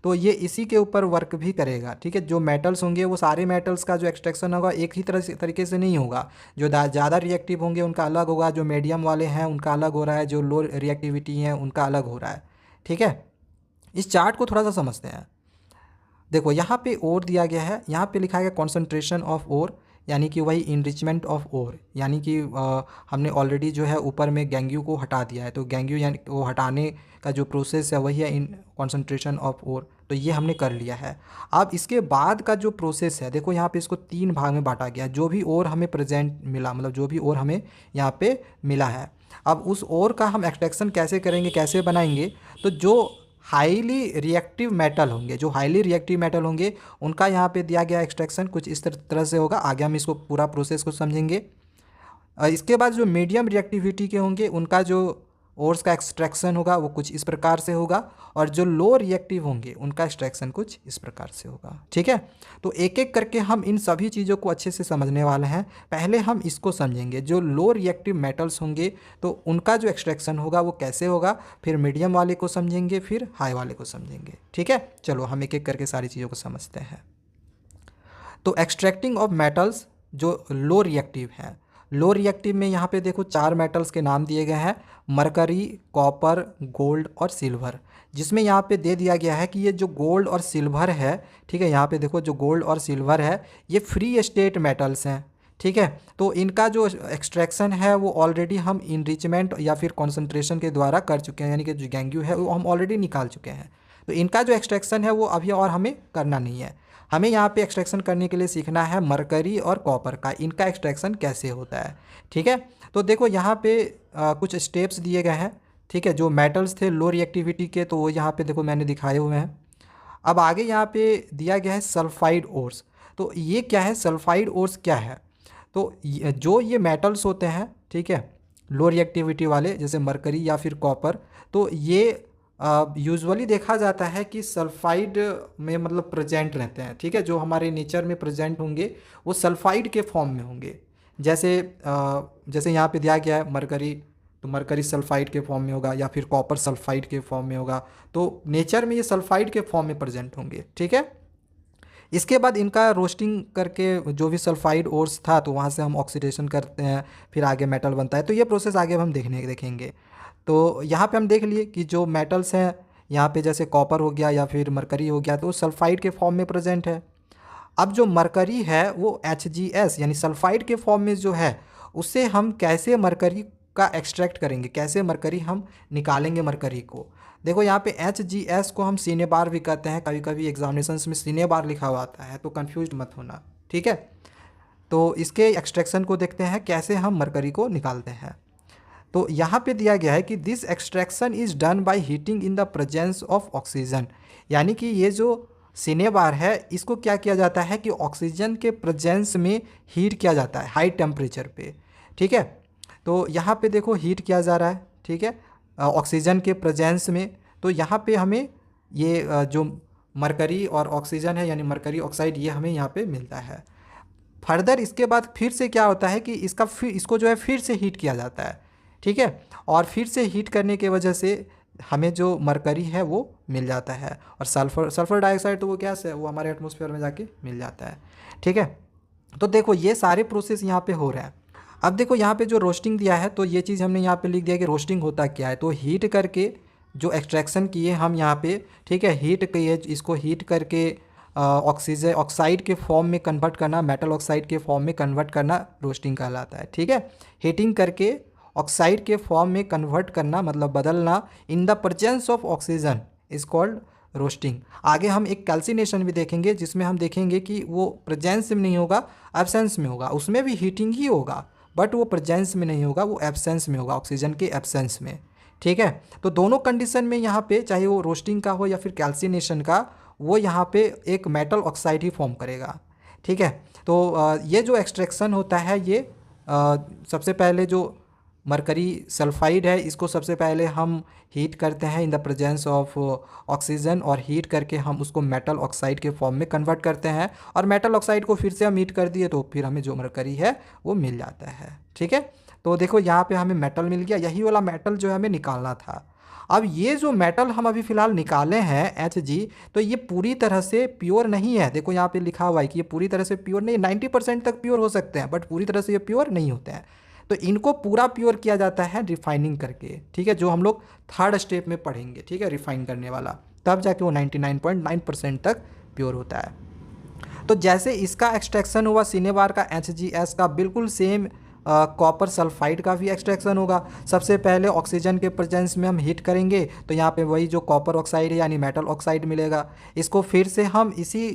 तो ये इसी के ऊपर वर्क भी करेगा, ठीक है। जो मेटल्स होंगे वो सारे मेटल्स का जो एक्सट्रैक्शन होगा एक ही तरीके से नहीं होगा। जो ज़्यादा रिएक्टिव होंगे उनका अलग होगा, जो मीडियम वाले हैं उनका अलग हो रहा है, जो लो रिएक्टिविटी हैं उनका अलग हो रहा है, ठीक है। इस चार्ट को थोड़ा सा समझते हैं। देखो, यहाँ पे ओर दिया गया है, यहाँ पे लिखा गया कॉन्सेंट्रेशन ऑफ ओर, यानी कि वही इनरिचमेंट ऑफ ओर, यानी कि हमने ऑलरेडी जो है ऊपर में गैंग्यू को हटा दिया है, तो गैंग्यू यानी वो हटाने का जो प्रोसेस है वही है इन कॉन्सेंट्रेशन ऑफ ओर, तो ये हमने कर लिया है। अब इसके बाद का जो प्रोसेस है, देखो यहाँ पे इसको 3 भाग में बांटा गया है। जो भी ओर हमें प्रेजेंट मिला, मतलब जो भी ओर हमें यहाँ पे मिला है, अब उस ओर का हम एक्सट्रैक्शन कैसे करेंगे, कैसे बनाएंगे। तो जो हाईली रिएक्टिव मेटल होंगे, जो हाईली रिएक्टिव मेटल होंगे उनका यहाँ पे दिया गया एक्सट्रैक्शन कुछ इस तरह से होगा। आगे हम इसको पूरा प्रोसेस को समझेंगे। इसके बाद जो मीडियम रिएक्टिविटी के होंगे उनका जो ओर्स का एक्सट्रैक्शन होगा वो कुछ इस प्रकार से होगा, और जो लो रिएक्टिव होंगे उनका एक्सट्रैक्शन कुछ इस प्रकार से होगा, ठीक है। तो एक एक करके हम इन सभी चीज़ों को अच्छे से समझने वाले हैं। पहले हम इसको समझेंगे, जो लो रिएक्टिव मेटल्स होंगे तो उनका जो एक्सट्रैक्शन होगा वो कैसे होगा, फिर मीडियम वाले को समझेंगे, फिर हाई वाले को समझेंगे, ठीक है। चलो हम एक एक करके सारी चीज़ों को समझते हैं। तो एक्सट्रैक्टिंग ऑफ मेटल्स जो लो रिएक्टिव हैं, लो रिएक्टिव में यहाँ पे देखो 4 मेटल्स के नाम दिए गए हैं, मरकरी, कॉपर, गोल्ड और सिल्वर। जिसमें यहाँ पे दे दिया गया है कि ये जो गोल्ड और सिल्वर है, ठीक है, यहाँ पे देखो जो गोल्ड और सिल्वर है ये फ्री स्टेट मेटल्स हैं, ठीक है। तो इनका जो एक्सट्रैक्शन है वो ऑलरेडी हम इनरिचमेंट या फिर कॉन्सेंट्रेशन के द्वारा कर चुके हैं, यानी कि जो गैंग्यू है वो हम ऑलरेडी निकाल चुके हैं। तो इनका जो एक्सट्रैक्शन है वो अभी और हमें करना नहीं है। हमें यहाँ पे एक्सट्रैक्शन करने के लिए सीखना है मरकरी और कॉपर का, इनका एक्सट्रैक्शन कैसे होता है, ठीक है। तो देखो यहाँ पे कुछ स्टेप्स दिए गए हैं, ठीक है। जो मेटल्स थे लो रिएक्टिविटी के, तो वो यहाँ पे देखो मैंने दिखाए हुए हैं। अब आगे यहाँ पे दिया गया है सल्फाइड ओर्स। तो ये क्या है, सल्फाइड ओर्स क्या है। तो जो ये मेटल्स होते हैं, ठीक है, लो रिएक्टिविटी वाले जैसे मरकरी या फिर कॉपर, तो ये यूजुअली देखा जाता है कि सल्फाइड में मतलब प्रेजेंट रहते हैं, ठीक है। जो हमारे नेचर में प्रेजेंट होंगे वो सल्फाइड के फॉर्म में होंगे। जैसे यहाँ पे दिया गया है मरकरी, तो मरकरी सल्फाइड के फॉर्म में होगा, या फिर कॉपर सल्फाइड के फॉर्म में होगा। तो नेचर में ये सल्फाइड के फॉर्म में प्रेजेंट होंगे, ठीक है। इसके बाद इनका रोस्टिंग करके जो भी सल्फाइड ओर्स था तो वहाँ से हम ऑक्सीडेशन करते हैं, फिर आगे मेटल बनता है। तो ये प्रोसेस आगे हम देखेंगे। तो यहाँ पे हम देख लिए कि जो मेटल्स हैं यहाँ पे जैसे कॉपर हो गया या फिर मरकरी हो गया तो सल्फाइड के फॉर्म में प्रेजेंट है। अब जो मरकरी है वो HgS यानी सल्फाइड के फॉर्म में जो है, उससे हम कैसे मरकरी का एक्सट्रैक्ट करेंगे, कैसे मरकरी हम निकालेंगे मरकरी को। देखो यहाँ पे HgS को हम सीने बार भी कहते हैं, कभी कभी एग्जामिनेशंस में सीने बार लिखा हुआ आता है, तो कंफ्यूज मत होना, ठीक है। तो इसके एक्सट्रैक्शन को देखते हैं कैसे हम मरकरी को निकालते हैं। तो यहाँ पे दिया गया है कि this extraction is done by heating in the presence of oxygen, यानी कि ये जो सिनेबार है इसको क्या किया जाता है कि ऑक्सीजन के प्रेजेंस में हीट किया जाता है हाई टेम्परेचर पे, ठीक है। तो यहाँ पे देखो हीट किया जा रहा है, ठीक है, ऑक्सीजन के प्रेजेंस में। तो यहाँ पे हमें ये जो मरकरी और ऑक्सीजन है यानी मरकरी ऑक्साइड, ये हमें यहाँ पे मिलता है। फर्दर इसके बाद फिर से क्या होता है कि इसको जो है फिर से हीट किया जाता है, ठीक है। और फिर से हीट करने के वजह से हमें जो मरकरी है वो मिल जाता है, और सल्फर डाइऑक्साइड तो वो गैस है, वो हमारे एटमॉस्फेयर में जाके मिल जाता है, ठीक है। तो देखो ये सारे प्रोसेस यहाँ पे हो रहे हैं। अब देखो यहाँ पे जो रोस्टिंग दिया है, तो ये चीज़ हमने यहाँ पे लिख दिया कि रोस्टिंग होता क्या है। तो हीट करके जो एक्सट्रैक्शन किए हम यहाँ पे, ठीक है, हीट किए, इसको हीट करके ऑक्सीजन ऑक्साइड के फॉर्म में कन्वर्ट करना, मेटल ऑक्साइड के फॉर्म में कन्वर्ट करना रोस्टिंग कहलाता है, ठीक है। हीटिंग करके ऑक्साइड के फॉर्म में कन्वर्ट करना मतलब बदलना in the presence of oxygen is called roasting. आगे हम एक कैल्सिनेशन भी देखेंगे जिसमें हम देखेंगे कि वो प्रेजेंस में नहीं होगा, एब्सेंस में होगा। उसमें भी हीटिंग ही होगा बट वो प्रेजेंस में नहीं होगा, वो एब्सेंस में होगा, ऑक्सीजन के एब्सेंस में। ठीक है, तो दोनों कंडीशन में यहाँ पे चाहे वो रोस्टिंग का हो या फिर कैल्सिनेशन का, वो यहाँ पे एक मेटल ऑक्साइड ही फॉर्म करेगा। ठीक है, तो ये जो एक्सट्रैक्शन होता है ये सबसे पहले जो मरकरी सल्फाइड है इसको सबसे पहले हम हीट करते हैं in the presence of oxygen, और हीट करके हम उसको मेटल ऑक्साइड के फॉर्म में कन्वर्ट करते हैं, और मेटल ऑक्साइड को फिर से हम हीट कर दिए तो फिर हमें जो मरकरी है वो मिल जाता है। ठीक है, तो देखो यहाँ पे हमें मेटल मिल गया, यही वाला मेटल जो है हमें निकालना था। अब ये जो मेटल हम अभी फ़िलहाल निकाले हैं Hg, तो ये पूरी तरह से प्योर नहीं है। देखो यहाँ पे लिखा हुआ है कि ये पूरी तरह से प्योर नहीं, 90% तक प्योर हो सकते हैं बट पूरी तरह से ये प्योर नहीं होते हैं। तो इनको पूरा प्योर किया जाता है रिफाइनिंग करके। ठीक है, जो हम लोग थर्ड स्टेप में पढ़ेंगे। ठीक है, रिफाइन करने वाला, तब जाके वो 99.9% तक प्योर होता है। तो जैसे इसका एक्सट्रैक्शन हुआ सिनेबार का HgS का, बिल्कुल सेम कॉपर सल्फाइड का भी एक्सट्रैक्शन होगा। सबसे पहले ऑक्सीजन के प्रेजेंस में हम हीट करेंगे तो यहाँ पे वही जो कॉपर ऑक्साइड है यानी मेटल ऑक्साइड मिलेगा। इसको फिर से हम इसी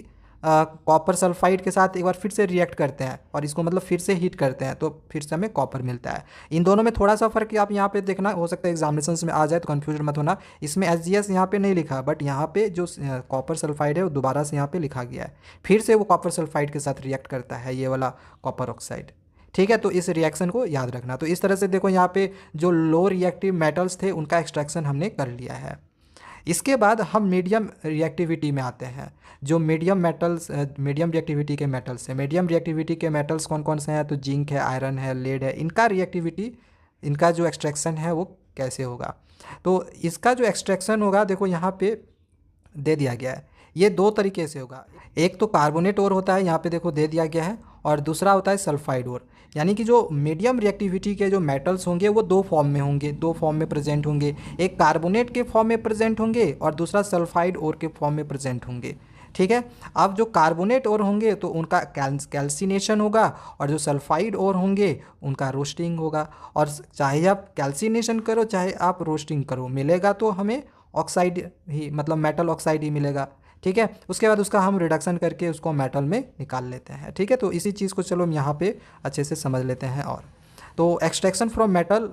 कॉपर सल्फाइड के साथ एक बार फिर से रिएक्ट करते हैं और इसको मतलब फिर से हीट करते हैं तो फिर से हमें कॉपर मिलता है। इन दोनों में थोड़ा सा फ़र्क आप यहाँ पे देखना, हो सकता है एग्जामिनेशन में आ जाए तो कन्फ्यूजन मत होना। इसमें HgS यहाँ पे नहीं लिखा, बट यहाँ पे जो कॉपर सल्फाइड है वो दोबारा से यहाँ पे लिखा गया है, फिर से वो कॉपर सल्फाइड के साथ रिएक्ट करता है ये वाला कॉपर ऑक्साइड। ठीक है, तो इस रिएक्शन को याद रखना। तो इस तरह से देखो यहाँ पे जो लो रिएक्टिव मेटल्स थे उनका एक्सट्रैक्शन हमने कर लिया है। इसके बाद हम मीडियम रिएक्टिविटी में आते हैं। जो मीडियम मेटल्स, मीडियम रिएक्टिविटी के मेटल्स हैं, मीडियम रिएक्टिविटी के मेटल्स कौन कौन से हैं? तो जिंक है, आयरन है, लेड है। इनका रिएक्टिविटी, इनका जो एक्सट्रैक्शन है वो कैसे होगा? तो इसका जो एक्सट्रैक्शन होगा देखो यहाँ पे दे दिया गया है, ये दो तरीके से होगा। एक तो कार्बोनेट ओर होता है, यहाँ पे देखो दे दिया गया है, और दूसरा होता है सल्फाइड ओर। यानी कि जो मीडियम रिएक्टिविटी के जो मेटल्स होंगे वो दो फॉर्म में होंगे, दो फॉर्म में प्रेजेंट होंगे। एक कार्बोनेट के फॉर्म में प्रेजेंट होंगे और दूसरा सल्फाइड ओर के फॉर्म में प्रेजेंट होंगे। ठीक है, अब जो कार्बोनेट ओर होंगे तो उनका कैल्सिनेशन होगा, और जो सल्फाइड ओर होंगे उनका रोस्टिंग होगा। और चाहे आप कैल्सिनेशन करो चाहे आप रोस्टिंग करो, मिलेगा तो हमें ऑक्साइड ही, मतलब मेटल ऑक्साइड ही मिलेगा। ठीक है, उसके बाद उसका हम रिडक्शन करके उसको मेटल में निकाल लेते हैं। ठीक है, तो इसी चीज़ को चलो हम यहाँ पे अच्छे से समझ लेते हैं। और तो extraction from metal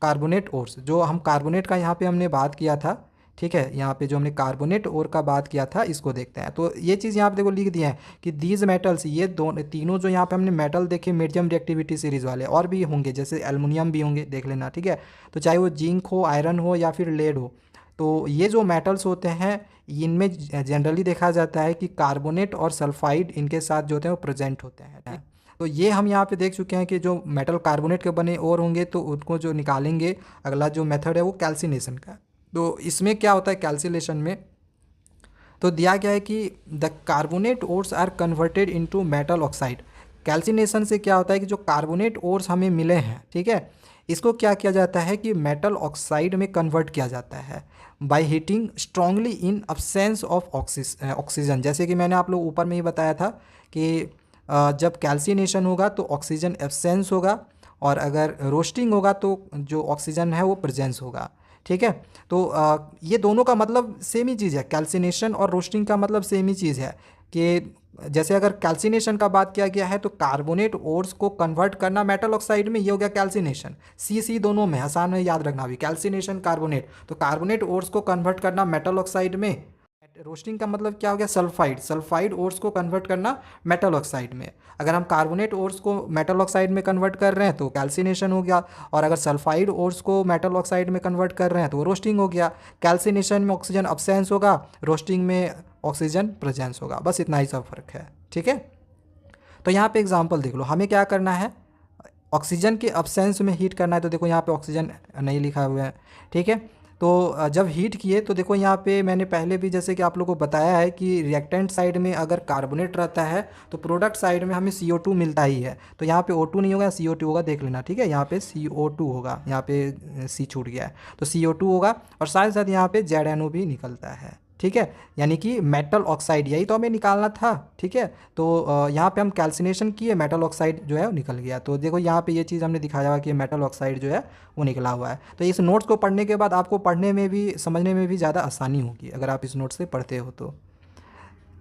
carbonate ores, जो हम कार्बोनेट का यहाँ पे हमने बात किया था। ठीक है, यहाँ पे जो हमने कार्बोनेट ओर का बात किया था इसको देखते हैं। तो ये चीज़ यहाँ पे देखो लिख दिया है कि दीज मेटल्स, ये दोनों तीनों जो यहाँ पे हमने मेटल देखे मीडियम रिएक्टिविटी सीरीज वाले, और भी होंगे जैसे एल्युमिनियम भी होंगे, देख लेना। ठीक है, तो चाहे वो जिंक हो, आयरन हो या फिर लेड हो, तो ये जो मेटल्स होते हैं इनमें जनरली देखा जाता है कि कार्बोनेट और सल्फाइड इनके साथ जो होते हैं वो प्रेजेंट होते हैं। तो ये हम यहाँ पे देख चुके हैं कि जो मेटल कार्बोनेट के बने और होंगे तो उनको जो निकालेंगे, अगला जो मेथड है वो कैल्सिनेशन का। तो इसमें क्या होता है कैल्सिनेशन में, तो दिया गया है कि the carbonate ores are converted into metal oxide. Calcination से क्या होता है कि जो कार्बोनेट ओर्स हमें मिले हैं, ठीक है, इसको क्या किया जाता है कि मेटल ऑक्साइड में कन्वर्ट किया जाता है by heating strongly in absence of oxygen. जैसे कि मैंने आप लोग ऊपर में ही बताया था कि जब कैल्सिनेशन होगा तो ऑक्सीजन एब्सेंस होगा, और अगर रोस्टिंग होगा तो जो ऑक्सीजन है वो प्रेजेंस होगा। ठीक है, तो ये दोनों का मतलब सेम ही चीज़ है, कैल्सिनेशन और रोस्टिंग का मतलब सेम ही चीज़ है। कि जैसे अगर कैल्सिनेशन का बात किया गया है तो कार्बोनेट ओर्स को कन्वर्ट करना मेटल ऑक्साइड में, ये हो गया कैल्सिनेशन। सी दोनों में, आसान है याद रखना भी, कैल्सिनेशन कार्बोनेट, तो कार्बोनेट ओर्स को कन्वर्ट करना मेटल ऑक्साइड में। रोस्टिंग का मतलब क्या हो गया सल्फाइड, सल्फाइड ओर्स को कन्वर्ट करना मेटल ऑक्साइड में। अगर हम कार्बोनेट ओर्स को मेटल ऑक्साइड में कन्वर्ट कर रहे हैं तो कैल्सिनेशन हो गया, और अगर सल्फाइड ओर्स को मेटल ऑक्साइड में कन्वर्ट कर रहे हैं तो रोस्टिंग हो गया। कैल्सिनेशन में ऑक्सीजन अब्सेंस होगा, रोस्टिंग में ऑक्सीजन प्रेजेंस होगा, बस इतना ही सब फर्क है। ठीक है, तो यहाँ पे एग्जांपल देख लो, हमें क्या करना है, ऑक्सीजन के अब्सेंस में हीट करना है। तो देखो यहाँ पे ऑक्सीजन नहीं लिखा हुआ है। ठीक है, तो जब हीट किए तो देखो यहाँ पे मैंने पहले भी जैसे कि आप लोगों को बताया है कि रिएक्टेंट साइड में अगर कार्बोनेट रहता है तो प्रोडक्ट साइड में हमें CO2 मिलता ही है। तो यहाँ पे O2 नहीं होगा, CO2 होगा, देख लेना। ठीक है, यहाँ पे CO2 होगा, यहाँ पे C छूट गया है, तो CO2 होगा, और साथ ही साथ यहाँ पे ZNO भी निकलता है। ठीक है, यानी कि मेटल ऑक्साइड यही तो हमें निकालना था। ठीक है, तो यहाँ पे हम कैल्सिनेशन किए, मेटल ऑक्साइड जो है वो निकल गया। तो देखो यहाँ पे ये चीज़ हमने दिखाया हुआ कि मेटल ऑक्साइड जो है वो निकला हुआ है। तो इस नोट्स को पढ़ने के बाद आपको पढ़ने में भी समझने में भी ज़्यादा आसानी होगी अगर आप इस नोट से पढ़ते हो तो।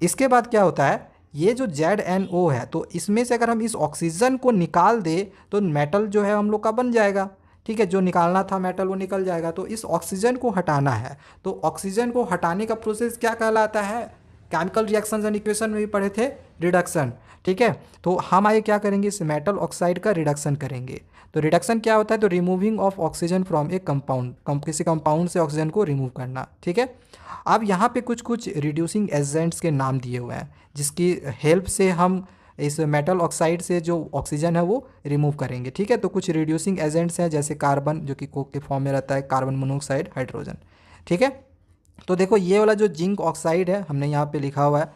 इसके बाद क्या होता है, ये जो ZnO है तो इसमें से अगर हम इस ऑक्सीजन को निकाल दे तो मेटल जो है हम लोग का बन जाएगा। ठीक है, जो निकालना था मेटल वो निकल जाएगा। तो इस ऑक्सीजन को हटाना है, तो ऑक्सीजन को हटाने का प्रोसेस क्या कहलाता है, केमिकल रिएक्शंस एंड इक्वेशन में भी पढ़े थे, रिडक्शन। ठीक है, तो हम आगे क्या करेंगे, इस मेटल ऑक्साइड का रिडक्शन करेंगे। तो रिडक्शन क्या होता है, तो removing of oxygen from A compound, किसी कंपाउंड से ऑक्सीजन को रिमूव करना। ठीक है, अब यहाँ पे कुछ कुछ रिड्यूसिंग एजेंट्स के नाम दिए हुए हैं जिसकी हेल्प से हम इस मेटल ऑक्साइड से जो ऑक्सीजन है वो रिमूव करेंगे। ठीक है, तो कुछ रिड्यूसिंग एजेंट्स हैं जैसे कार्बन जो कि कोक के फॉर्म में रहता है, कार्बन मोनोऑक्साइड, हाइड्रोजन। ठीक है, तो देखो ये वाला जो जिंक ऑक्साइड है हमने यहाँ पे लिखा हुआ है।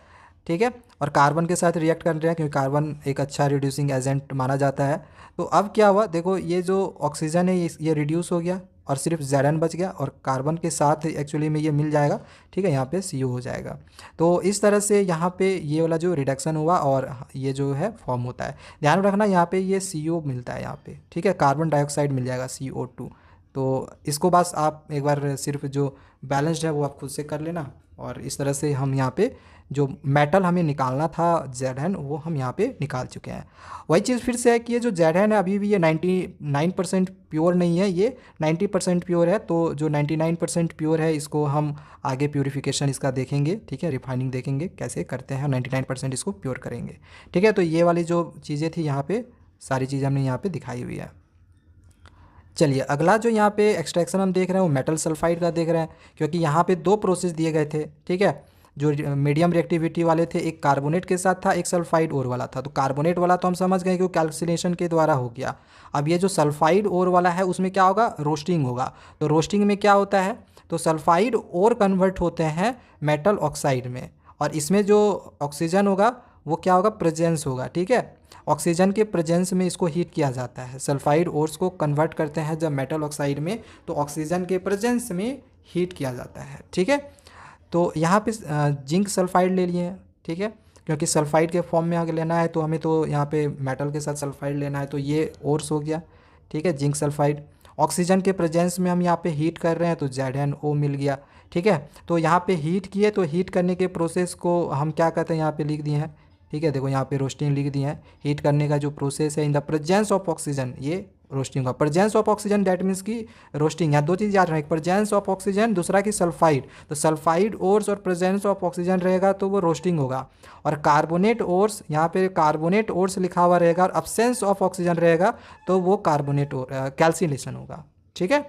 ठीक है, और कार्बन के साथ रिएक्ट कर रहे हैं क्योंकि कार्बन एक अच्छा रिड्यूसिंग एजेंट माना जाता है। तो अब क्या हुआ, देखो ये जो ऑक्सीजन है ये रिड्यूस हो गया और सिर्फ Zn बच गया और कार्बन के साथ एक्चुअली में ये मिल जाएगा। ठीक है, यहाँ पे CO हो जाएगा। तो इस तरह से यहाँ पे ये वाला जो रिडक्शन हुआ और ये जो है फॉर्म होता है। ध्यान रखना यहाँ पे ये CO मिलता है यहाँ पे। ठीक है, कार्बन डाइऑक्साइड मिल जाएगा CO2। तो इसको बस आप एक बार सिर्फ जो बैलेंस्ड है वो आप खुद से कर लेना। और इस तरह से हम यहाँ पे जो मेटल हमें निकालना था Zn वो हम यहाँ पे निकाल चुके हैं। वही चीज़ फिर से है कि ये जो Zn है अभी भी ये 99% प्योर नहीं है, ये 90% प्योर है। तो जो 99% प्योर है इसको हम आगे प्योरीफिकेशन इसका देखेंगे। ठीक है, रिफाइनिंग देखेंगे कैसे करते हैं, 99% इसको प्योर करेंगे। ठीक है, तो ये वाली जो चीज़ें थी यहाँ पे सारी चीज़ें हमने यहाँ पे दिखाई हुई है। चलिए अगला जो यहाँ पे एक्सट्रैक्शन हम देख रहे हैं वो मेटल सल्फाइड का देख रहे हैं, क्योंकि यहाँ पे दो प्रोसेस दिए गए थे। ठीक है, जो मीडियम रिएक्टिविटी वाले थे, एक कार्बोनेट के साथ था, एक सल्फाइड ओर वाला था। तो कार्बोनेट वाला तो हम समझ गए कि वो कैल्सिनेशन के द्वारा हो गया। अब ये जो सल्फाइड ओर वाला है उसमें क्या होगा, रोस्टिंग होगा। तो रोस्टिंग में क्या होता है, तो सल्फाइड ओर कन्वर्ट होते हैं मेटल ऑक्साइड में, और इसमें जो ऑक्सीजन होगा वो क्या होगा, प्रेजेंस होगा। ठीक है, ऑक्सीजन के प्रेजेंस में इसको हीट किया जाता है। सल्फाइड ओर्स को कन्वर्ट करते हैं जब मेटल ऑक्साइड में, तो ऑक्सीजन के प्रेजेंस में हीट किया जाता है। ठीक है, तो यहाँ पे जिंक सल्फाइड ले लिए हैं। ठीक है, क्योंकि सल्फाइड के फॉर्म में अगर लेना है तो हमें तो यहाँ पे मेटल के साथ सल्फाइड लेना है, तो ये ओर्स हो गया। ठीक है, जिंक सल्फाइड। ऑक्सीजन के प्रेजेंस में हम यहाँ पे हीट कर रहे हैं तो ZnO मिल गया। ठीक है, तो यहाँ पे हीट किए तो हीट करने के प्रोसेस को हम क्या कहते हैं यहाँ पे लिख दिए हैं। ठीक है, देखो यहाँ पे रोस्टिंग लिख दिए हैं। हीट करने का जो प्रोसेस है in the presence of oxygen, ये रोस्टिंग का presence of oxygen, that means की रोस्टिंग। यहाँ दो चीज़ याद रखें, एक प्रेजेंस ऑफ ऑक्सीजन, दूसरा की सल्फाइड। तो सल्फाइड ओर्स और प्रेजेंस ऑफ ऑक्सीजन रहेगा तो वो रोस्टिंग होगा। और कार्बोनेट ओर्स, यहाँ पे कार्बोनेट ओर्स लिखा हुआ रहेगा और अब्सेंस ऑफ ऑक्सीजन रहेगा तो वो कार्बोनेट कैल्सिनेशन होगा। ठीक है,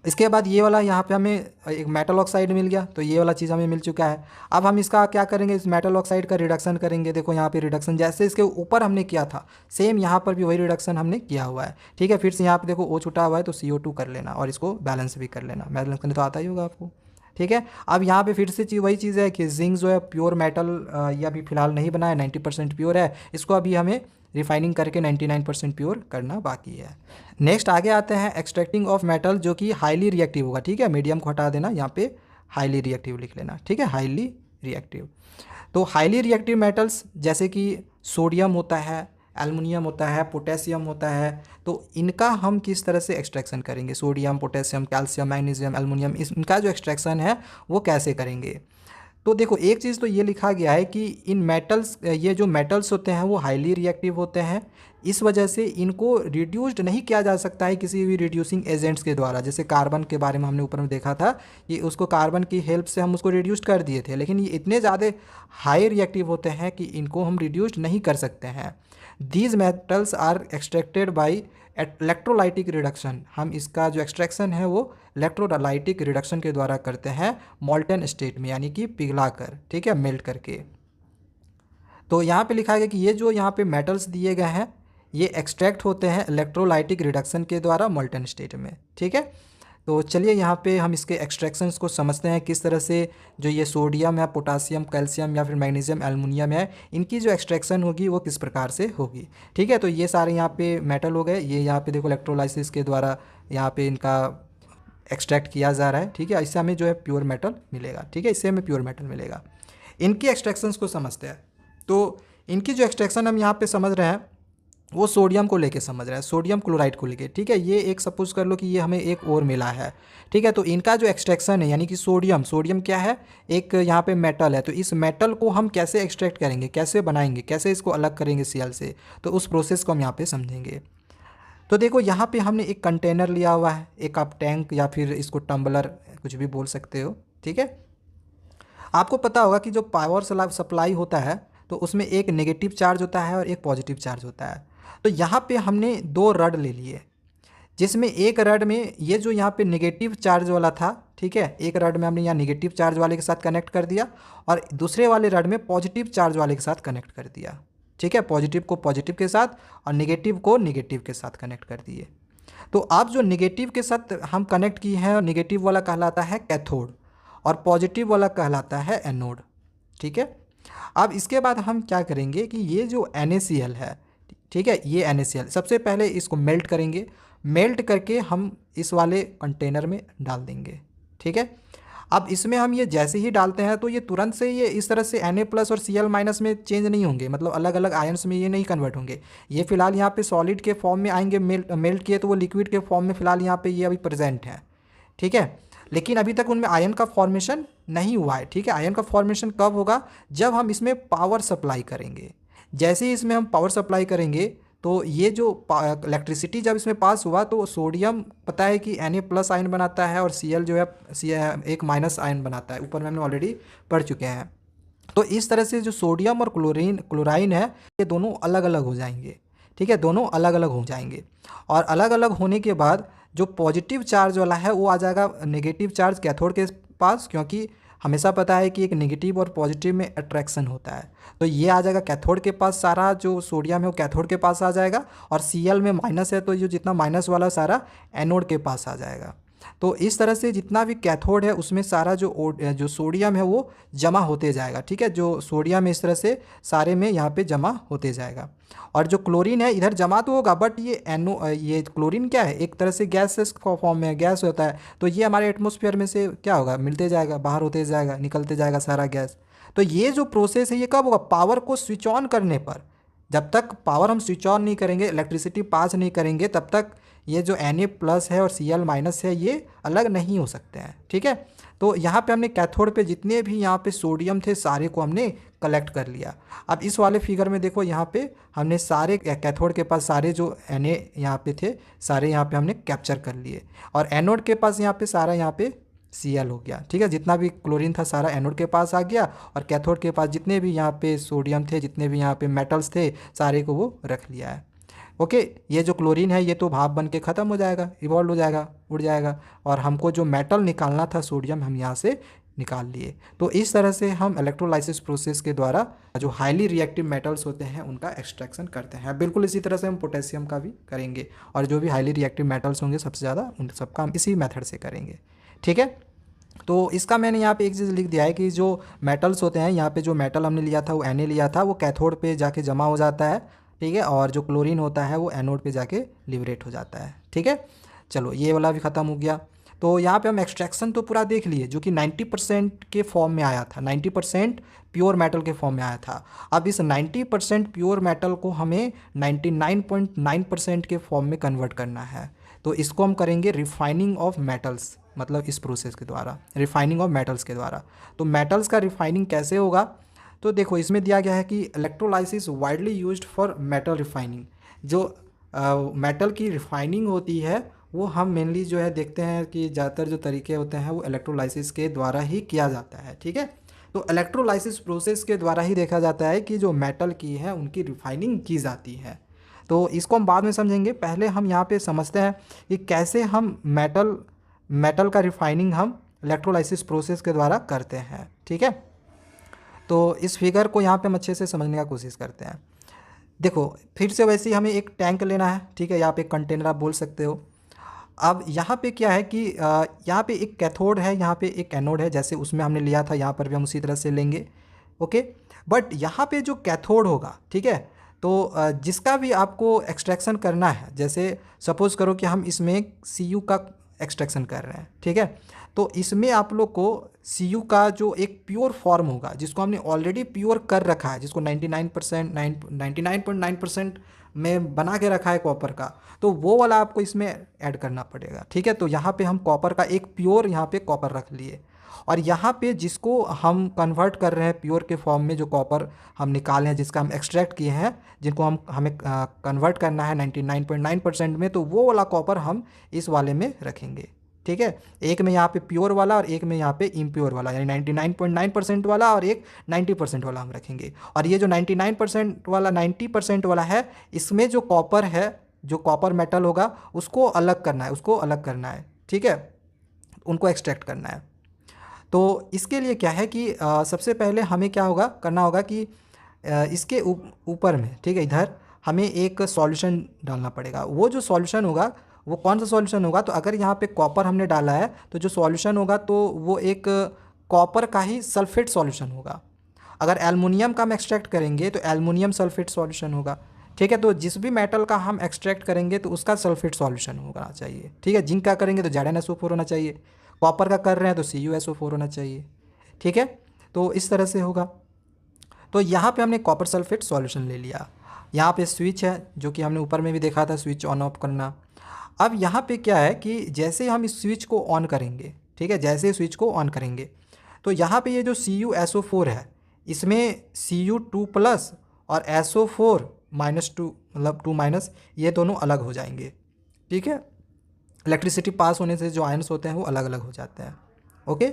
इसके बाद ये वाला यहाँ पे हमें एक मेटल ऑक्साइड मिल गया, तो ये वाला चीज़ हमें मिल चुका है। अब हम इसका क्या करेंगे, इस मेटल ऑक्साइड का रिडक्शन करेंगे। देखो यहाँ पे रिडक्शन जैसे इसके ऊपर हमने किया था सेम यहाँ पर भी वही रिडक्शन हमने किया हुआ है। ठीक है, फिर से यहाँ पे देखो O छुटा हुआ है तो CO2 कर लेना और इसको बैलेंस भी कर लेना। बैलेंस करने तो आता ही होगा आपको। ठीक है, अब यहाँ पे फिर से वही चीज़ है कि जिंक जो है प्योर मेटल ये अभी फिलहाल नहीं बना है, 90% प्योर है। इसको अभी हमें रिफाइनिंग करके 99% प्योर करना बाकी है। नेक्स्ट आगे आते हैं एक्सट्रैक्टिंग ऑफ मेटल, जो कि हाईली रिएक्टिव होगा। ठीक है, मीडियम को हटा देना, यहाँ पे हाईली रिएक्टिव लिख लेना। ठीक है, हाईली रिएक्टिव। तो हाईली रिएक्टिव मेटल्स जैसे कि सोडियम होता है, एल्युमिनियम होता है, पोटेशियम होता है, तो इनका हम किस तरह से एक्सट्रैक्शन करेंगे, sodium, potassium, calcium, magnesium, aluminium, इनका जो एक्सट्रैक्शन है वो कैसे करेंगे। तो देखो एक चीज़ तो ये लिखा गया है कि इन मेटल्स, ये जो मेटल्स होते हैं वो हाईली रिएक्टिव होते हैं, इस वजह से इनको रिड्यूस्ड नहीं किया जा सकता है किसी भी रिड्यूसिंग एजेंट्स के द्वारा। जैसे कार्बन के बारे में हमने ऊपर में देखा था, ये उसको कार्बन की हेल्प से हम उसको रिड्यूस्ड कर दिए थे, लेकिन ये इतने ज़्यादा हाई रिएक्टिव होते हैं कि इनको हम रिड्यूस्ड नहीं कर सकते हैं। These metals are extracted by electrolytic reduction. हम इसका जो एक्सट्रैक्शन है वो इलेक्ट्रोलाइटिक रिडक्शन के द्वारा करते हैं, मॉल्टन स्टेट में, यानी कि पिघला कर। ठीक है, मेल्ट करके। तो यहाँ पे लिखा है कि ये जो यहाँ पे मेटल्स दिए गए हैं ये एक्सट्रैक्ट होते हैं इलेक्ट्रोलाइटिक रिडक्शन के द्वारा मॉल्टन स्टेट में। ठीक है, तो चलिए यहाँ पे हम इसके एक्सट्रैक्शंस को समझते हैं किस तरह से जो ये सोडियम है, पोटासियम, कैल्शियम या फिर मैग्नीशियम, एल्युमिनियम है, इनकी जो एक्सट्रैक्शन होगी वो किस प्रकार से होगी। ठीक है, तो ये सारे यहाँ पे मेटल हो गए, ये यहाँ पे देखो इलेक्ट्रोलाइसिस के द्वारा यहाँ पे इनका एक्सट्रैक्ट किया जा रहा है, ठीक है। इससे हमें जो है प्योर मेटल मिलेगा, ठीक है, इससे हमें प्योर मेटल मिलेगा। इनकी एक्सट्रैक्शंस को समझते हैं। तो इनकी जो एक्सट्रैक्शन हम यहाँ पे समझ रहे हैं वो सोडियम को लेके समझ रहे हैं, सोडियम क्लोराइड को लेके, ठीक है। ये एक सपोज कर लो कि ये हमें एक और मिला है, ठीक है। तो इनका जो एक्सट्रैक्शन है यानी कि सोडियम, सोडियम क्या है, एक यहाँ पे मेटल है। तो इस मेटल को हम कैसे एक्सट्रैक्ट करेंगे, कैसे बनाएंगे, कैसे इसको अलग करेंगे Cl से, तो उस प्रोसेस को हम यहाँ पे समझेंगे। तो देखो यहाँ पे हमने एक कंटेनर लिया हुआ है, एक आप टैंक या फिर इसको टम्बलर कुछ भी बोल सकते हो, ठीक है। आपको पता होगा कि जो पावर सप्लाई होता है तो उसमें एक नेगेटिव चार्ज होता है और एक पॉजिटिव चार्ज होता है। तो यहाँ पे हमने दो रड ले लिए, जिसमें एक रड में ये जो यहाँ पे नेगेटिव चार्ज वाला था, ठीक है, एक रड में हमने यहाँ नेगेटिव चार्ज वाले के साथ कनेक्ट कर दिया और दूसरे वाले रड में पॉजिटिव चार्ज वाले के साथ कनेक्ट कर दिया, ठीक है। पॉजिटिव को पॉजिटिव के साथ और नेगेटिव को नेगेटिव के साथ कनेक्ट कर दिए। तो अब जो नेगेटिव के साथ हम कनेक्ट किए हैं, नेगेटिव वाला कहलाता है कैथोड और पॉजिटिव वाला कहलाता है एनोड, ठीक है। अब इसके बाद हम क्या करेंगे कि ये जो NaCl है, ठीक है, ये NaCl सबसे पहले इसको मेल्ट करेंगे, मेल्ट करके हम इस वाले कंटेनर में डाल देंगे, ठीक है। अब इसमें हम ये जैसे ही डालते हैं तो ये तुरंत से ये इस तरह से Na+ और Cl- में चेंज नहीं होंगे, मतलब अलग अलग आयन्स में ये नहीं कन्वर्ट होंगे। ये फिलहाल यहाँ पे सॉलिड के फॉर्म में आएंगे, मेल्ट किए तो वो लिक्विड के फॉर्म में फिलहाल यहाँ पे ये अभी प्रेजेंट है, ठीक है। लेकिन अभी तक उनमें आयन का फॉर्मेशन नहीं हुआ है, ठीक है। आयन का फॉर्मेशन कब होगा, जब हम इसमें पावर सप्लाई करेंगे। जैसे ही इसमें हम पावर सप्लाई करेंगे तो ये जो इलेक्ट्रिसिटी जब इसमें पास हुआ तो सोडियम पता है कि Na+ आयन बनाता है और Cl जो है एक माइनस आयन बनाता है, ऊपर में हमने ऑलरेडी पढ़ चुके हैं। तो इस तरह से जो सोडियम और क्लोराइन है ये दोनों अलग अलग हो जाएंगे, ठीक है, दोनों अलग अलग हो जाएंगे। और अलग अलग होने के बाद जो पॉजिटिव चार्ज वाला है वो आ जाएगा नेगेटिव चार्ज कैथोड के पास, क्योंकि हमेशा पता है कि एक नेगेटिव और पॉजिटिव में अट्रैक्शन होता है। तो ये आ जाएगा कैथोड के पास, सारा जो सोडियम है वो कैथोड के पास आ जाएगा और Cl में माइनस है तो जो जितना माइनस वाला सारा एनोड के पास आ जाएगा। तो इस तरह से जितना भी कैथोड है उसमें सारा जो सोडियम है वो जमा होते जाएगा, ठीक है। जो सोडियम इस तरह से सारे में यहाँ पे जमा होते जाएगा और जो क्लोरीन है इधर जमा तो होगा, बट ये क्लोरीन क्या है, एक तरह से गैस फॉर्म में गैस होता है। तो ये हमारे एटमॉस्फेयर में से क्या होगा, मिलते जाएगा, बाहर होते जाएगा, निकलते जाएगा सारा गैस। तो ये जो प्रोसेस है ये कब होगा, पावर को स्विच ऑन करने पर। जब तक पावर हम स्विच ऑन नहीं करेंगे, इलेक्ट्रिसिटी पास नहीं करेंगे, तब तक ये जो Na+ है और Cl- है ये अलग नहीं हो सकते हैं, ठीक है। तो यहाँ पे हमने कैथोड पे जितने भी यहाँ पे सोडियम थे सारे को हमने कलेक्ट कर लिया। अब इस वाले फिगर में देखो यहाँ पे हमने सारे कैथोड के पास सारे जो Na यहाँ पे थे सारे यहाँ पे हमने कैप्चर कर लिए और एनोड के पास यहाँ पे सारा यहाँ पे Cl हो गया, ठीक है। जितना भी क्लोरीन था सारा एनोड के पास आ गया और कैथोड के पास जितने भी यहाँ पे सोडियम थे, जितने भी यहाँ पे मेटल्स थे, सारे को वो रख लिया है। ओके, ये जो क्लोरीन है ये तो भाप बन के ख़त्म हो जाएगा, इवॉल्व हो जाएगा, उड़ जाएगा और हमको जो मेटल निकालना था सोडियम हम यहाँ से निकाल लिए। तो इस तरह से हम इलेक्ट्रोलाइसिस प्रोसेस के द्वारा जो हाईली रिएक्टिव मेटल्स होते हैं उनका एक्सट्रैक्शन करते हैं। बिल्कुल इसी तरह से हम पोटेशियम का भी करेंगे और जो भी हाईली रिएक्टिव मेटल्स होंगे सबसे ज़्यादा उन सबका हम इसी मेथड से करेंगे, ठीक है। तो इसका मैंने यहाँ पे एक चीज़ लिख दिया है कि जो मेटल्स होते हैं, यहाँ पे जो मेटल हमने लिया था वो Na लिया था, वो कैथोड पे जाके जमा हो जाता है, ठीक है, और जो क्लोरीन होता है वो एनोड पे जाके लिबरेट हो जाता है, ठीक है। चलो ये वाला भी ख़त्म हो गया। तो यहाँ पे हम एक्सट्रैक्शन तो पूरा देख लिए जो कि 90% के फॉर्म में आया था, 90% प्योर मेटल के फॉर्म में आया था। अब इस 90% प्योर मेटल को हमें 99.9% के फॉर्म में कन्वर्ट करना है। तो इसको हम करेंगे रिफाइनिंग ऑफ मेटल्स, मतलब इस प्रोसेस के द्वारा, रिफाइनिंग ऑफ मेटल्स के द्वारा। तो मेटल्स का रिफाइनिंग कैसे होगा, तो देखो इसमें दिया गया है कि electrolysis widely used for metal refining. जो मेटल की रिफाइनिंग होती है वो हम मेनली जो है देखते हैं कि ज़्यादातर जो तरीके होते हैं वो इलेक्ट्रोलाइसिस के द्वारा ही किया जाता है, ठीक है। तो इलेक्ट्रोलाइसिस प्रोसेस के द्वारा ही देखा जाता है कि जो मेटल की है उनकी रिफाइनिंग की जाती है। तो इसको हम बाद में समझेंगे, पहले हम यहाँ पे समझते हैं कि कैसे हम मेटल का रिफाइनिंग हम इलेक्ट्रोलाइसिस प्रोसेस के द्वारा करते हैं, ठीक है। तो इस फिगर को यहाँ पे हम अच्छे से समझने का कोशिश करते हैं। देखो फिर से वैसे ही हमें एक टैंक लेना है, ठीक है, यहाँ पे एक कंटेनर आप बोल सकते हो। अब यहाँ पे क्या है कि यहाँ पे एक कैथोड है, यहाँ पे एक एनोड है, जैसे उसमें हमने लिया था यहाँ पर भी हम उसी तरह से लेंगे, ओके। बट यहाँ पे जो कैथोड होगा, ठीक है, तो जिसका भी आपको एक्सट्रैक्शन करना है, जैसे सपोज़ करो कि हम इसमें Cu का एक्सट्रैक्शन कर रहे हैं, ठीक है। तो इसमें आप लोग को Cu का जो एक प्योर फॉर्म होगा, जिसको हमने ऑलरेडी प्योर कर रखा है, जिसको 99.9% में बना के रखा है कॉपर का, तो वो वाला आपको इसमें ऐड करना पड़ेगा, ठीक है। तो यहाँ पे हम कॉपर का एक प्योर यहाँ पे कॉपर रख लिए, और यहाँ पे जिसको हम कन्वर्ट कर रहे हैं प्योर के फॉर्म में, जो कॉपर हम निकाले हैं, जिसका हम एक्सट्रैक्ट किए हैं, जिनको हमें कन्वर्ट करना है 99.9% में, तो वो वाला कॉपर हम इस वाले में रखेंगे, ठीक है। एक में यहाँ पे प्योर वाला और एक में यहाँ पे इम्प्योर वाला, यानी 99.9% वाला और एक 90% वाला हम रखेंगे। और ये जो 99% वाला 90% वाला है, इसमें जो कॉपर है, जो कॉपर मेटल होगा, उसको अलग करना है, उसको अलग करना है, ठीक है, उनको एक्सट्रैक्ट करना है। तो इसके लिए क्या है कि सबसे पहले हमें क्या होगा करना होगा कि इसके ऊपर में, ठीक है, इधर हमें एक सॉल्यूशन डालना पड़ेगा। वो जो सॉल्यूशन होगा वो कौन सा सॉल्यूशन होगा, तो अगर यहाँ पे कॉपर हमने डाला है तो जो सॉल्यूशन होगा तो वो एक कॉपर का ही सल्फेट सॉल्यूशन होगा। अगर एल्युमिनियम का हम एक्सट्रैक्ट करेंगे तो एल्युमिनियम सल्फेट सॉल्यूशन होगा, ठीक है। तो जिस भी मेटल का हम एक्सट्रैक्ट करेंगे तो उसका सल्फेट सॉल्यूशन होना चाहिए, ठीक है। जिंक का करेंगे तो ZnSO4 होना चाहिए, कॉपर का कर रहे हैं तो CuSO4 होना चाहिए, ठीक है। तो इस तरह से होगा। तो यहाँ पे हमने कॉपर सल्फेट सॉल्यूशन ले लिया। यहाँ पे स्विच है, जो कि हमने ऊपर में भी देखा था, स्विच ऑन ऑफ करना। अब यहाँ पे क्या है कि जैसे हम इस स्विच को ऑन करेंगे, ठीक है, जैसे स्विच को ऑन करेंगे तो यहाँ पे ये जो CuSO4 है, इसमें Cu2+ और SO4 -2, मतलब 2-, ये दोनों अलग हो जाएंगे, ठीक है। इलेक्ट्रिसिटी पास होने से जो आयन्स होते हैं वो अलग अलग हो जाते हैं, ओके।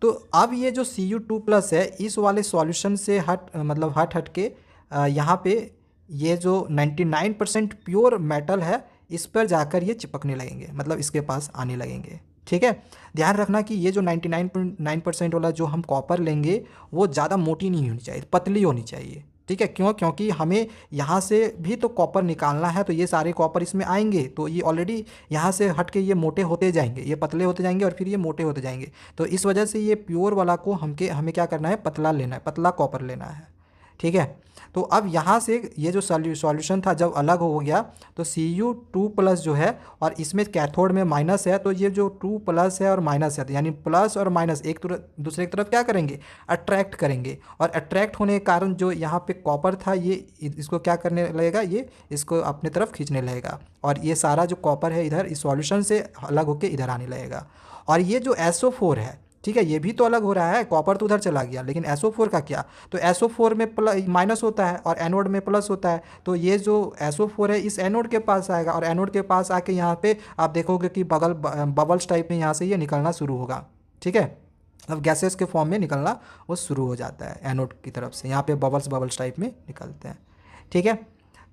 तो अब ये जो Cu2+ है, इस वाले सॉल्यूशन से मतलब हट के यहाँ पे ये जो 99% प्योर मेटल है, इस पर जाकर ये चिपकने लगेंगे, मतलब इसके पास आने लगेंगे, ठीक है। ध्यान रखना कि ये जो 99.9% वाला जो हम कॉपर लेंगे वो ज़्यादा मोटी नहीं होनी चाहिए, पतली होनी चाहिए, ठीक है। क्यों? क्योंकि हमें यहाँ से भी तो कॉपर निकालना है, तो ये सारे कॉपर इसमें आएंगे, तो ये ऑलरेडी यहाँ से हट के ये मोटे होते जाएंगे, ये पतले होते जाएंगे और फिर ये मोटे होते जाएंगे। तो इस वजह से ये प्योर वाला को हमें क्या करना है, पतला लेना है, पतला कॉपर लेना है, ठीक है। तो अब यहाँ से ये जो सॉल्यूशन था जब अलग हो गया तो Cu2+ जो है, और इसमें कैथोड में माइनस है, तो ये जो 2+ है और माइनस है, तो यानी प्लस और माइनस एक दूसरे की तरफ क्या करेंगे, अट्रैक्ट करेंगे। और अट्रैक्ट होने के कारण जो यहाँ पे कॉपर था, ये इसको क्या करने लगेगा, ये इसको अपने तरफ खींचने लगेगा, और ये सारा जो कॉपर है इधर इस सॉल्यूशन से अलग होकर इधर आने लगेगा। और ये जो SO4 है, ठीक है, ये भी तो अलग हो रहा है, कॉपर तो उधर चला गया, लेकिन SO4 का क्या, तो SO4 में माइनस होता है और एनोड में प्लस होता है। तो ये जो SO4 है इस एनोड के पास आएगा, और एनोड के पास आके यहाँ पे आप देखोगे कि बबल्स टाइप में यहाँ से ये निकलना शुरू होगा, ठीक है। अब गैसेस के फॉर्म में निकलना वो शुरू हो जाता है एनोड की तरफ से, यहाँ पे बबल्स टाइप में निकलते हैं, ठीक है।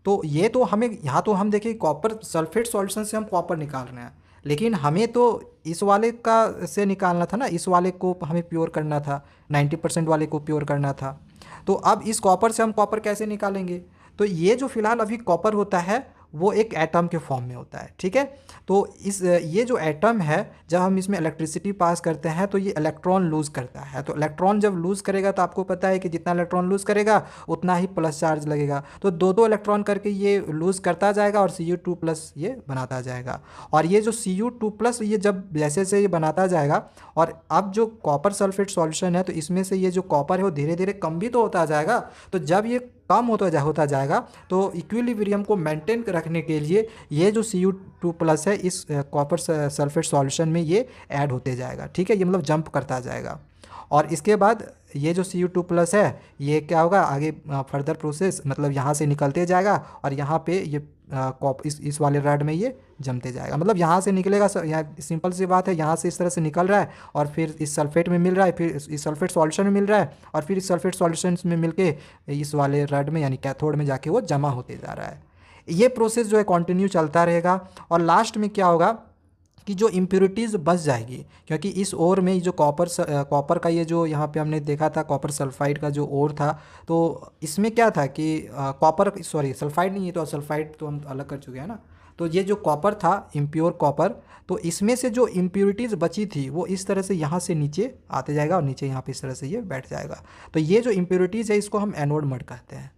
तो ये तो हमें यहाँ तो हम देखिए कॉपर सल्फेट सॉल्यूशन से हम कॉपर निकाल रहे हैं, लेकिन हमें तो इस वाले का से निकालना था ना, इस वाले को हमें प्योर करना था, 90% वाले को प्योर करना था। तो अब इस कॉपर से हम कॉपर कैसे निकालेंगे, तो ये जो फिलहाल अभी कॉपर होता है वो एक एटम के फॉर्म में होता है, ठीक है। तो ये जो एटम है, जब हम इसमें इलेक्ट्रिसिटी पास करते हैं तो ये इलेक्ट्रॉन लूज़ करता है। तो इलेक्ट्रॉन जब लूज़ करेगा तो आपको पता है कि जितना इलेक्ट्रॉन लूज़ करेगा उतना ही प्लस चार्ज लगेगा, तो दो इलेक्ट्रॉन करके ये लूज़ करता जाएगा और Cu2+ ये बनाता जाएगा। और ये जो Cu2+ ये जब जैसे से ये बनाता जाएगा, और अब जो कॉपर सल्फेट सॉल्यूशन है तो इसमें से ये जो कॉपर है वो धीरे धीरे कम भी तो होता जाएगा। तो जब ये कम होता जाएगा तो इक्विलिब्रियम को मेंटेन रखने के लिए ये जो Cu2+ है इस कॉपर सल्फेट सॉल्यूशन में ये ऐड होते जाएगा, ठीक है, ये मतलब जंप करता जाएगा। और इसके बाद ये जो Cu2+ है ये क्या होगा, आगे फर्दर प्रोसेस मतलब यहाँ से निकलते जाएगा और यहाँ पे ये इस वाले रड में ये जमते जाएगा, मतलब यहाँ से निकलेगा, यहाँ सिंपल सी बात है, यहाँ से इस तरह से निकल रहा है और फिर इस सल्फेट में मिल रहा है, फिर इस सल्फेट सॉल्यूशन में मिल रहा है, और फिर इस सल्फेट सॉल्यूशन में मिलके इस वाले रड में यानी कैथोड में जाके वो जमा होते जा रहा है। ये प्रोसेस जो है कंटिन्यू चलता रहेगा, और लास्ट में क्या होगा कि जो इम्प्योरिटीज़ बच जाएगी, क्योंकि इस ओर में जो कॉपर का ये जो यहाँ पे हमने देखा था कॉपर सल्फाइड का जो ओर था, तो इसमें क्या था कि सल्फाइड नहीं है, तो सल्फाइड तो हम अलग कर चुके हैं ना। तो ये जो कॉपर था इम्प्योर कॉपर, तो इसमें से जो इम्प्योरिटीज़ बची थी वो इस तरह से यहाँ से नीचे आते जाएगा और नीचे यहाँ पे इस तरह से ये बैठ जाएगा। तो ये जो इम्प्योरिटीज़ है इसको हम एनोड मड कहते हैं।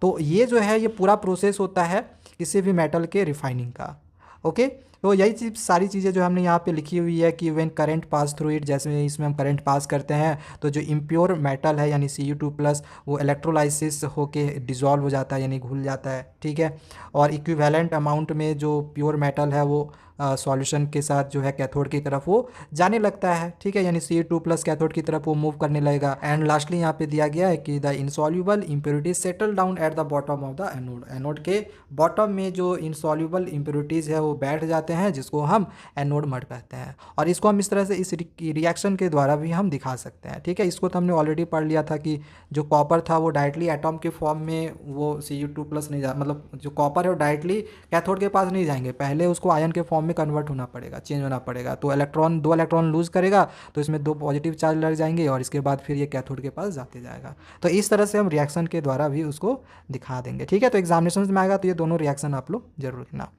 तो ये जो है ये पूरा प्रोसेस होता है किसी भी मेटल के रिफाइनिंग का, ओके। तो यही चीज़ सारी चीज़ें जो हमने यहाँ पे लिखी हुई है कि when current pass through it, जैसे इसमें हम करंट पास करते हैं तो जो इम्प्योर मेटल है यानी Cu2+ वो इलेक्ट्रोलाइसिस होके डिज़ोल्व हो जाता है यानी घुल जाता है, ठीक है। और इक्विवेलेंट अमाउंट में जो प्योर मेटल है वो सॉल्यूशन के साथ जो है कैथोड की तरफ वो जाने लगता है, ठीक है, यानी Cu2+ कैथोड की तरफ वो मूव करने लगेगा। एंड लास्टली यहाँ पे दिया गया है कि the insoluble impurities settle down at the bottom of the anode, anode के बॉटम में जो इनसॉल्यूबल इम्प्योरिटीज़ है वो बैठ जाते हैं, जिसको हम एनोड मड कहते हैं। और इसको हम इस तरह से इस रिएक्शन के द्वारा भी हम दिखा सकते हैं, ठीक है। इसको तो हमने ऑलरेडी पढ़ लिया था कि जो कॉपर था वो डायरेक्टली एटॉम के फॉर्म में वो Cu2+ नहीं जा, मतलब जो कॉपर है वो डायरेक्टली कैथोड के पास नहीं जाएंगे, पहले उसको आयन के फॉर्म में कन्वर्ट होना पड़ेगा, चेंज होना पड़ेगा। तो दो इलेक्ट्रॉन लूज करेगा तो इसमें 2 पॉजिटिव चार्ज लग जाएंगे और इसके बाद फिर ये कैथोड के पास जाते जाएगा। तो इस तरह से हम रिएक्शन के द्वारा भी उसको दिखा देंगे, ठीक है। तो एग्जामिनेशन में आएगा तो ये दोनों रिएक्शन आप लोग जरूर लिखना।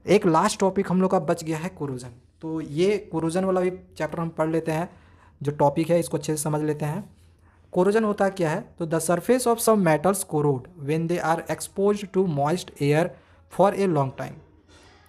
एक लास्ट टॉपिक हम लोग का बच गया है कोरोजन। तो ये कोरोजन वाला भी चैप्टर हम पढ़ लेते हैं, जो टॉपिक है इसको अच्छे से समझ लेते हैं। कोरोजन होता क्या है? तो the surface of some metals corrode when they are exposed to moist air for a long time.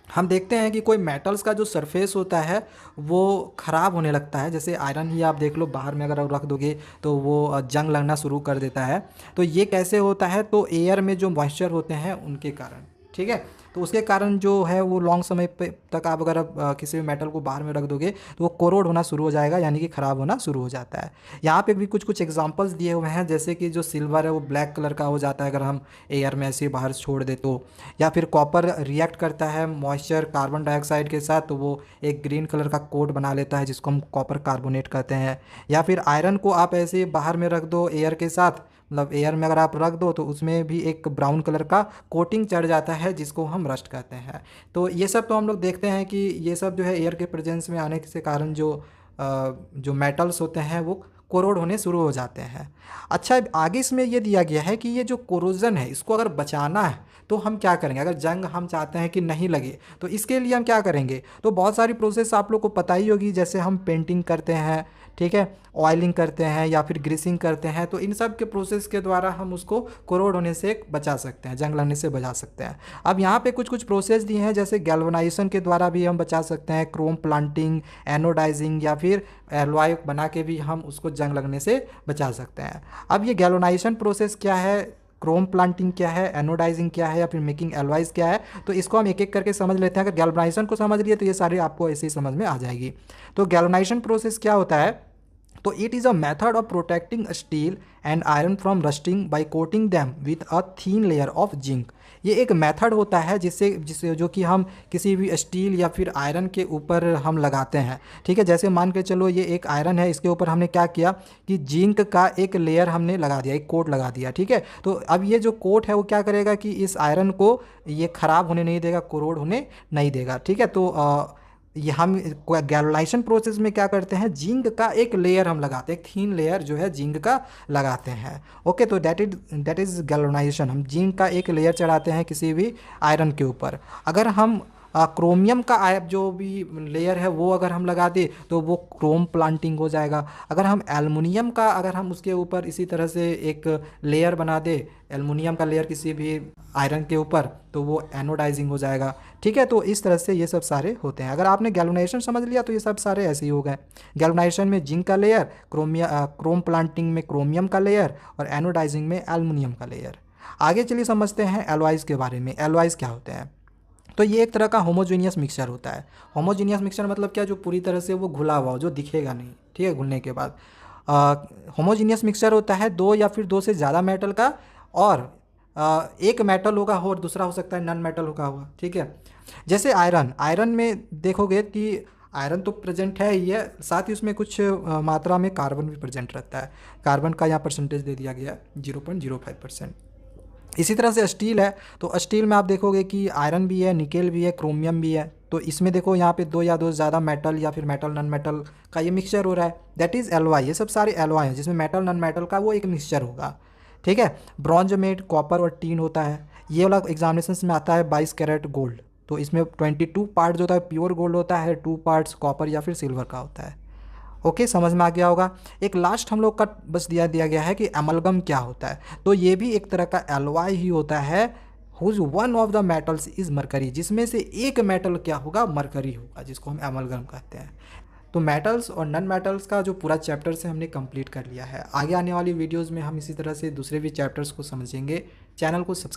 हम देखते हैं कि कोई मेटल्स का जो सरफेस होता है वो ख़राब होने लगता है। जैसे आयरन ही आप देख लो, बाहर में अगर आप रख दोगे तो वो जंग लगना शुरू कर देता है। तो ये कैसे होता है? तो एयर में जो मॉइस्चर होते हैं उनके कारण, ठीक है। तो उसके कारण जो है वो लॉन्ग समय पे तक आप अगर किसी भी मेटल को बाहर में रख दोगे तो वो कोरोड होना शुरू हो जाएगा, यानी कि ख़राब होना शुरू हो जाता है। यहाँ पे भी कुछ कुछ एग्जांपल्स दिए हुए हैं, जैसे कि जो सिल्वर है वो ब्लैक कलर का हो जाता है अगर हम एयर में ऐसे बाहर छोड़ दे तो, या फिर कॉपर रिएक्ट करता है मॉइस्चर कार्बन डाइऑक्साइड के साथ तो वो एक ग्रीन कलर का कोट बना लेता है जिसको हम कॉपर कार्बोनेट कहते हैं। या फिर आयरन को आप ऐसे बाहर में रख दो एयर के साथ, मतलब एयर में अगर आप रख दो तो उसमें भी एक ब्राउन कलर का कोटिंग चढ़ जाता है जिसको हम रस्ट कहते हैं। तो ये सब तो हम लोग देखते हैं कि ये सब जो है एयर के प्रेजेंस में आने के कारण जो मेटल्स होते हैं वो कोरोड होने शुरू हो जाते हैं। अच्छा, आगे इसमें ये दिया गया है कि ये जो कोरोजन है इसको अगर बचाना है तो हम क्या करेंगे? अगर जंग हम चाहते हैं कि नहीं लगे तो इसके लिए हम क्या करेंगे? तो बहुत सारी प्रोसेस आप लोग को पता ही होगी, जैसे हम पेंटिंग करते हैं, ठीक है, ऑयलिंग करते हैं या फिर ग्रीसिंग करते हैं। तो इन सब के प्रोसेस के द्वारा हम उसको कोरोड होने से बचा सकते हैं, जंग लगने से बचा सकते हैं। अब यहाँ पे कुछ कुछ प्रोसेस दिए हैं, जैसे गैल्वनाइजेशन के द्वारा भी हम बचा सकते हैं, क्रोम प्लांटिंग, एनोडाइजिंग या फिर एलॉय बना के भी हम उसको जंग लगने से बचा सकते हैं। अब ये गैल्वनाइजेशन प्रोसेस क्या है, क्रोम प्लांटिंग क्या है, एनोडाइजिंग क्या है या फिर मेकिंग एलॉयज क्या है, तो इसको हम एक एक करके समझ लेते हैं। अगर गैल्वनाइजेशन को समझ लिए तो ये सारी आपको ऐसे ही समझ में आ जाएगी। तो गैल्वनाइजेशन प्रोसेस क्या होता है? तो it is a method of protecting steel and iron from rusting by coating them with a thin layer of zinc. ये एक मेथड होता है जिससे जो कि हम किसी भी स्टील या फिर आयरन के ऊपर हम लगाते हैं, ठीक है। जैसे मान के चलो ये एक आयरन है, इसके ऊपर हमने क्या किया कि जिंक का एक लेयर हमने लगा दिया, एक कोट लगा दिया, ठीक है। तो अब ये जो कोट है वो क्या करेगा कि इस आयरन को ये ख़राब होने नहीं देगा, कोरोड होने नहीं देगा, ठीक है। तो ये हम गैल्वनाइजेशन प्रोसेस में क्या करते हैं, जिंक का एक लेयर हम लगाते हैं, एक थीन लेयर जो है जिंक का लगाते हैं। ओके, तो दैट इज़ गैल्वनाइजेशन। हम जिंक का एक लेयर चढ़ाते हैं किसी भी आयरन के ऊपर। अगर हम क्रोमियम का जो भी लेयर है वो अगर हम लगा दें तो वो क्रोम प्लांटिंग हो जाएगा। अगर हम एल्युमिनियम का अगर हम उसके ऊपर इसी तरह से एक लेयर बना दे, एल्युमिनियम का लेयर किसी भी आयरन के ऊपर, तो वो एनोडाइजिंग हो जाएगा, ठीक है। तो इस तरह से ये सब सारे होते हैं। अगर आपने गैल्वनाइजेशन समझ लिया तो ये सब सारे ऐसे ही हो गए। गैल्वनाइजेशन में जिंक का लेयर, क्रोम प्लांटिंग में क्रोमियम का लेयर और एनोडाइजिंग में एल्युमिनियम का लेयर। आगे चलिए समझते हैं एलॉयज के बारे में। एलॉयज क्या होते हैं? तो ये एक तरह का होमोजीनियस मिक्सचर होता है। होमोजीनियस मिक्सचर मतलब क्या? जो पूरी तरह से वो घुला हुआ हो, जो दिखेगा नहीं, ठीक है, घुलने के बाद। होमोजीनियस मिक्सचर होता है दो या फिर दो से ज़्यादा मेटल का, और एक मेटल होगा और दूसरा हो सकता है नॉन मेटल होगा, ठीक है। जैसे आयरन में देखोगे कि आयरन तो प्रेजेंट है ही है, साथ ही उसमें कुछ मात्रा में कार्बन भी प्रेजेंट रहता है। कार्बन का यहाँ परसेंटेज दे दिया गया 0.05%। इसी तरह से स्टील है, तो स्टील में आप देखोगे कि आयरन भी है, निकेल भी है, क्रोमियम भी है। तो इसमें देखो यहाँ पे दो या दो ज़्यादा मेटल या फिर मेटल नॉन मेटल का ये मिक्सचर हो रहा है, दैट इज़ एलॉय। ये सब सारे एलॉय हैं जिसमें मेटल नॉन मेटल का वो एक मिक्सचर होगा, ठीक है। ब्रॉन्ज में कॉपर और टीन होता है। ये वाला एग्जामिनेशन में आता है 22 कैरेट गोल्ड। तो इसमें 22 पार्ट जो होता है प्योर गोल्ड होता है, 2 पार्ट्स कॉपर या फिर सिल्वर का होता है। ओके, समझ में आ गया होगा। एक लास्ट हम लोग का बस दिया गया है कि एमलगम क्या होता है। तो ये भी एक तरह का एलॉय ही होता है whose one of the metals is mercury, जिसमें से एक मेटल क्या होगा, मरकरी होगा, जिसको हम एमलगम कहते हैं। तो मेटल्स और नॉन मेटल्स का जो पूरा चैप्टर से हमने कंप्लीट कर लिया है। आगे आने वाली वीडियोस में हम इसी तरह से दूसरे भी चैप्टर्स को समझेंगे। चैनल को सब्सक्राइब